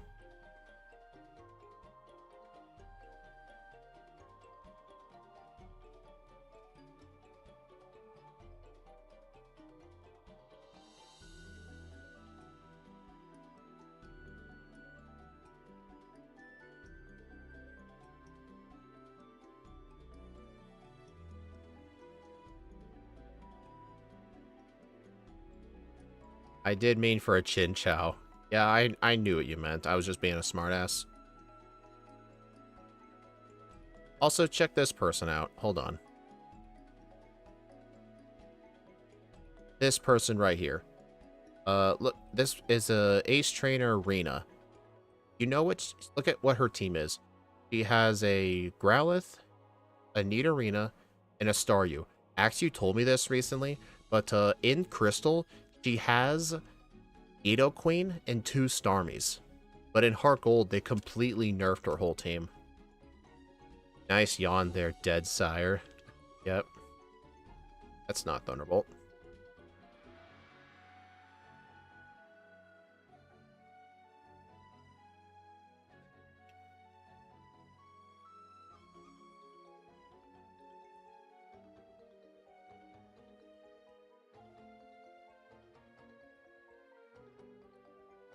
I did mean for a Chinchou. Yeah, I knew what you meant. I was just being a smartass. Also, check this person out. Hold on. This person right here. Look, this is a Ace Trainer Arena. You know which? Look at what her team is. She has a Growlithe, a Nidorina, and a Staryu. Axew told me this recently, but in Crystal, she has Nidoqueen and 2 Starmies. But in Heart Gold, they completely nerfed her whole team. Nice yawn there, dead sire. Yep. That's not Thunderbolt.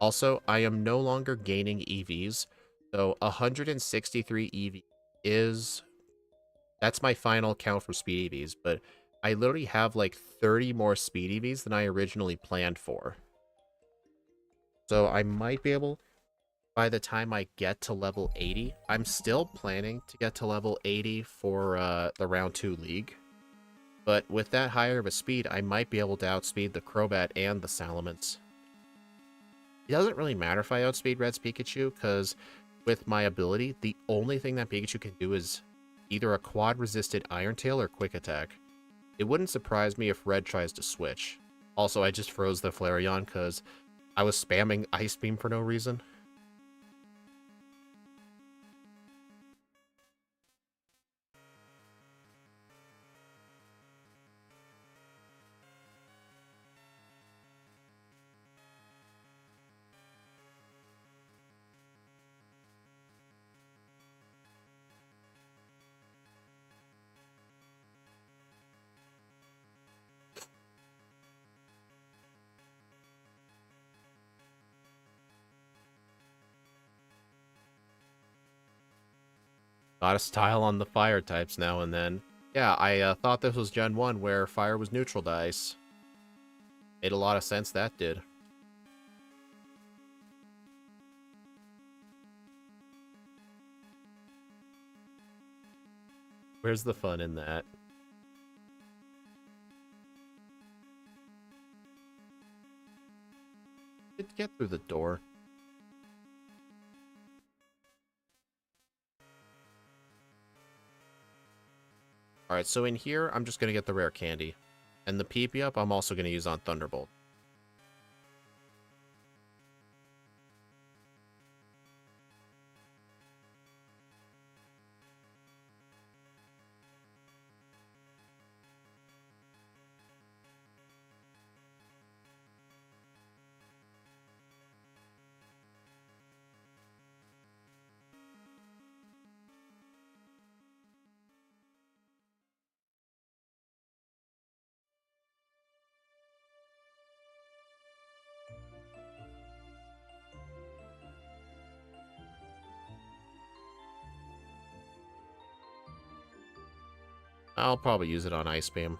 Also, I am no longer gaining EVs, so 163 EV is... That's my final count for speed EVs, but I literally have like 30 more speed EVs than I originally planned for. So I might be able, by the time I get to level 80, I'm still planning to get to level 80 for the round 2 league. But with that higher of a speed, I might be able to outspeed the Crobat and the Salamence. It doesn't really matter if I outspeed Red's Pikachu, because with my ability, the only thing that Pikachu can do is either a quad-resisted Iron Tail or Quick Attack. It wouldn't surprise me if Red tries to switch. Also, I just froze the Flareon because I was spamming Ice Beam for no reason. Got a style on the fire types now and then. Yeah, I thought this was Gen 1 where fire was neutral to ice. Made a lot of sense, that did. Where's the fun in that? Get through the door. Alright, so in here, I'm just going to get the rare candy. And the PP up, I'm also going to use on Thunderbolt. I'll probably use it on Ice Beam.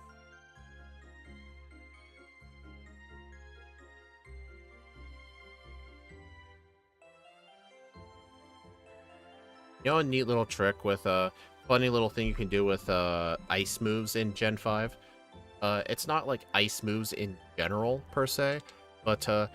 You know a neat little trick with a funny little thing you can do with ice moves in Gen 5? It's not like ice moves in general, per se, but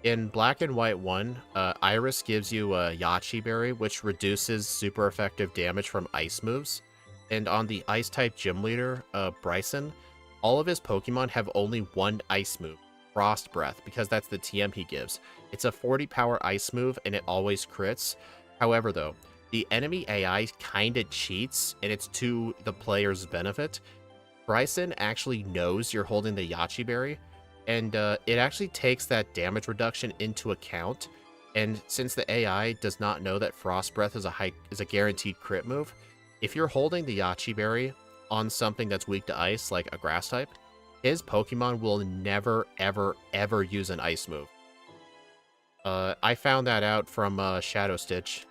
in Black and White 1, Iris gives you a Yachi Berry, which reduces super effective damage from ice moves. And on the Ice-type gym leader, Bryson, all of his Pokemon have only one ice move, Frost Breath, because that's the TM he gives. It's a 40 power ice move, and it always crits. However, though, the enemy AI kinda cheats, and it's to the player's benefit. Bryson actually knows you're holding the Yachi Berry, and it actually takes that damage reduction into account. And since the AI does not know that Frost Breath is a guaranteed crit move, if you're holding the Yachi Berry on something that's weak to ice, like a grass type, his Pokemon will never, ever, ever use an ice move. I found that out from Shadow Stitch.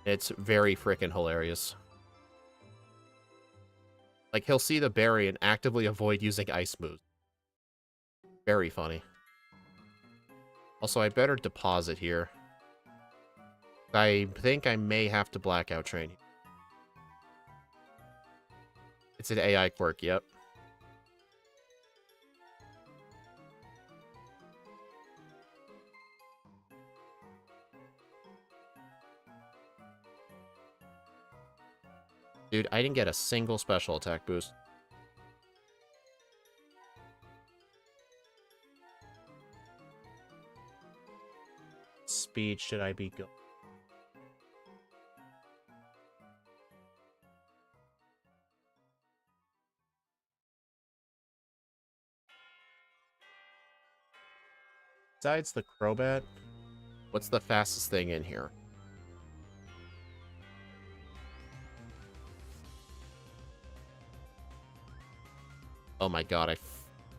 It's very freaking hilarious. Like, he'll see the berry and actively avoid using ice moves. Very funny. Also, I better deposit here. I think I may have to blackout train. It's an AI quirk, yep. Dude, I didn't get a single special attack boost. Speed should I be go? Besides the Crobat, what's the fastest thing in here? Oh my god, I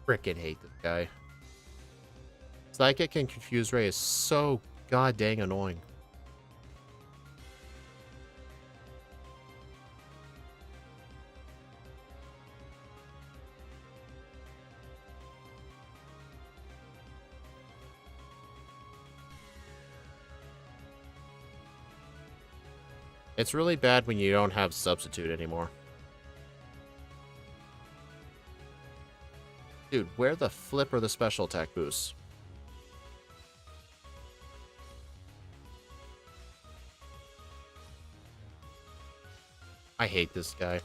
frickin' hate this guy. Psychic and Confuse Ray is so god dang annoying. It's really bad when you don't have Substitute anymore. Dude, where the flip are the special attack boosts? I hate this guy.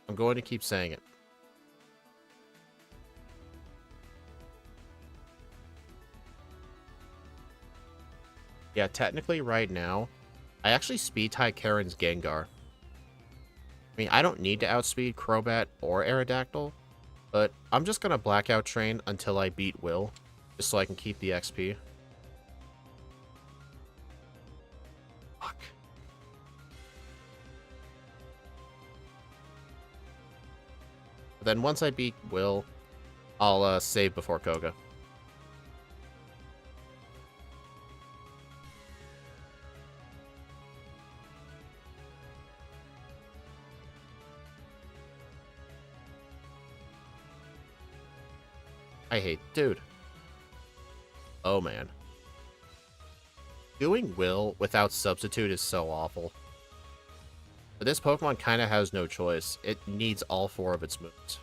I'm going to keep saying it. Yeah, technically right now, I actually speed tie Karen's Gengar. I mean, I don't need to outspeed Crobat or Aerodactyl, but I'm just gonna blackout train until I beat Will, just so I can keep the XP. Fuck. But then once I beat Will, I'll save before Koga. I hate... Dude. Oh, man. Doing Will without Substitute is so awful. But this Pokemon kind of has no choice. It needs all 4 of its moves.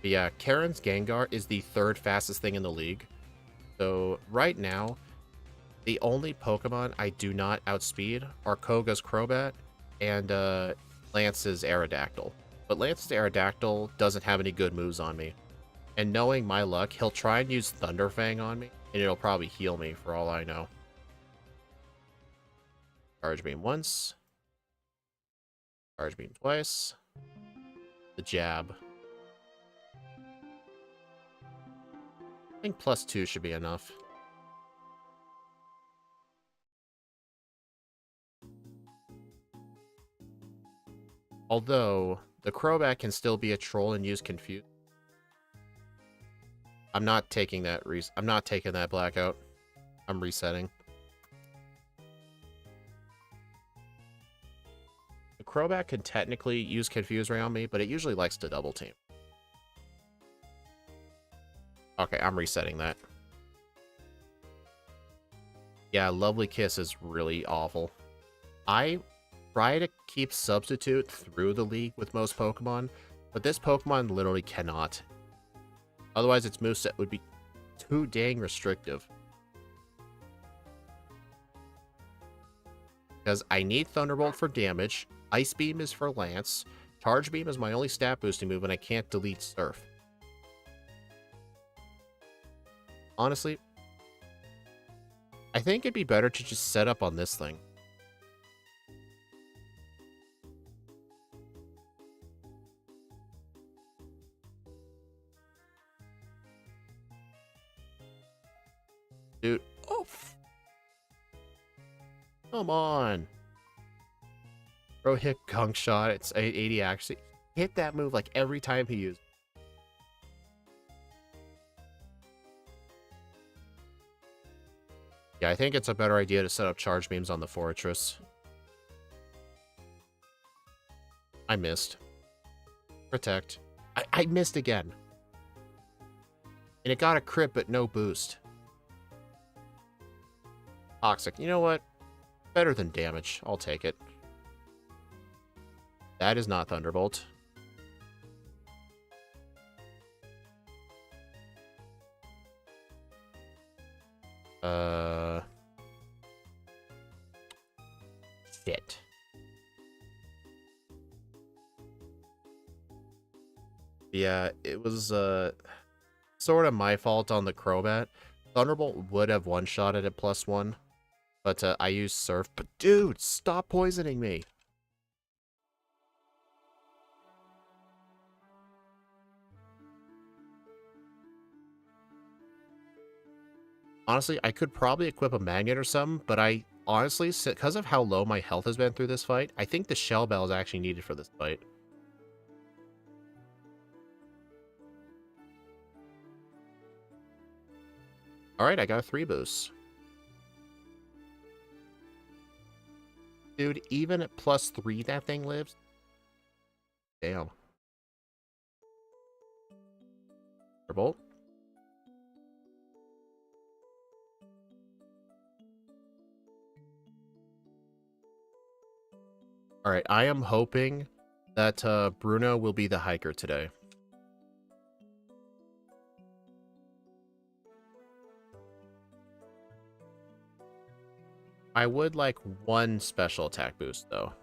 But yeah, Karen's Gengar is the third fastest thing in the league. So right now, the only Pokemon I do not outspeed are Koga's Crobat and Lance's Aerodactyl. But Lance's Aerodactyl doesn't have any good moves on me. And knowing my luck, he'll try and use Thunderfang on me, and it'll probably heal me for all I know. Charge Beam once. Charge Beam twice. The jab. I think +2 should be enough. Although, the Crobat can still be a troll and use Confuse. I'm not taking that I'm not taking that blackout. I'm resetting. The Crobat can technically use Confuse Ray on me, but it usually likes to double team. Okay, I'm resetting that. Yeah, Lovely Kiss is really awful. I try to keep Substitute through the league with most Pokemon, but this Pokemon literally cannot. Otherwise, its moveset would be too dang restrictive. Because I need Thunderbolt for damage, Ice Beam is for Lance, Charge Beam is my only stat boosting move, and I can't delete Surf. Honestly, I think it'd be better to just set up on this thing. Dude, oh, come on. Bro hit Gunk Shot, it's 80 actually. Hit that move like every time he used. Yeah, I think it's a better idea to set up Charge Beams on the Fortress. I missed. Protect. I missed again. And it got a crit, but no boost. Toxic. You know what? Better than damage. I'll take it. That is not Thunderbolt. Shit. Yeah, it was sort of my fault on the Crobat. Thunderbolt would have one-shotted at +1, but I used Surf. But dude, stop poisoning me. Honestly, I could probably equip a Magnet or something, but I honestly, because of how low my health has been through this fight, I think the Shell Bell is actually needed for this fight. Alright, I got a 3 boost. Dude, even at +3 that thing lives? Damn. Bolt. Alright, I am hoping that Bruno will be the hiker today. I would like one special attack boost, though.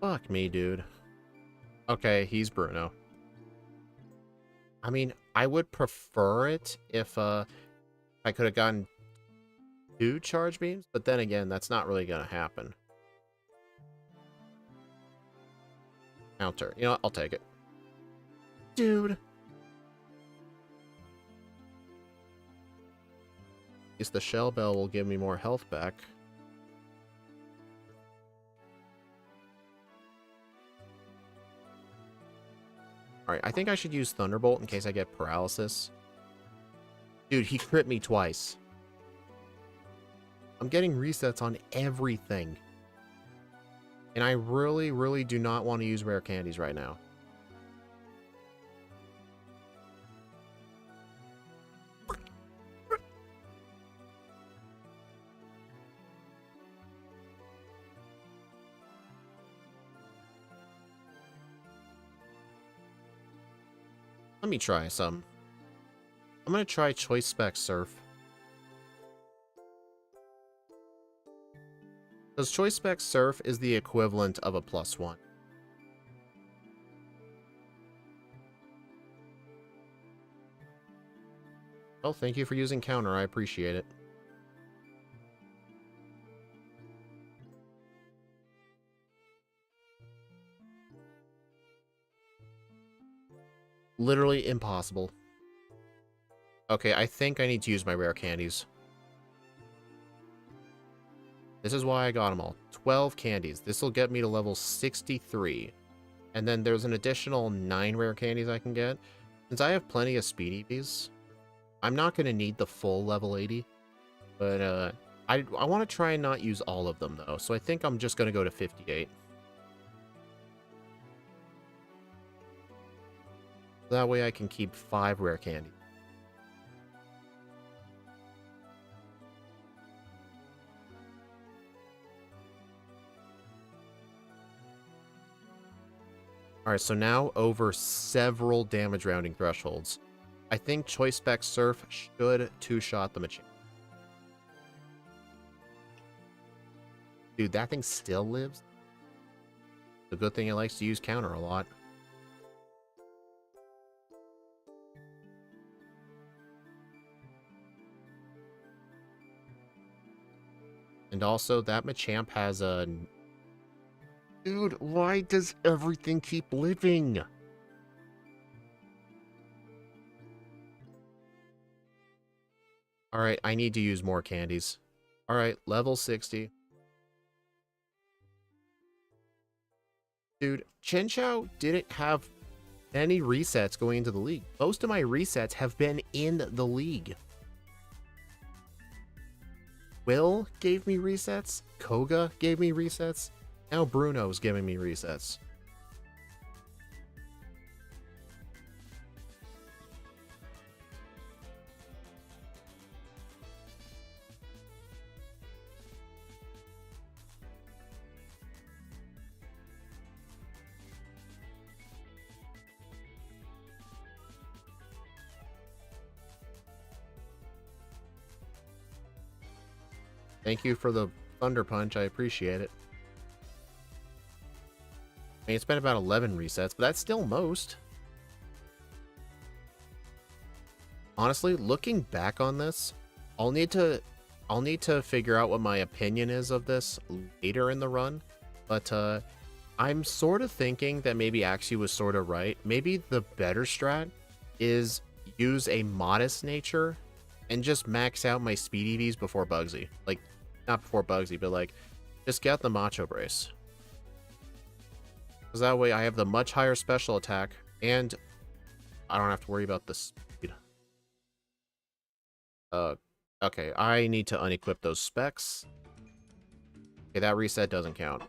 Fuck me, dude. Okay, he's Bruno. I mean, I would prefer it if I could have gotten 2 Charge Beams, but then again, that's not really going to happen. Counter. You know what? I'll take it. Dude. At least the Shell Bell will give me more health back. Alright, I think I should use Thunderbolt in case I get paralysis. Dude, he crit me twice. I'm getting resets on everything. And I really, really do not want to use rare candies right now. Let me try some. I'm going to try Choice Spec Surf. Because Choice Spec Surf is the equivalent of a +1. Oh, thank you for using counter. I appreciate it. Literally impossible. Okay, I think I need to use my rare candies. This is why I got them all. 12 candies. This will get me to level 63. And then there's an additional 9 rare candies I can get. Since I have plenty of speed EVs, I'm not going to need the full level 80. But I want to try and not use all of them, though. So I think I'm just going to go to 58. That way I can keep 5 rare candies. Alright, so now over several damage rounding thresholds. I think Choice Spec Surf should two-shot the Machamp. Dude, that thing still lives? It's a good thing it likes to use counter a lot. And also, that Machamp has a... Dude, why does everything keep living? Alright, I need to use more candies. Alright, level 60. Dude, Chinchou didn't have any resets going into the league. Most of my resets have been in the league. Will gave me resets. Koga gave me resets. Now Bruno's giving me resets. Thank you for the Thunder Punch. I appreciate it. I mean, it's been about 11 resets, but that's still most. Honestly, looking back on this, I'll need to figure out what my opinion is of this later in the run. But I'm sort of thinking that maybe Axie was sort of right. Maybe the better strat is use a modest nature and just max out my speed EVs before Bugsy. Like, not before Bugsy, but like, just get the Macho Brace. Because that way I have the much higher special attack, and I don't have to worry about the speed. Okay, I need to unequip those specs. Okay, that reset doesn't count.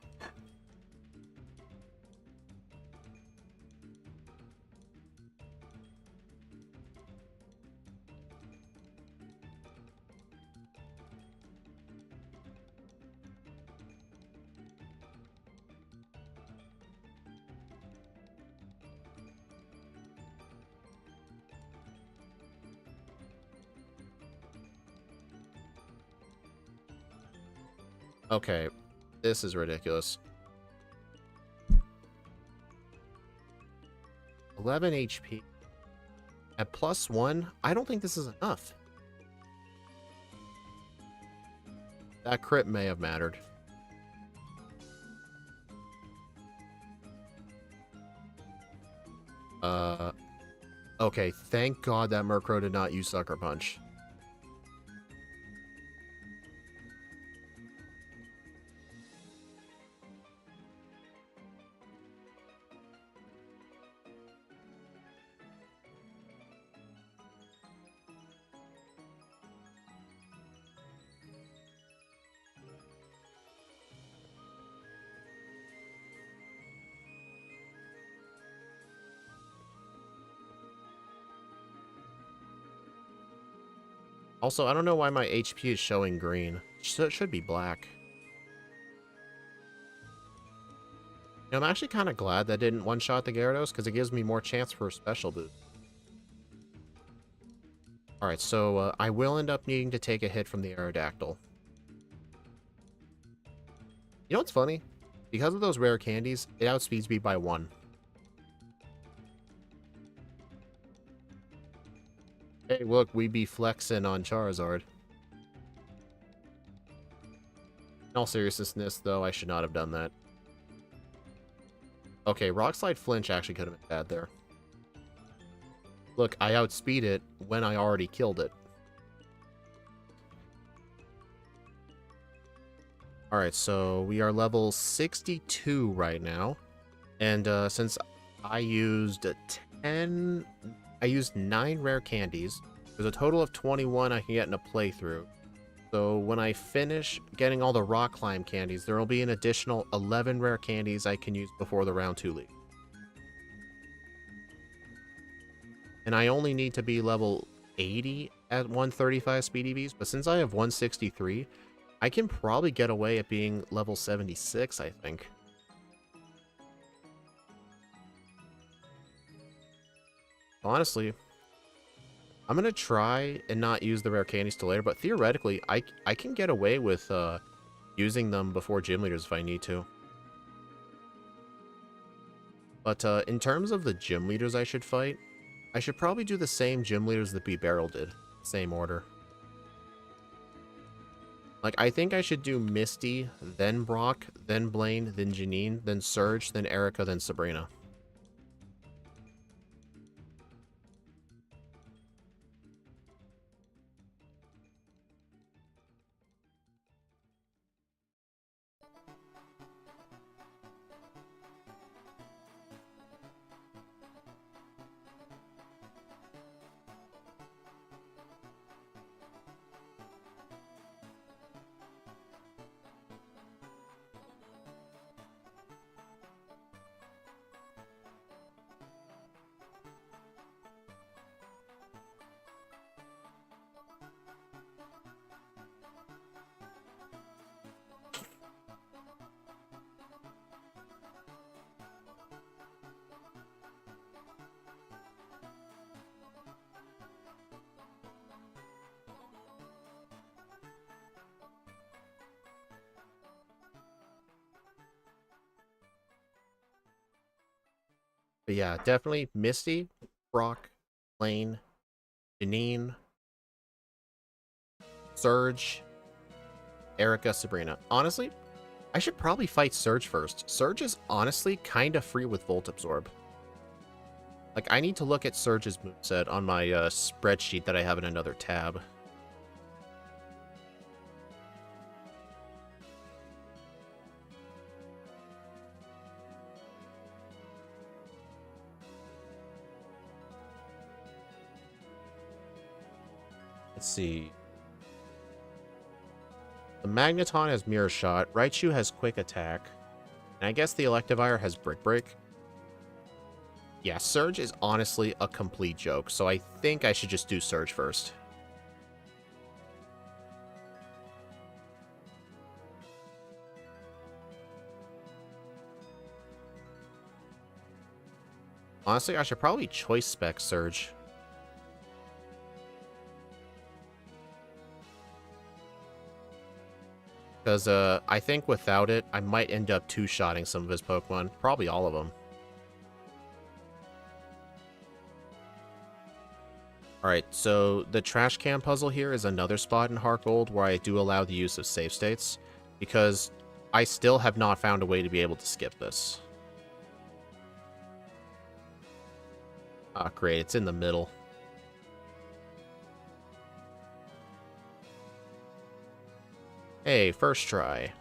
Okay, this is ridiculous. 11 HP. At +1, I don't think this is enough. That crit may have mattered. Okay, thank God that Murkrow did not use Sucker Punch. Also, I don't know why my HP is showing green. It should be black. I'm actually kind of glad that didn't one-shot the Gyarados, because it gives me more chance for a special boost. Alright, so I will end up needing to take a hit from the Aerodactyl. You know what's funny? Because of those rare candies, it outspeeds me by 1. Hey, look, we be flexing on Charizard. In all seriousness, though, I should not have done that. Okay, Rock Slide Flinch actually could have been bad there. Look, I outspeed it when I already killed it. Alright, so we are level 62 right now. And since I used 9 rare candies, there's a total of 21 I can get in a playthrough. So when I finish getting all the rock climb candies, there will be an additional 11 rare candies I can use before the round 2 league. And I only need to be level 80 at 135 speed EVs, but since I have 163, I can probably get away at being level 76, I think. Honestly, I'm going to try and not use the rare candies till later, but theoretically, I can get away with using them before gym leaders if I need to. But in terms of the gym leaders I should fight, I should probably do the same gym leaders that B-Barrel did. Same order. Like, I think I should do Misty, then Brock, then Blaine, then Janine, then Surge, then Erica, then Sabrina. But yeah, definitely Misty, Brock, Blaine, Janine, Surge, Erica, Sabrina. Honestly, I should probably fight Surge first. Surge is honestly kind of free with Volt Absorb. Like, I need to look at Surge's moveset on my spreadsheet that I have in another tab. Let's see. The Magneton has Mirror Shot, Raichu has Quick Attack, and I guess the Electivire has Brick Break. Yeah, Surge is honestly a complete joke, so I think I should just do Surge first. Honestly, I should probably Choice Spec Surge. Because I think without it, I might end up two-shotting some of his Pokemon. Probably all of them. Alright, so the trash can puzzle here is another spot in Heartgold where I do allow the use of save states, because I still have not found a way to be able to skip this. Ah, great, it's in the middle. Hey, first try.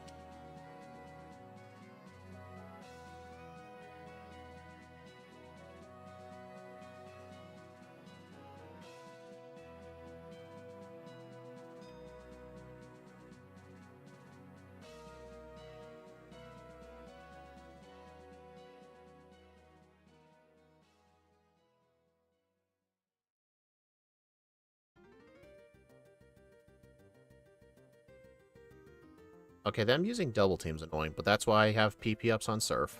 Okay, them using double team's annoying, but that's why I have PP ups on Surf.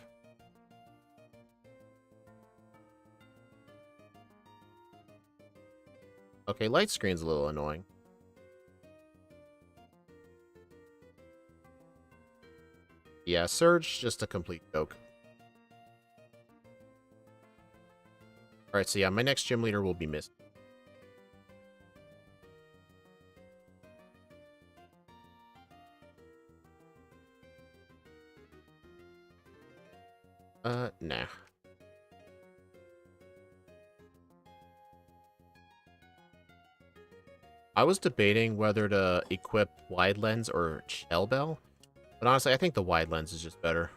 Okay, light screen's a little annoying. Yeah, Surge, just a complete joke. Alright, so yeah, my next gym leader will be Misty. Nah. I was debating whether to equip Wide Lens or Shell Bell, but honestly, I think the Wide Lens is just better.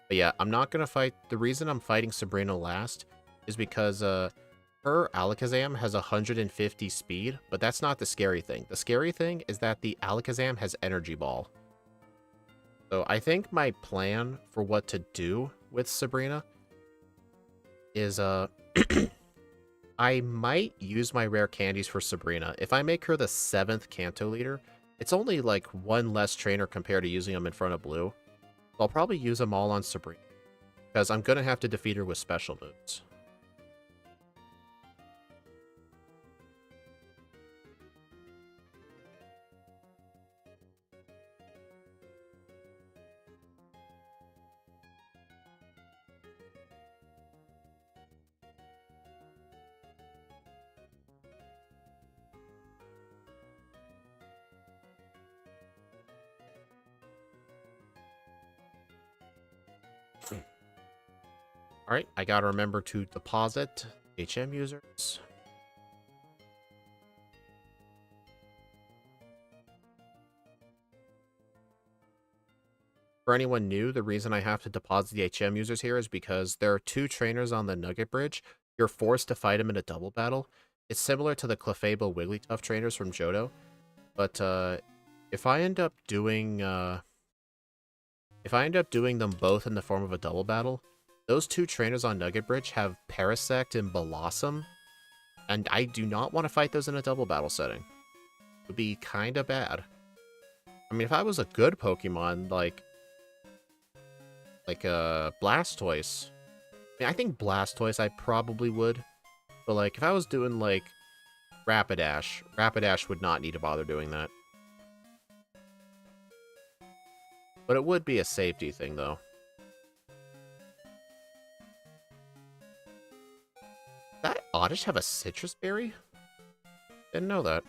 But yeah, I'm not gonna fight. The reason I'm fighting Sabrina last is because her Alakazam has 150 speed, but that's not the scary thing. The scary thing is that the Alakazam has Energy Ball. So I think my plan for what to do with Sabrina is I might use my rare candies for Sabrina. If I make her the 7th Kanto leader, it's only like one less trainer compared to using them in front of Blue. So I'll probably use them all on Sabrina, because I'm going to have to defeat her with special moves. Alright, I gotta remember to deposit HM users. For anyone new, the reason I have to deposit the HM users here is because there are 2 trainers on the Nugget Bridge. You're forced to fight them in a double battle. It's similar to the Clefable Wigglytuff trainers from Johto, but if I end up doing them both in the form of a double battle, those 2 trainers on Nugget Bridge have Parasect and Blossom, and I do not want to fight those in a double battle setting. It would be kind of bad. I mean, if I was a good Pokemon, like Blastoise, I mean, I think Blastoise I probably would, but like if I was doing like Rapidash would not need to bother doing that. But it would be a safety thing, though. That Oddish have a citrus berry? Didn't know that.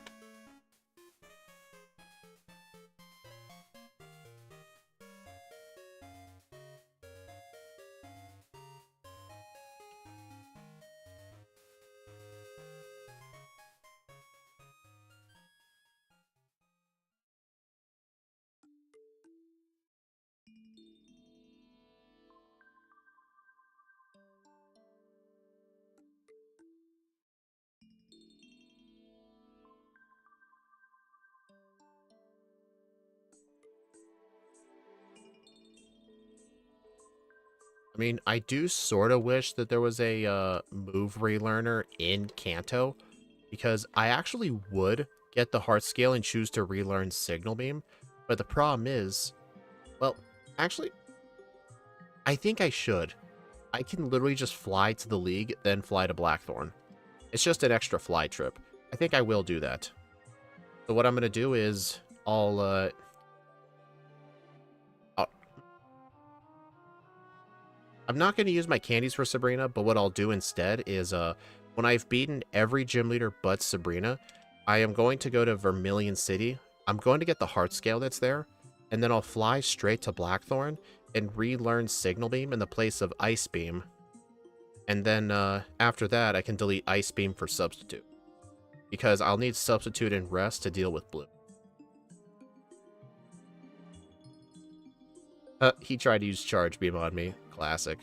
I mean, I do sort of wish that there was a move relearner in Kanto, because I actually would get the heart scale and choose to relearn Signal Beam, but the problem is, well, actually, I think I should. I can literally just fly to the league, then fly to Blackthorn. It's just an extra fly trip. I think I will do that. So what I'm going to do is, I'll I'm not going to use my candies for Sabrina, but what I'll do instead is, when I've beaten every gym leader but Sabrina, I am going to go to Vermilion City. I'm going to get the heart scale that's there, and then I'll fly straight to Blackthorn and relearn Signal Beam in the place of Ice Beam. And then, after that, I can delete Ice Beam for Substitute, because I'll need Substitute and Rest to deal with Blue. He tried to use Charge Beam on me. Classic.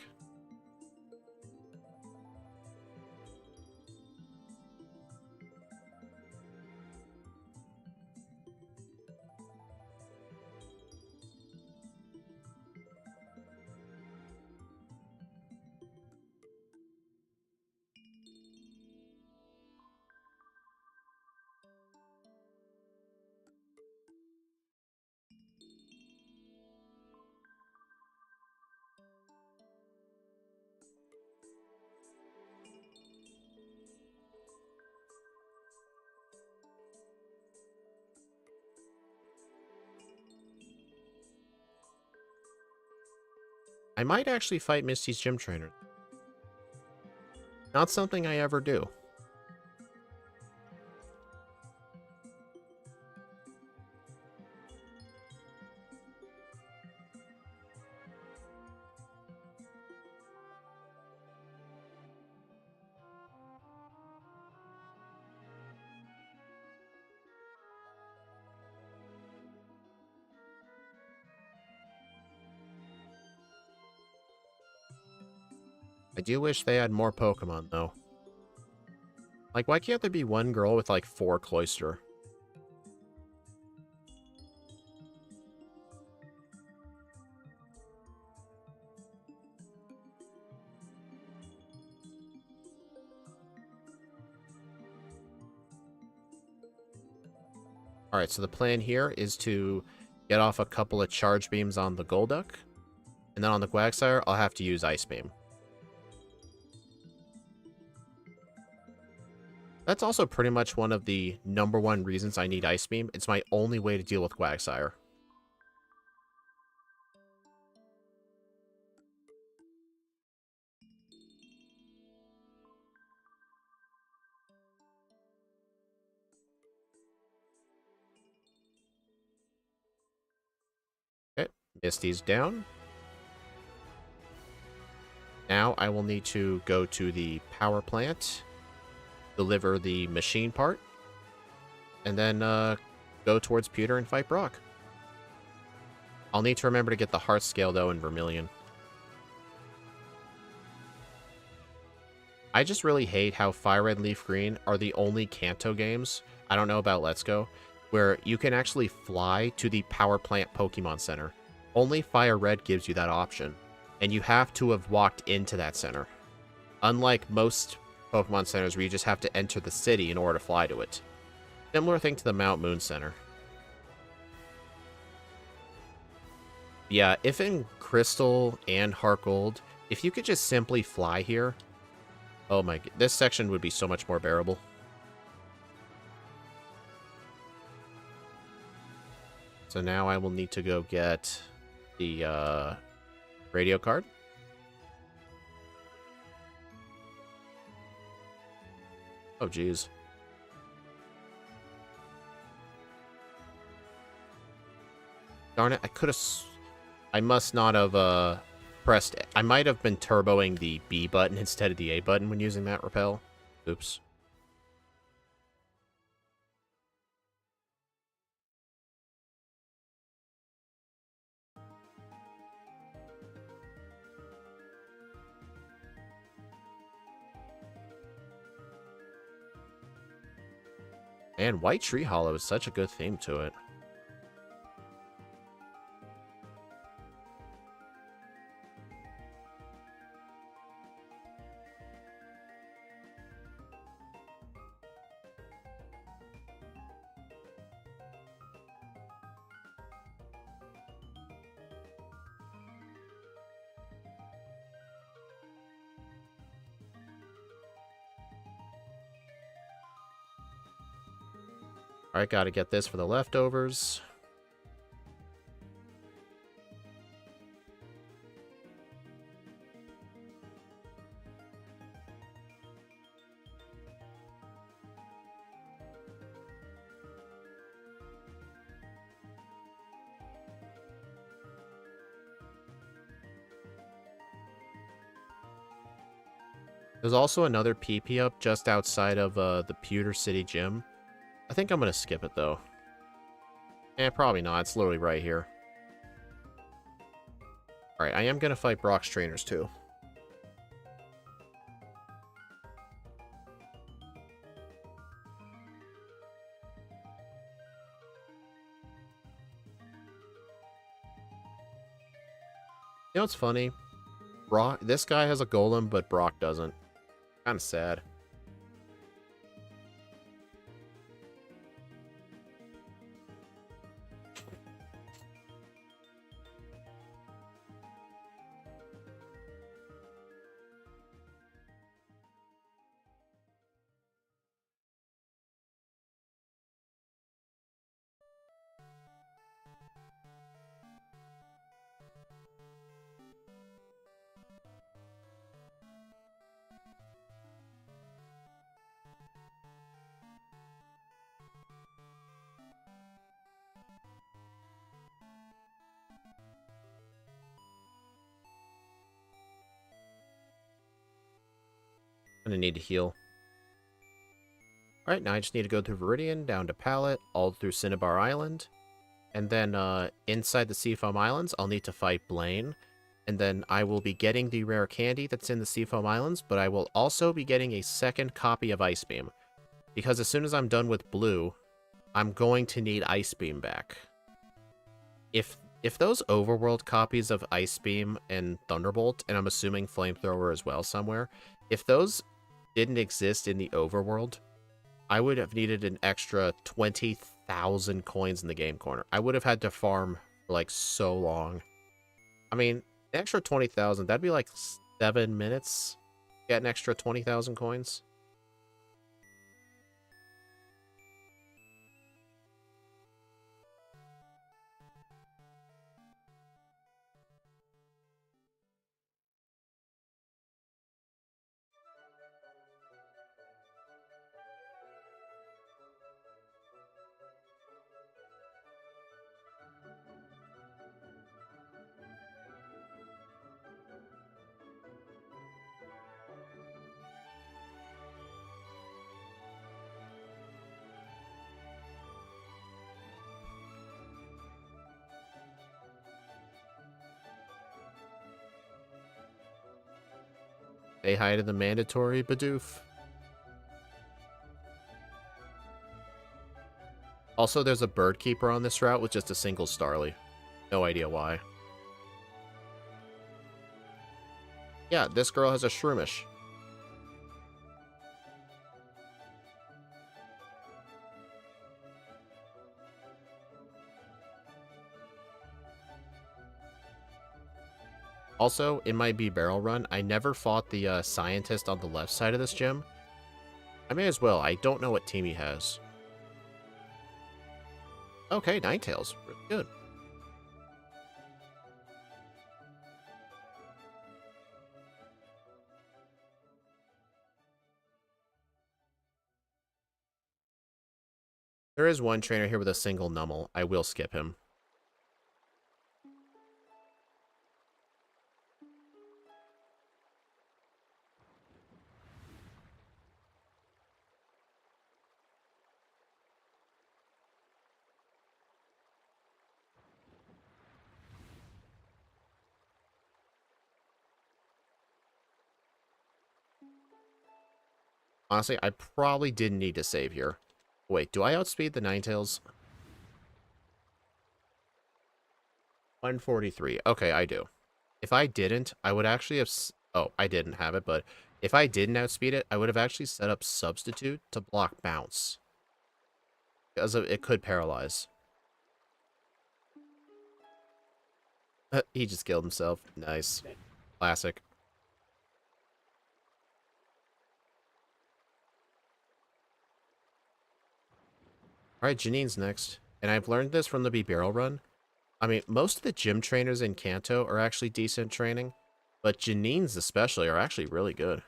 I might actually fight Misty's gym trainer. Not something I ever do. I do wish they had more Pokemon, though. Like, why can't there be one girl with, like, 4 Cloyster? Alright, so the plan here is to get off a couple of Charge Beams on the Golduck. And then on the Quagsire, I'll have to use Ice Beam. That's also pretty much one of the #1 reasons I need Ice Beam. It's my only way to deal with Quagsire. Okay, Misty's down. Now I will need to go to the power plant, deliver the machine part, and then go towards Pewter and fight Brock. I'll need to remember to get the Heart Scale, though, in Vermilion. I just really hate how Fire Red, Leaf Green are the only Kanto games, I don't know about Let's Go, where you can actually fly to the Power Plant Pokemon Center. Only Fire Red gives you that option, and you have to have walked into that center. Unlike most Pokemon Centers where you just have to enter the city in order to fly to it. Similar thing to the Mount Moon Center. Yeah, if in Crystal and Heartgold, if you could just simply fly here, oh my, this section would be so much more bearable. So now I will need to go get the radio card. Oh, geez. Darn it, I could have... I must not have pressed... I might have been turboing the B button instead of the A button when using that repel. Oops. And White Tree Hollow is such a good theme to it. Alright, gotta get this for the leftovers. There's also another PP up just outside of the Pewter City Gym. I think I'm going to skip it, though. Probably not. It's literally right here. Alright, I am going to fight Brock's trainers, too. You know what's funny? Brock, this guy has a golem, but Brock doesn't. Kind of sad. I'm gonna need to heal. Alright, now I just need to go through Viridian, down to Pallet, all through Cinnabar Island. And then inside the Seafoam Islands, I'll need to fight Blaine. And then I will be getting the rare candy that's in the Seafoam Islands, but I will also be getting a second copy of Ice Beam. Because as soon as I'm done with Blue, I'm going to need Ice Beam back. If those overworld copies of Ice Beam and Thunderbolt, and I'm assuming Flamethrower as well somewhere, if those didn't exist in the overworld, I would have needed an extra 20,000 coins in the game corner. I would have had to farm for like so long. I mean, an extra 20,000, that'd be like 7 minutes. Get an extra 20,000 coins. Say hi to the mandatory Bidoof. Also, there's a bird keeper on this route with just a single Starly. No idea why. Yeah, this girl has a Shroomish. Also, in my B-Barrel run, I never fought the scientist on the left side of this gym. I may as well. I don't know what team he has. Okay, Ninetales. Really good. There is one trainer here with a single Nummel. I will skip him. Honestly, I probably didn't need to save here. Wait, do I outspeed the Ninetales? 143. Okay, I do. If I didn't, I would actually have... Oh, I didn't have it, but if I didn't outspeed it, I would have actually set up Substitute to block Bounce. Because it could paralyze. He just killed himself. Nice. Classic. Alright, Janine's next. And I've learned this from the B-Barrel run. I mean, most of the gym trainers in Kanto are actually decent training. But Janine's especially are actually really good.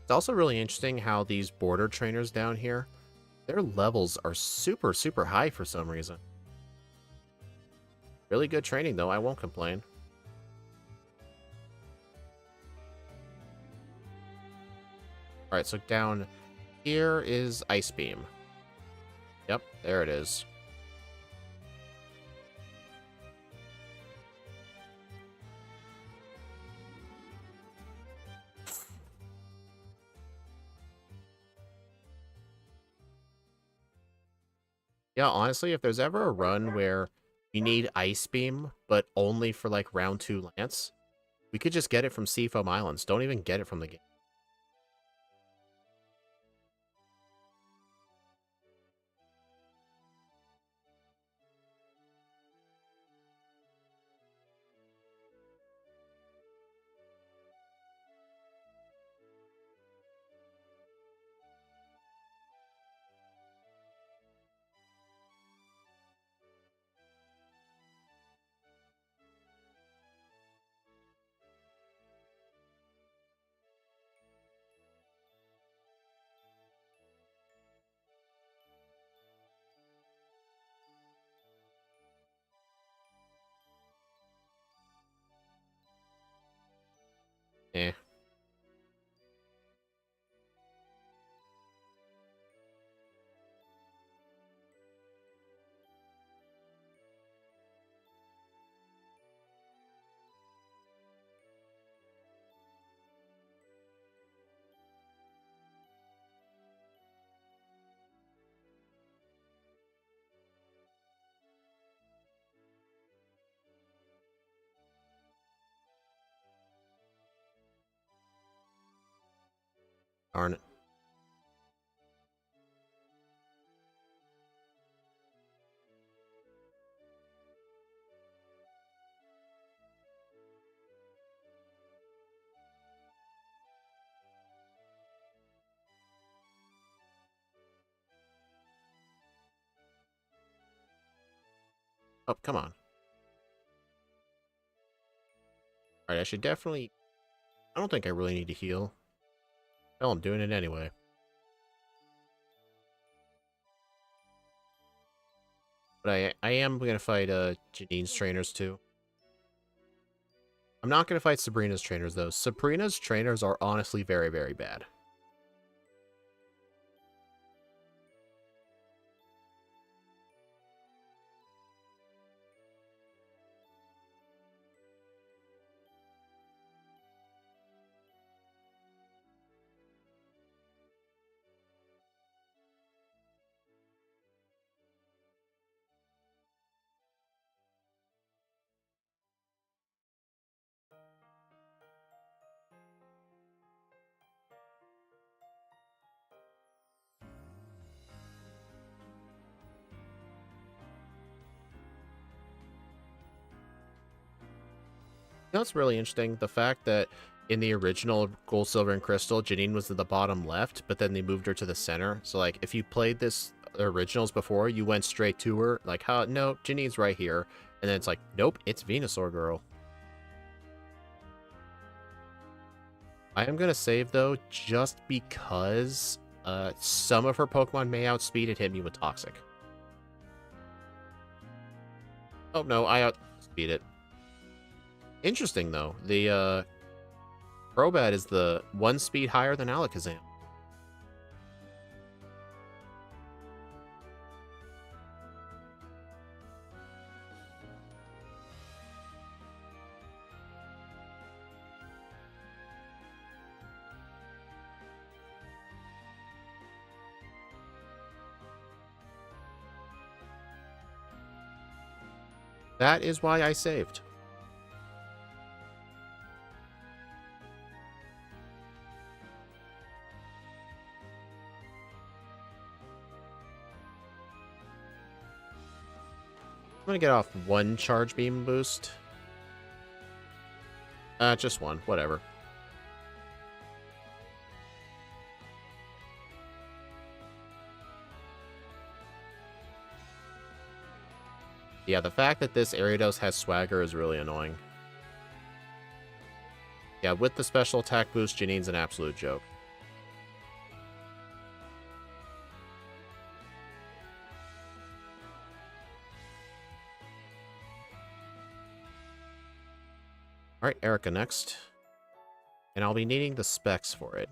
It's also really interesting how these border trainers down here, their levels are super, super high for some reason. Really good training, though. I won't complain. Alright, so down here is Ice Beam. Yep, there it is. Yeah, honestly, if there's ever a run where you need Ice Beam, but only for, like, round 2 Lance, We could just get it from Seafoam Islands. Don't even get it from the game. Eh. Darn it. Oh, come on. Alright, I should definitely... I don't think I really need to heal. Hell, I'm doing it anyway. But I am going to fight Janine's trainers, too. I'm not going to fight Sabrina's trainers, though. Sabrina's trainers are honestly very, very bad. You know what's really interesting? The fact that in the original Gold, Silver, and Crystal, Janine was at the bottom left, but then they moved her to the center. So, like, if you played this originals before, you went straight to her. Like, how? No, Janine's right here. And then it's like, nope, it's Venusaur Girl. I am going to save, though, just because some of her Pokemon may outspeed and hit me with Toxic. Oh, no, I outspeed it. Interesting, though. The Crobat is the 1 speed higher than Alakazam. That is why I saved. I'm gonna get off 1 Charge Beam boost. Just 1, whatever. Yeah, the fact that this Ariados has Swagger is really annoying. Yeah, with the special attack boost, Janine's an absolute joke. Alright, Erica next. And I'll be needing the specs for it.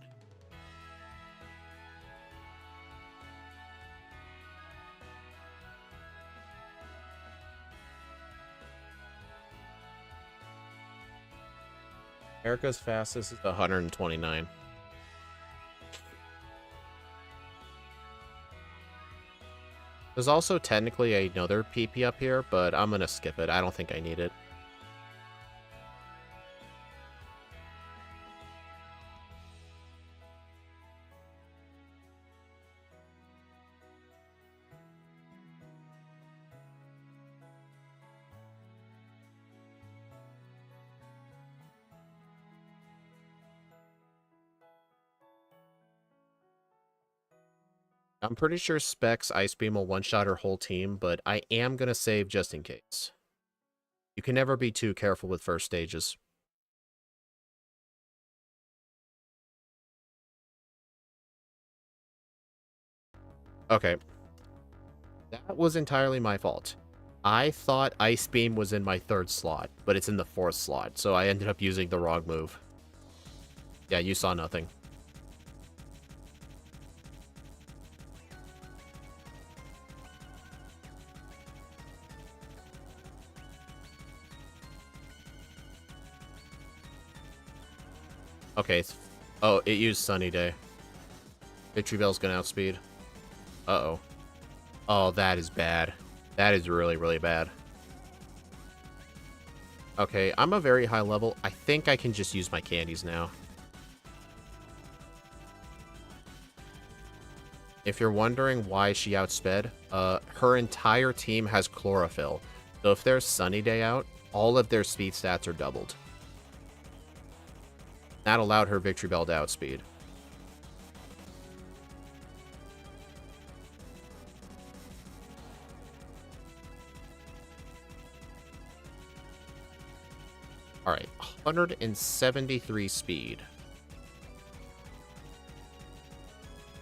Erica's fastest is 129. There's also technically another PP up here, but I'm gonna skip it. I don't think I need it. I'm pretty sure Specs Ice Beam will one-shot her whole team, but I am gonna save just in case. You can never be too careful with first stages. Okay. That was entirely my fault. I thought Ice Beam was in my 3rd slot, but it's in the 4th slot, so I ended up using the wrong move. Yeah, you saw nothing. Okay. Oh, it used Sunny Day. Victory Bell's gonna outspeed. Uh-oh. Oh, that is bad. That is really, really bad. Okay, I'm a very high level. I think I can just use my candies now. If you're wondering why she outsped, her entire team has chlorophyll. So if there's Sunny Day out, all of their speed stats are doubled. That allowed her Victory Bell to outspeed. Alright, 173 speed.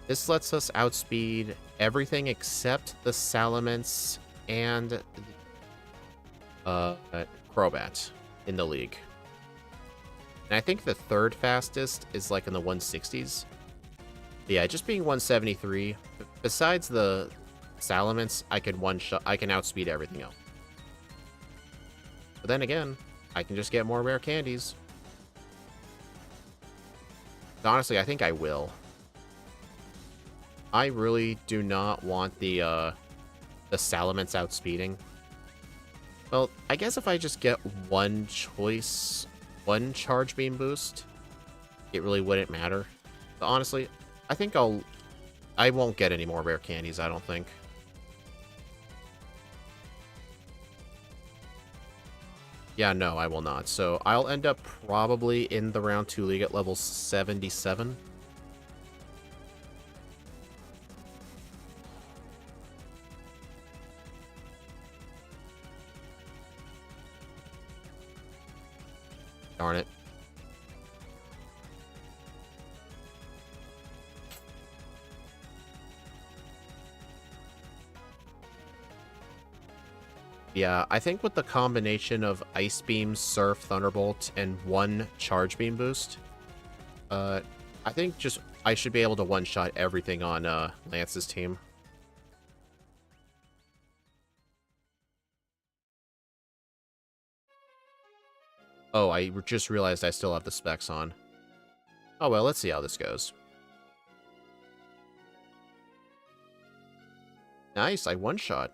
This lets us outspeed everything except the Salamence and the Crobat in the league. And I think the 3rd fastest is like in the 160s. But yeah, just being 173. Besides the Salamence, I can outspeed everything else. But then again, I can just get more rare candies. Honestly, I think I will. I really do not want the Salamence outspeeding. Well, I guess if I just get one one Charge Beam boost, it really wouldn't matter. But honestly, I think I won't get any more rare candies, I don't think. Yeah, no, I will not. So I'll end up probably in the round 2 league at level 77. Darn it. Yeah, I think with the combination of Ice Beam, Surf, Thunderbolt, and one Charge Beam boost, I think I should be able to one-shot everything on Lance's team. Oh, I just realized I still have the specs on. Oh well, let's see how this goes. Nice, I one-shot.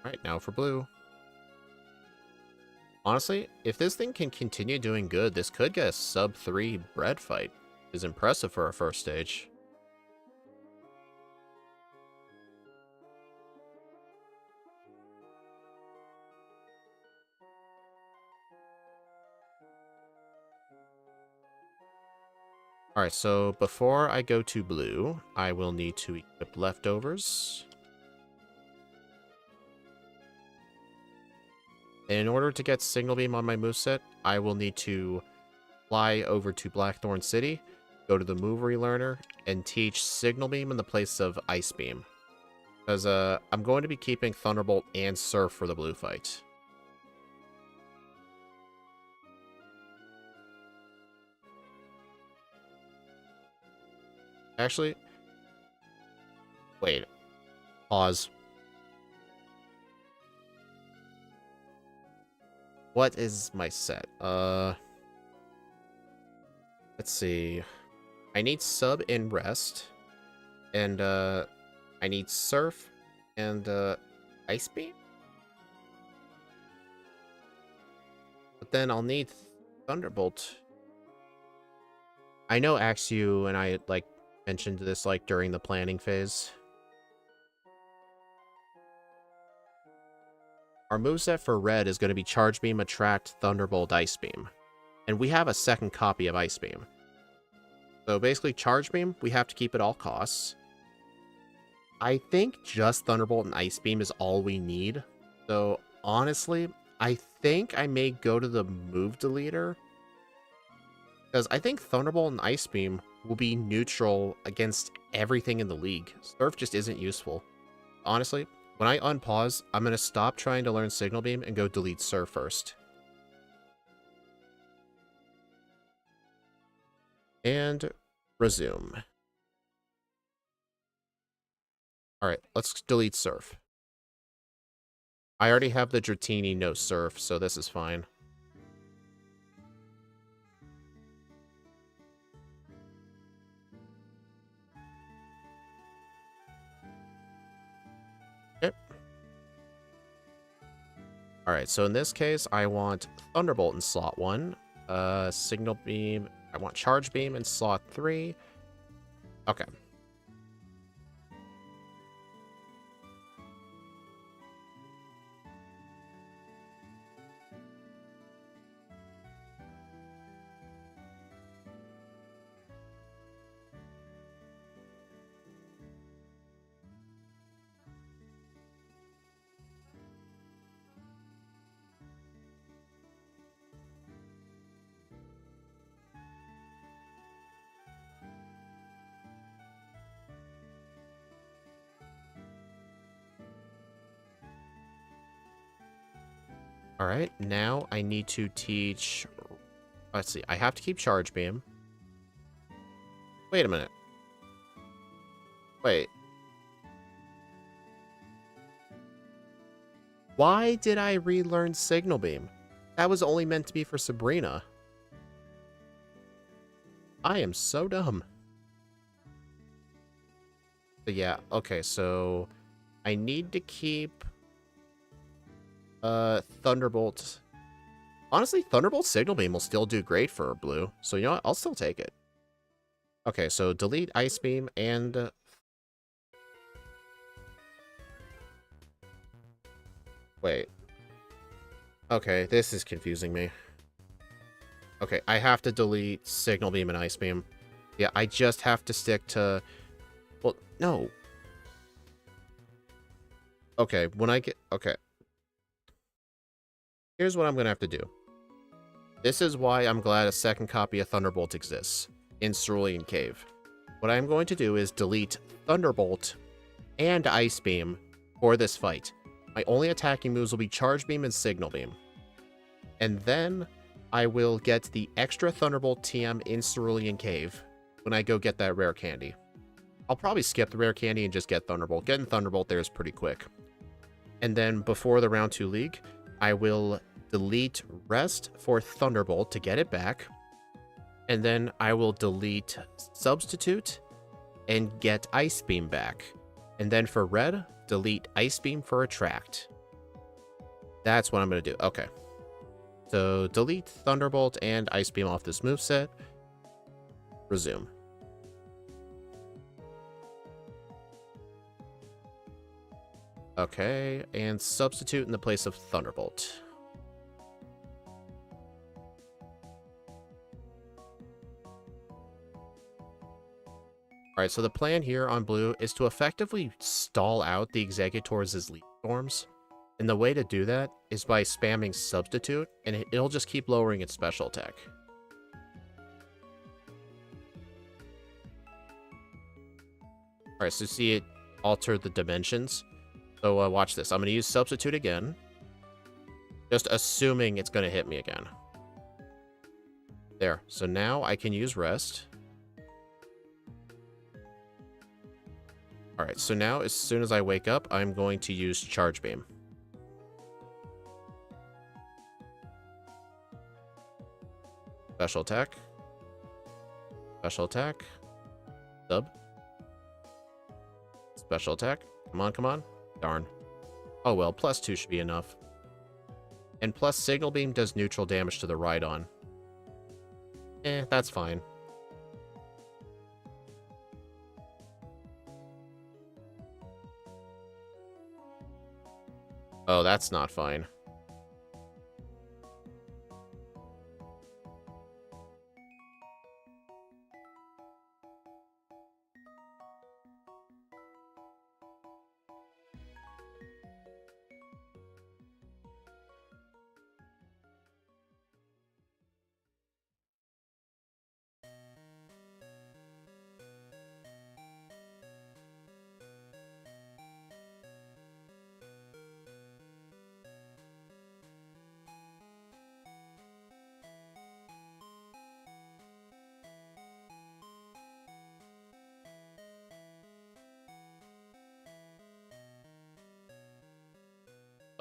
Alright, now for blue. Honestly, if this thing can continue doing good, this could get a sub-3 bread fight. Is impressive for a first stage. Alright, so before I go to blue, I will need to equip leftovers. In order to get Signal Beam on my moveset, I will need to fly over to Blackthorn City, go to the Move Relearner, and teach Signal Beam in the place of Ice Beam. Because I'm going to be keeping Thunderbolt and Surf for the blue fight. Actually, wait. Pause. What is my set? Let's see. I need Sub and Rest. And, I need Surf and, Ice Beam? But then I'll need Thunderbolt. I know Axew and I, like, mentioned this, like, during the planning phase. Our moveset for red is going to be Charge Beam, Attract, Thunderbolt, Ice Beam. And we have a second copy of Ice Beam. So basically, Charge Beam, we have to keep at all costs. I think just Thunderbolt and Ice Beam is all we need. So honestly, I think I may go to the move deleter. Because I think Thunderbolt and Ice Beam will be neutral against everything in the league. Surf just isn't useful. Honestly, when I unpause, I'm going to stop trying to learn Signal Beam and go delete Surf first. And resume. Alright, let's delete Surf. I already have the Dratini no Surf, so this is fine. Okay. Alright, so in this case, I want Thunderbolt in slot 1. Signal Beam. I want Charge Beam in slot 3. Okay. Alright, now I need to teach... Let's see, I have to keep Charge Beam. Wait a minute. Wait. Why did I relearn Signal Beam? That was only meant to be for Sabrina. I am so dumb. But yeah, okay, so... I need to keep... Thunderbolt. Honestly, Thunderbolt Signal Beam will still do great for blue. So, you know what? I'll still take it. Okay, so delete Ice Beam and... Wait. Okay, this is confusing me. Okay, I have to delete Signal Beam and Ice Beam. Yeah, I just have to stick to... Well, no. Okay, when I get... Okay. Here's what I'm going to have to do. This is why I'm glad a second copy of Thunderbolt exists in Cerulean Cave. What I'm going to do is delete Thunderbolt and Ice Beam for this fight. My only attacking moves will be Charge Beam and Signal Beam. And then I will get the extra Thunderbolt TM in Cerulean Cave when I go get that rare candy. I'll probably skip the rare candy and just get Thunderbolt. Getting Thunderbolt there is pretty quick. And then before the round 2 league, I will delete Rest for Thunderbolt to get it back. And then I will delete Substitute and get Ice Beam back. And then for Red, delete Ice Beam for Attract. That's what I'm going to do. Okay. So delete Thunderbolt and Ice Beam off this moveset. Resume. Okay, and Substitute in the place of Thunderbolt. Alright, so the plan here on blue is to effectively stall out the Exegutors' Leaf Storms. And the way to do that is by spamming Substitute, and it'll just keep lowering its special attack. Alright, so see it alter the dimensions. So watch this. I'm going to use Substitute again. Just assuming it's going to hit me again. There. So now I can use Rest. Alright, so now as soon as I wake up, I'm going to use Charge Beam. Special attack. Special attack. Sub. Special attack. Come on, come on. Darn. Oh well, +2 should be enough. And plus Signal Beam does neutral damage to the Rhydon. That's fine. Oh, that's not fine.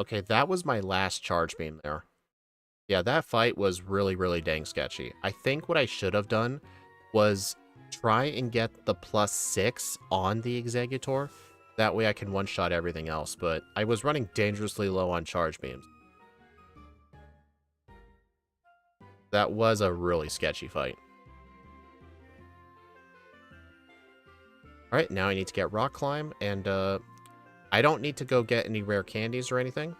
Okay, that was my last charge beam there. Yeah, that fight was really, really dang sketchy. I think what I should have done was try and get the +6 on the Executor. That way I can one-shot everything else, but I was running dangerously low on charge beams. That was a really sketchy fight. Alright, now I need to get Rock Climb, and I don't need to go get any rare candies or anything.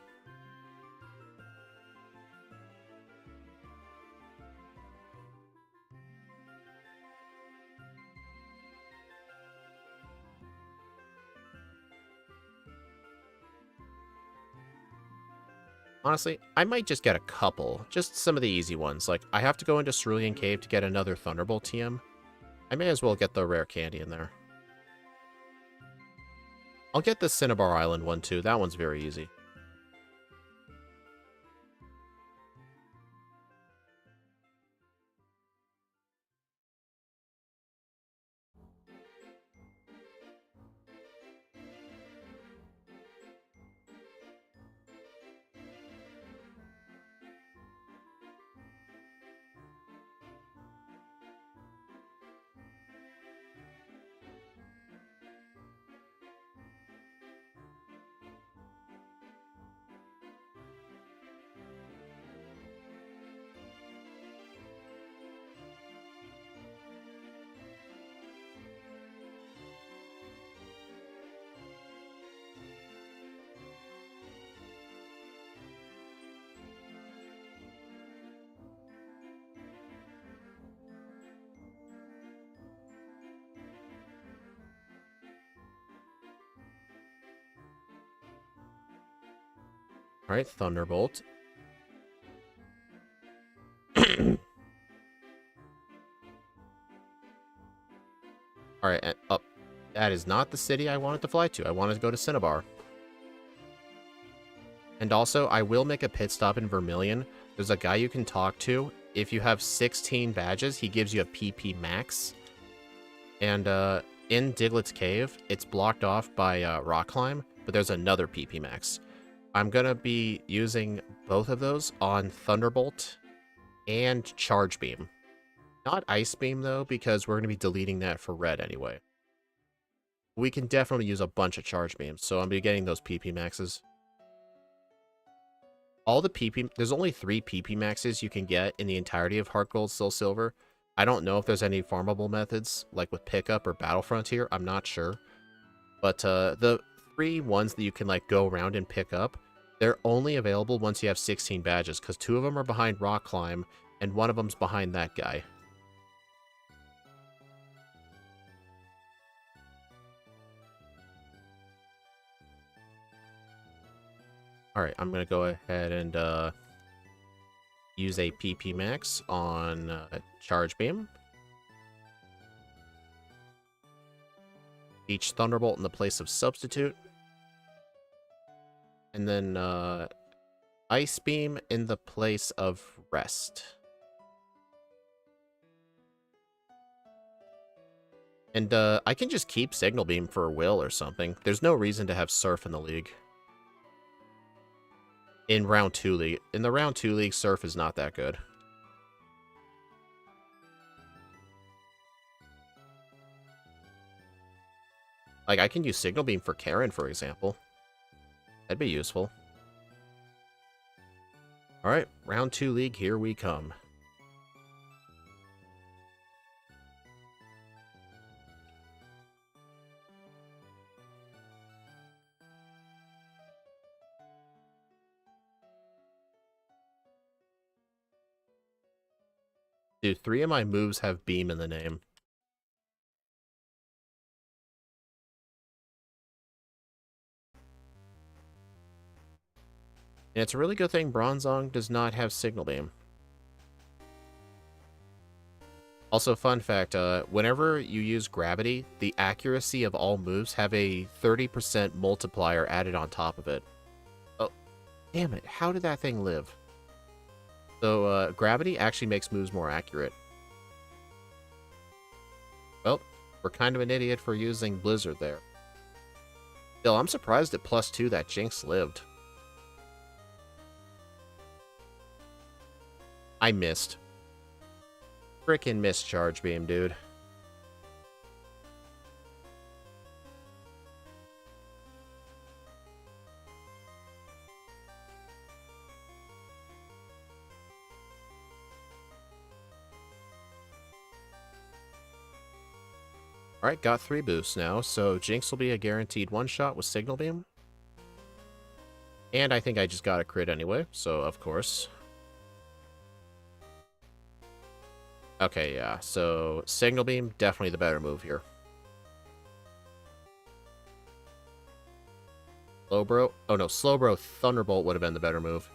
Honestly, I might just get a couple. Just some of the easy ones. Like, I have to go into Cerulean Cave to get another Thunderbolt TM. I may as well get the rare candy in there. I'll get the Cinnabar Island one, too. That one's very easy. Alright, Thunderbolt. Alright, up. That is not the city I wanted to fly to. I wanted to go to Cinnabar. And also, I will make a pit stop in Vermilion. There's a guy you can talk to. If you have 16 badges, he gives you a PP max. And in Diglett's Cave, it's blocked off by Rock Climb, but there's another PP max. I'm going to be using both of those on Thunderbolt and Charge Beam. Not Ice Beam, though, because we're going to be deleting that for red anyway. We can definitely use a bunch of Charge Beams, so I'm going to be getting those PP maxes. All the PP... There's only 3 PP maxes you can get in the entirety of Heartgold, Soul Silver. I don't know if there's any farmable methods, like with Pickup or Battle Frontier. I'm not sure. But the 3 ones that you can like go around and pick up, they're only available once you have 16 badges, because 2 of them are behind Rock Climb, and 1 of them's behind that guy. Alright, I'm going to go ahead and use a PP Max on Charge Beam. Each Thunderbolt in the place of Substitute. And then Ice Beam in the place of Rest. And I can just keep Signal Beam for Will or something. There's no reason to have Surf in the league. In round 2 league. In the round 2 league, Surf is not that good. Like, I can use Signal Beam for Karen, for example. That'd be useful. Alright, round 2 league, here we come. Dude, 3 of my moves have Beam in the name. And it's a really good thing Bronzong does not have Signal Beam. Also, fun fact, whenever you use Gravity, the accuracy of all moves have a 30% multiplier added on top of it. Oh, damn it, how did that thing live? So, Gravity actually makes moves more accurate. Well, we're kind of an idiot for using Blizzard there. Still, I'm surprised at +2 that Jinx lived. I missed. Frickin' missed Charge Beam, dude. Alright, got 3 boosts now, so Jinx will be a guaranteed one-shot with Signal Beam. And I think I just got a crit anyway, so of course. Okay, yeah, so Signal Beam, definitely the better move here. Slowbro? Oh no, Slowbro Thunderbolt would have been the better move.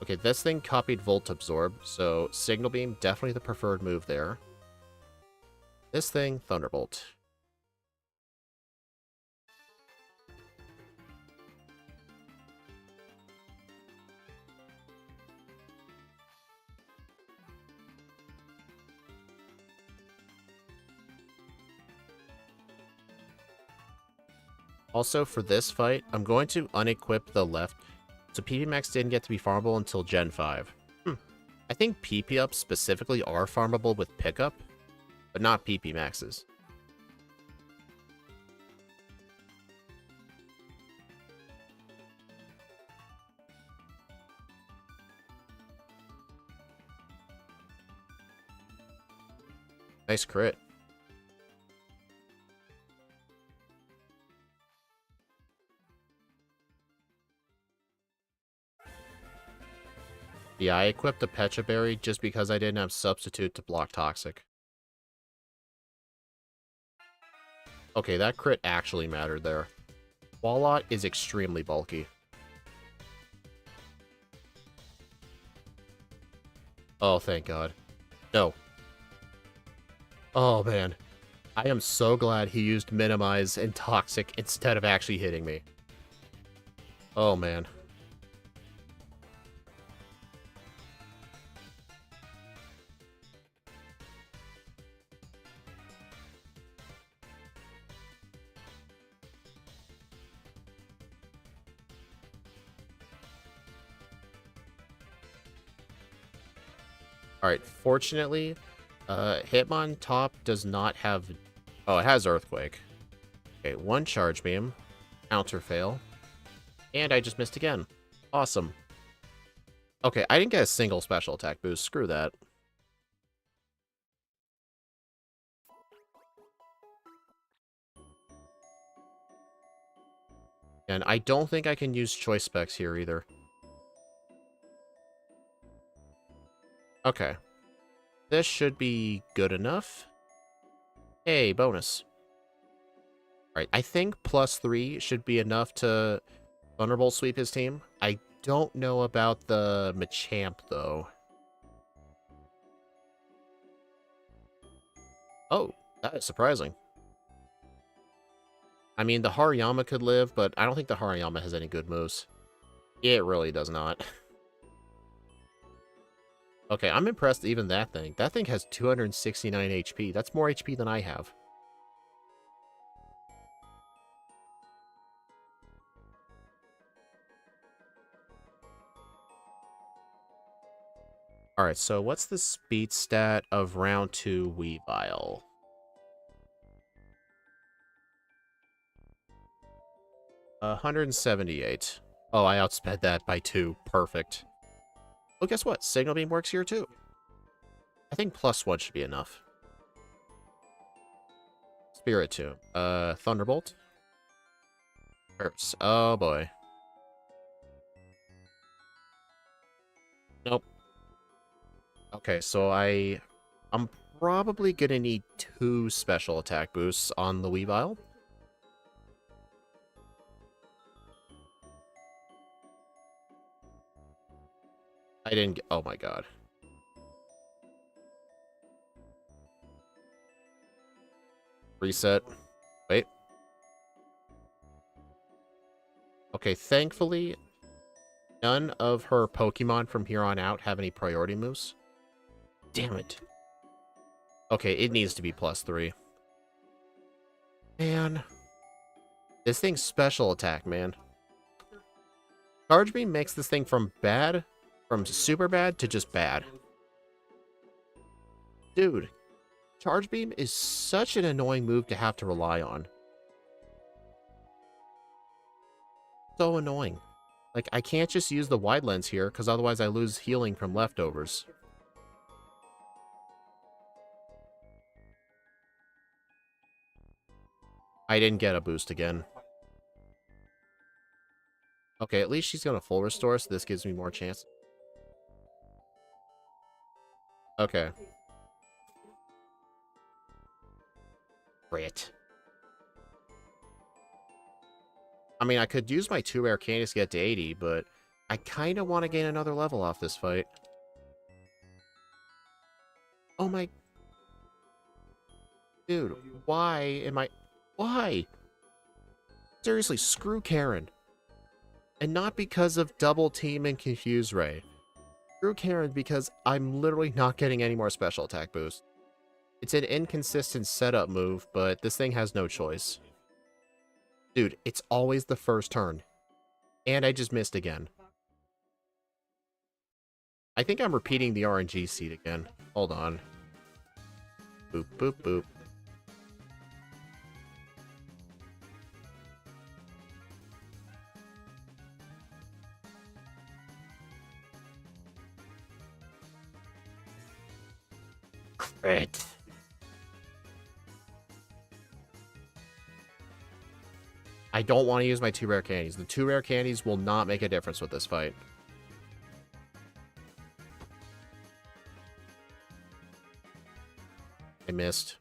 Okay, this thing copied Volt Absorb, so Signal Beam, definitely the preferred move there. This thing, Thunderbolt. Also, for this fight, I'm going to unequip the left, so PP Max didn't get to be farmable until Gen 5. I think PP ups specifically are farmable with pickup, but not PP Maxes. Nice crit. Yeah, I equipped a Pecha Berry just because I didn't have Substitute to block Toxic. Okay, that crit actually mattered there. Wallot is extremely bulky. Oh, thank God. No. Oh, man. I am so glad he used Minimize and Toxic instead of actually hitting me. Oh, man. Alright, fortunately, Hitmontop does not have... Oh, it has Earthquake. Okay, 1 Charge Beam. Counter fail. And I just missed again. Awesome. Okay, I didn't get a single special attack boost. Screw that. And I don't think I can use Choice Specs here either. Okay. This should be good enough. Hey, bonus. Alright, I think +3 should be enough to Thunderbolt sweep his team. I don't know about the Machamp, though. Oh, that is surprising. I mean, the Hariyama could live, but I don't think the Hariyama has any good moves. It really does not. Okay, I'm impressed even that thing. That thing has 269 HP. That's more HP than I have. Alright, so what's the speed stat of round 2 Weavile? 178. Oh, I outsped that by 2. Perfect. Oh, guess what? Signal Beam works here too. I think +1 should be enough. Spiritomb. Thunderbolt. Hurts. Oh boy. Nope. Okay, so I'm probably gonna need 2 special attack boosts on the Weavile. I didn't get... Oh my god. Reset. Wait. Okay, thankfully, none of her Pokemon from here on out have any priority moves. Damn it. Okay, it needs to be +3. Man. This thing's special attack, man. Charge Beam makes this thing from bad From super bad to just bad. Dude, Charge Beam is such an annoying move to have to rely on. So annoying. Like, I can't just use the wide lens here, because otherwise I lose healing from leftovers. I didn't get a boost again. Okay, at least she's going to full restore, so this gives me more chance. Okay. Great. I mean, I could use my 2 rare candies to get to 80, but I kind of want to gain another level off this fight. Oh my... Dude, why am I... Why? Seriously, screw Karen. And not because of Double Team and Confuse Ray. Screw Karen because I'm literally not getting any more special attack boost. It's an inconsistent setup move, but this thing has no choice. Dude, it's always the first turn. And I just missed again. I think I'm repeating the RNG seed again. Hold on. Boop, boop, boop. Crit. I don't want to use my 2 rare candies. The 2 rare candies will not make a difference with this fight. I missed.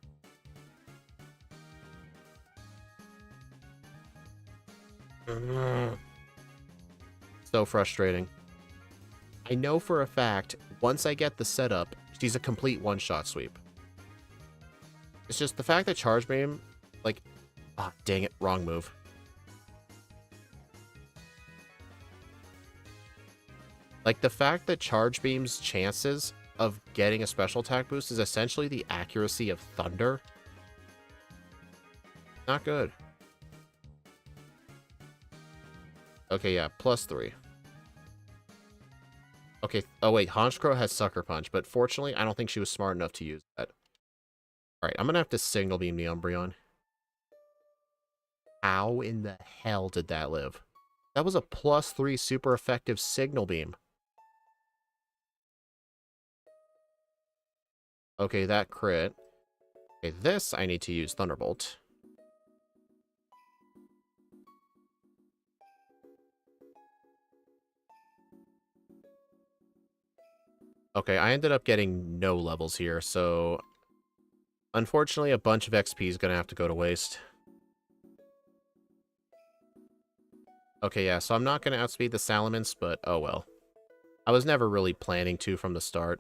So frustrating. I know for a fact, once I get the setup, she's a complete one-shot sweep. It's just the fact that Charge Beam, like... Ah, dang it, wrong move. Like, the fact that Charge Beam's chances of getting a special attack boost is essentially the accuracy of Thunder. Not good. Okay, yeah, +3. Okay, oh wait, Honchkrow has Sucker Punch, but fortunately, I don't think she was smart enough to use that. Alright, I'm gonna have to Signal Beam the Umbreon. How in the hell did that live? That was a +3 super effective Signal Beam. Okay, that crit. Okay, this I need to use Thunderbolt. Okay, I ended up getting no levels here, so... Unfortunately, a bunch of XP is going to have to go to waste. Okay, yeah, so I'm not going to outspeed the Salamence, but oh well. I was never really planning to from the start.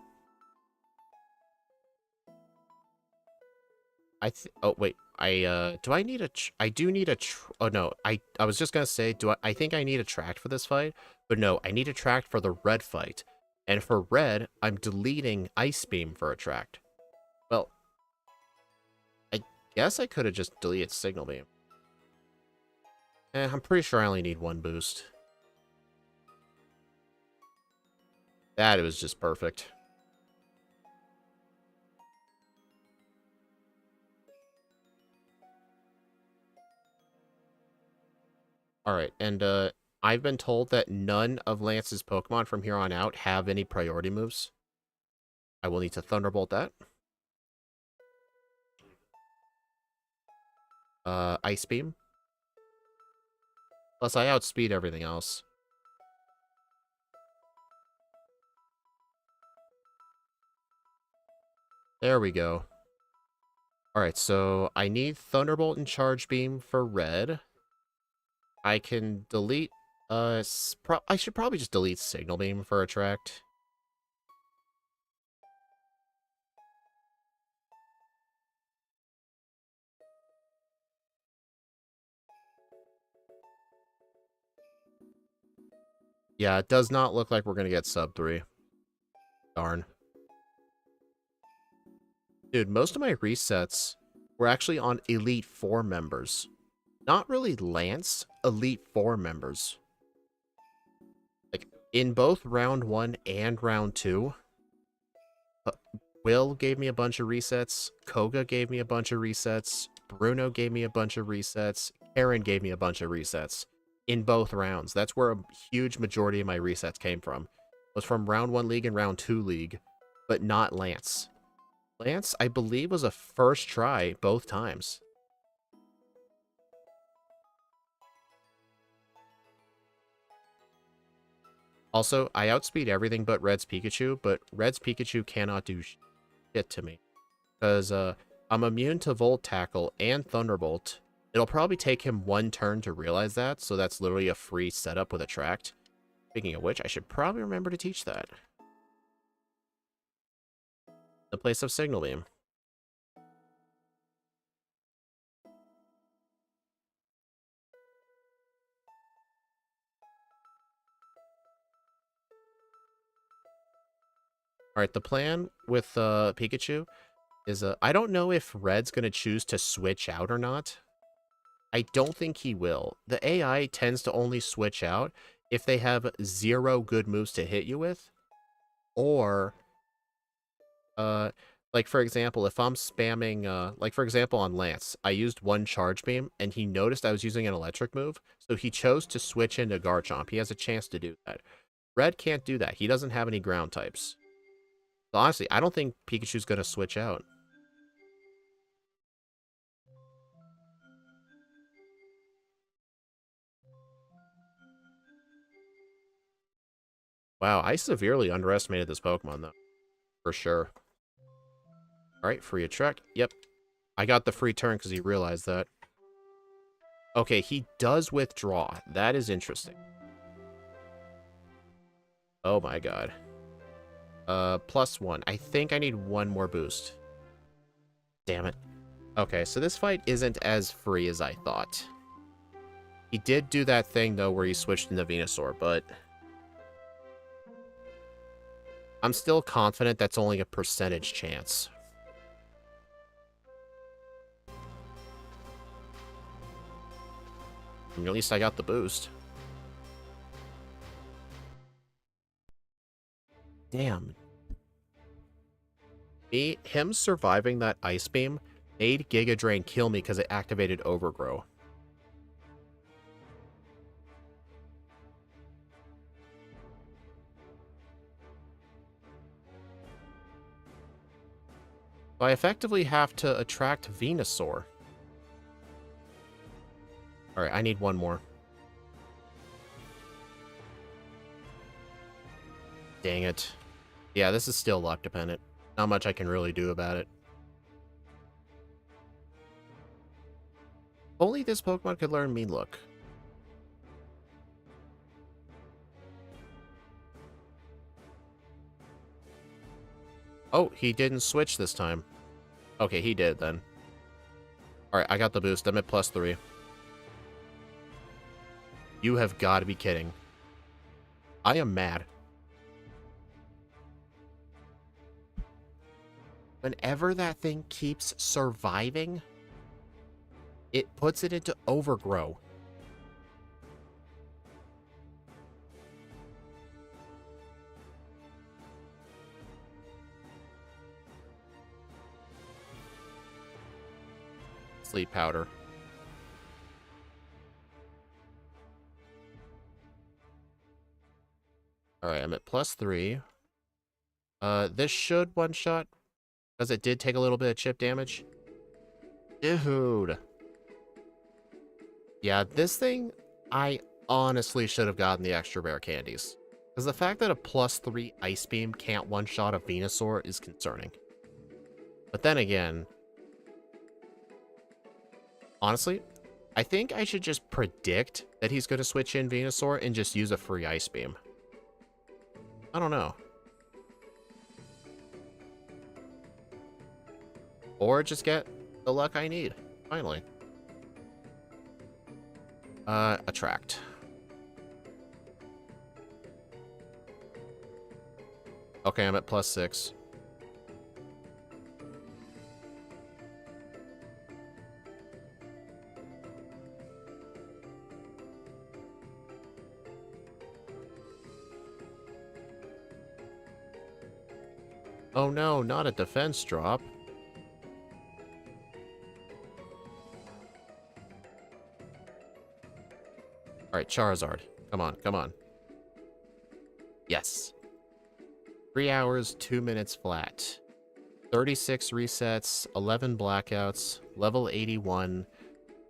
Oh, wait. Do I need a... I do need a... Oh, no. I was just gonna say, I think I need a tract for this fight, but no, I need a tract for the red fight. And for red, I'm deleting Ice Beam for a tract. Well, I guess I could have just deleted Signal Beam. I'm pretty sure I only need 1 boost. That was just perfect. Alright, and I've been told that none of Lance's Pokemon from here on out have any priority moves. I will need to Thunderbolt that. Ice Beam. Plus, I outspeed everything else. There we go. Alright, so I need Thunderbolt and Charge Beam for red. I can delete... I should probably just delete Signal Beam for Attract. Yeah, it does not look like we're going to get sub 3. Darn. Dude, most of my resets were actually on Elite 4 members. Not really Lance, Elite 4 members. Like, In both round 1 and round 2, uh, Will gave me a bunch of resets, Koga gave me a bunch of resets, Bruno gave me a bunch of resets, Aaron gave me a bunch of resets. In both rounds. That's where a huge majority of my resets came from. Was from round 1 league and round 2 league, but not Lance. Lance, I believe, was a first try both times. Also, I outspeed everything but Red's Pikachu, but Red's Pikachu cannot do shit to me. Because I'm immune to Volt Tackle and Thunderbolt. It'll probably take him 1 turn to realize that, so that's literally a free setup with Attract. Speaking of which, I should probably remember to teach that. The place of Signal Beam. Alright, the plan with Pikachu is I don't know if Red's going to choose to switch out or not. I don't think he will. The AI tends to only switch out if they have 0 good moves to hit you with, or like for example, if I'm spamming like for example on Lance, I used 1 Charge Beam and he noticed I was using an electric move, so he chose to switch into Garchomp. He has a chance to do that. Red can't do that. He doesn't have any ground types. So honestly, I don't think Pikachu's going to switch out. Wow, I severely underestimated this Pokemon, though. For sure. Alright, free Attract. Yep. I got the free turn because he realized that. Okay, he does withdraw. That is interesting. Oh my god. +1. I think I need 1 more boost. Damn it. Okay, so this fight isn't as free as I thought. He did do that thing, though, where he switched into Venusaur, but I'm still confident that's only a percentage chance. I mean, at least I got the boost. Damn. Him surviving that Ice Beam made Giga Drain kill me because it activated Overgrow. So I effectively have to attract Venusaur. Alright, I need 1 more. Dang it. Yeah, this is still luck dependent. Not much I can really do about it. Only this Pokemon could learn Mean Look. Oh, he didn't switch this time. Okay, he did then. Alright, I got the boost. I'm at +3. You have got to be kidding. I am mad. Whenever that thing keeps surviving, it puts it into Overgrow. Sleep Powder. Alright, I'm at +3. This should one-shot, because it did take a little bit of chip damage. Dude. Yeah, this thing, I honestly should have gotten the extra rare candies. Because the fact that a +3 Ice Beam can't one-shot a Venusaur is concerning. But then again, honestly, I think I should just predict that he's going to switch in Venusaur and just use a free Ice Beam. I don't know. Or just get the luck I need, finally. Attract. Okay, I'm at +6. Oh no, not a defense drop. Alright, Charizard. Come on, come on. Yes. 3 hours, 2 minutes flat. 36 resets, 11 blackouts, level 81,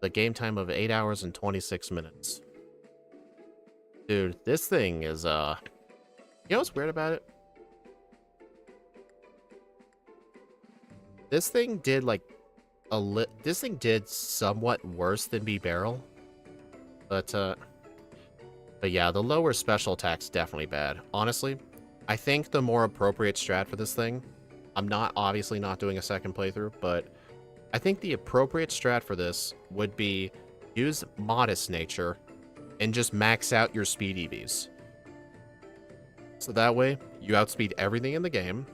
the game time of 8 hours and 26 minutes. Dude, this thing is, you know what's weird about it? This thing did, like, this thing did somewhat worse than B-Barrel. But yeah, the lower special attack's definitely bad. Honestly, I think the more appropriate strat for this thing, I'm obviously not doing a second playthrough, but I think the appropriate strat for this would be use Modest Nature and just max out your speed EVs. So that way, you outspeed everything in the game,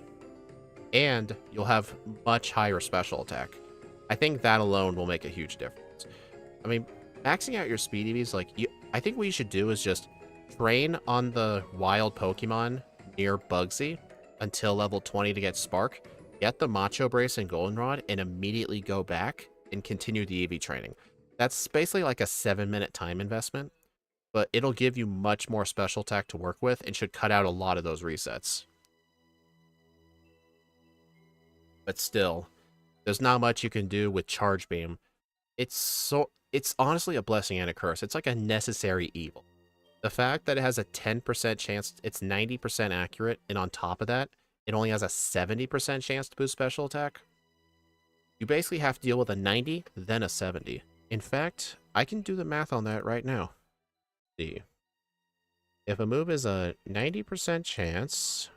and you'll have much higher special attack. I think that alone will make a huge difference. I mean, maxing out your speed EVs, like, I think what you should do is just train on the wild Pokemon near Bugsy until level 20 to get Spark, get the Macho Brace and Goldenrod, and immediately go back and continue the EV training. That's basically like a 7-minute time investment, but it'll give you much more special attack to work with and should cut out a lot of those resets. But still, there's not much you can do with Charge Beam. It's honestly a blessing and a curse. It's like a necessary evil. The fact that it has a 10% chance, it's 90% accurate, and on top of that, it only has a 70% chance to boost special attack. You basically have to deal with a 90, then a 70. In fact, I can do the math on that right now. See. If a move is a 90% chance,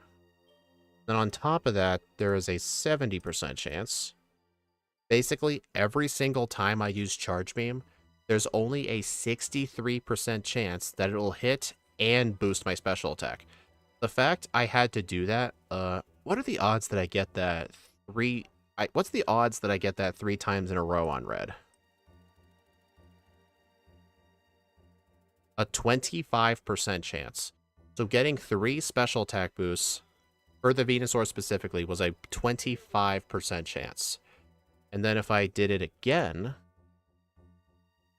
then on top of that, there is a 70% chance. Basically, every single time I use Charge Beam, there's only a 63% chance that it'll hit and boost my special attack. The fact I had to do that, what are the odds that I get that what's the odds that I get that 3 times in a row on red? A 25% chance. So getting 3 special attack boosts, for the Venusaur specifically, was a 25% chance. And then if I did it again,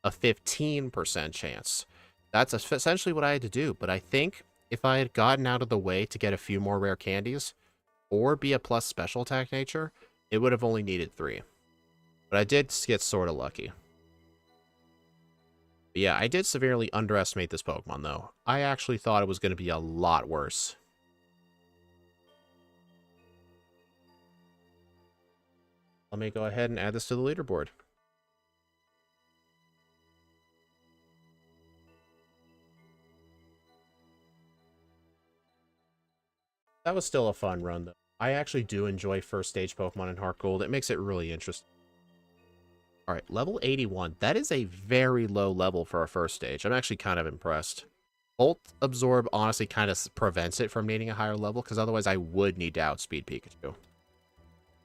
a 15% chance. That's essentially what I had to do, but I think if I had gotten out of the way to get a few more rare candies, or be a plus special attack nature, it would have only needed 3. But I did get sort of lucky. But yeah, I did severely underestimate this Pokemon, though. I actually thought it was going to be a lot worse. Let me go ahead and add this to the leaderboard. That was still a fun run, though. I actually do enjoy first stage Pokemon in Heartgold. It makes it really interesting. Alright, level 81. That is a very low level for a first stage. I'm actually kind of impressed. Bolt Absorb honestly kind of prevents it from needing a higher level, because otherwise I would need to outspeed Pikachu.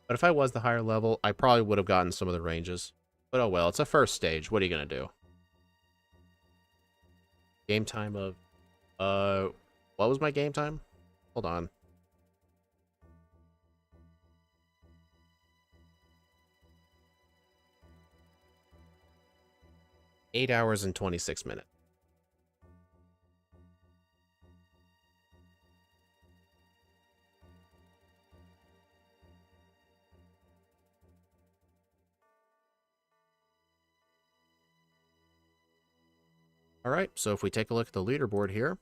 But if I was the higher level, I probably would have gotten some of the ranges. But oh well, it's a first stage. What are you going to do? Game time of... what was my game time? Hold on. $8 hours and 26 minutes. All right, so if we take a look at the leaderboard here,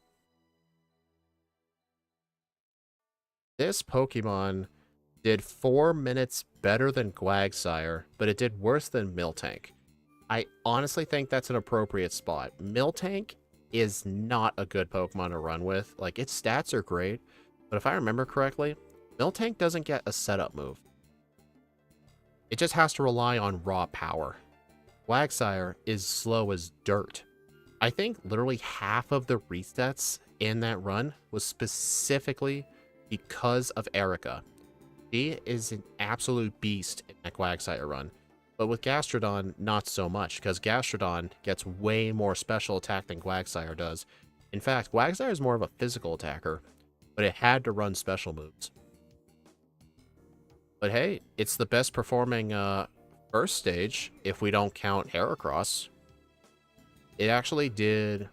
this Pokemon did 4 minutes better than Quagsire, but it did worse than Miltank. I honestly think that's an appropriate spot. Miltank is not a good Pokemon to run with. Like, its stats are great, but if I remember correctly, Miltank doesn't get a setup move. It just has to rely on raw power. Quagsire is slow as dirt. I think literally half of the resets in that run was specifically because of Erica. She is an absolute beast in that Quagsire run. But with Gastrodon, not so much, because Gastrodon gets way more special attack than Quagsire does. In fact, Quagsire is more of a physical attacker, but it had to run special moves. But hey, it's the best performing first stage if we don't count Heracross. It actually did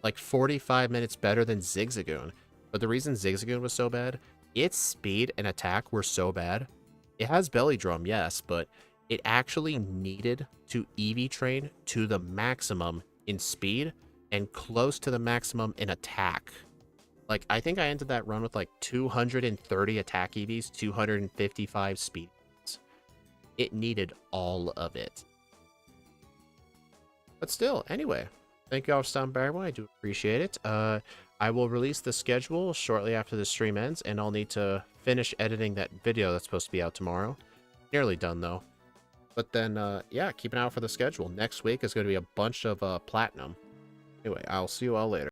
like 45 minutes better than Zigzagoon. But the reason Zigzagoon was so bad, its speed and attack were so bad. It has Belly Drum, yes, but it actually needed to EV train to the maximum in speed and close to the maximum in attack. Like, I think I ended that run with like 230 attack EVs, 255 speed. It needed all of it. But still, anyway, thank you all for stopping by, everyone. I do appreciate it. I will release the schedule shortly after the stream ends, and I'll need to finish editing that video that's supposed to be out tomorrow. Nearly done, though. But then, yeah, keep an eye out for the schedule. Next week is going to be a bunch of Platinum. Anyway, I'll see you all later.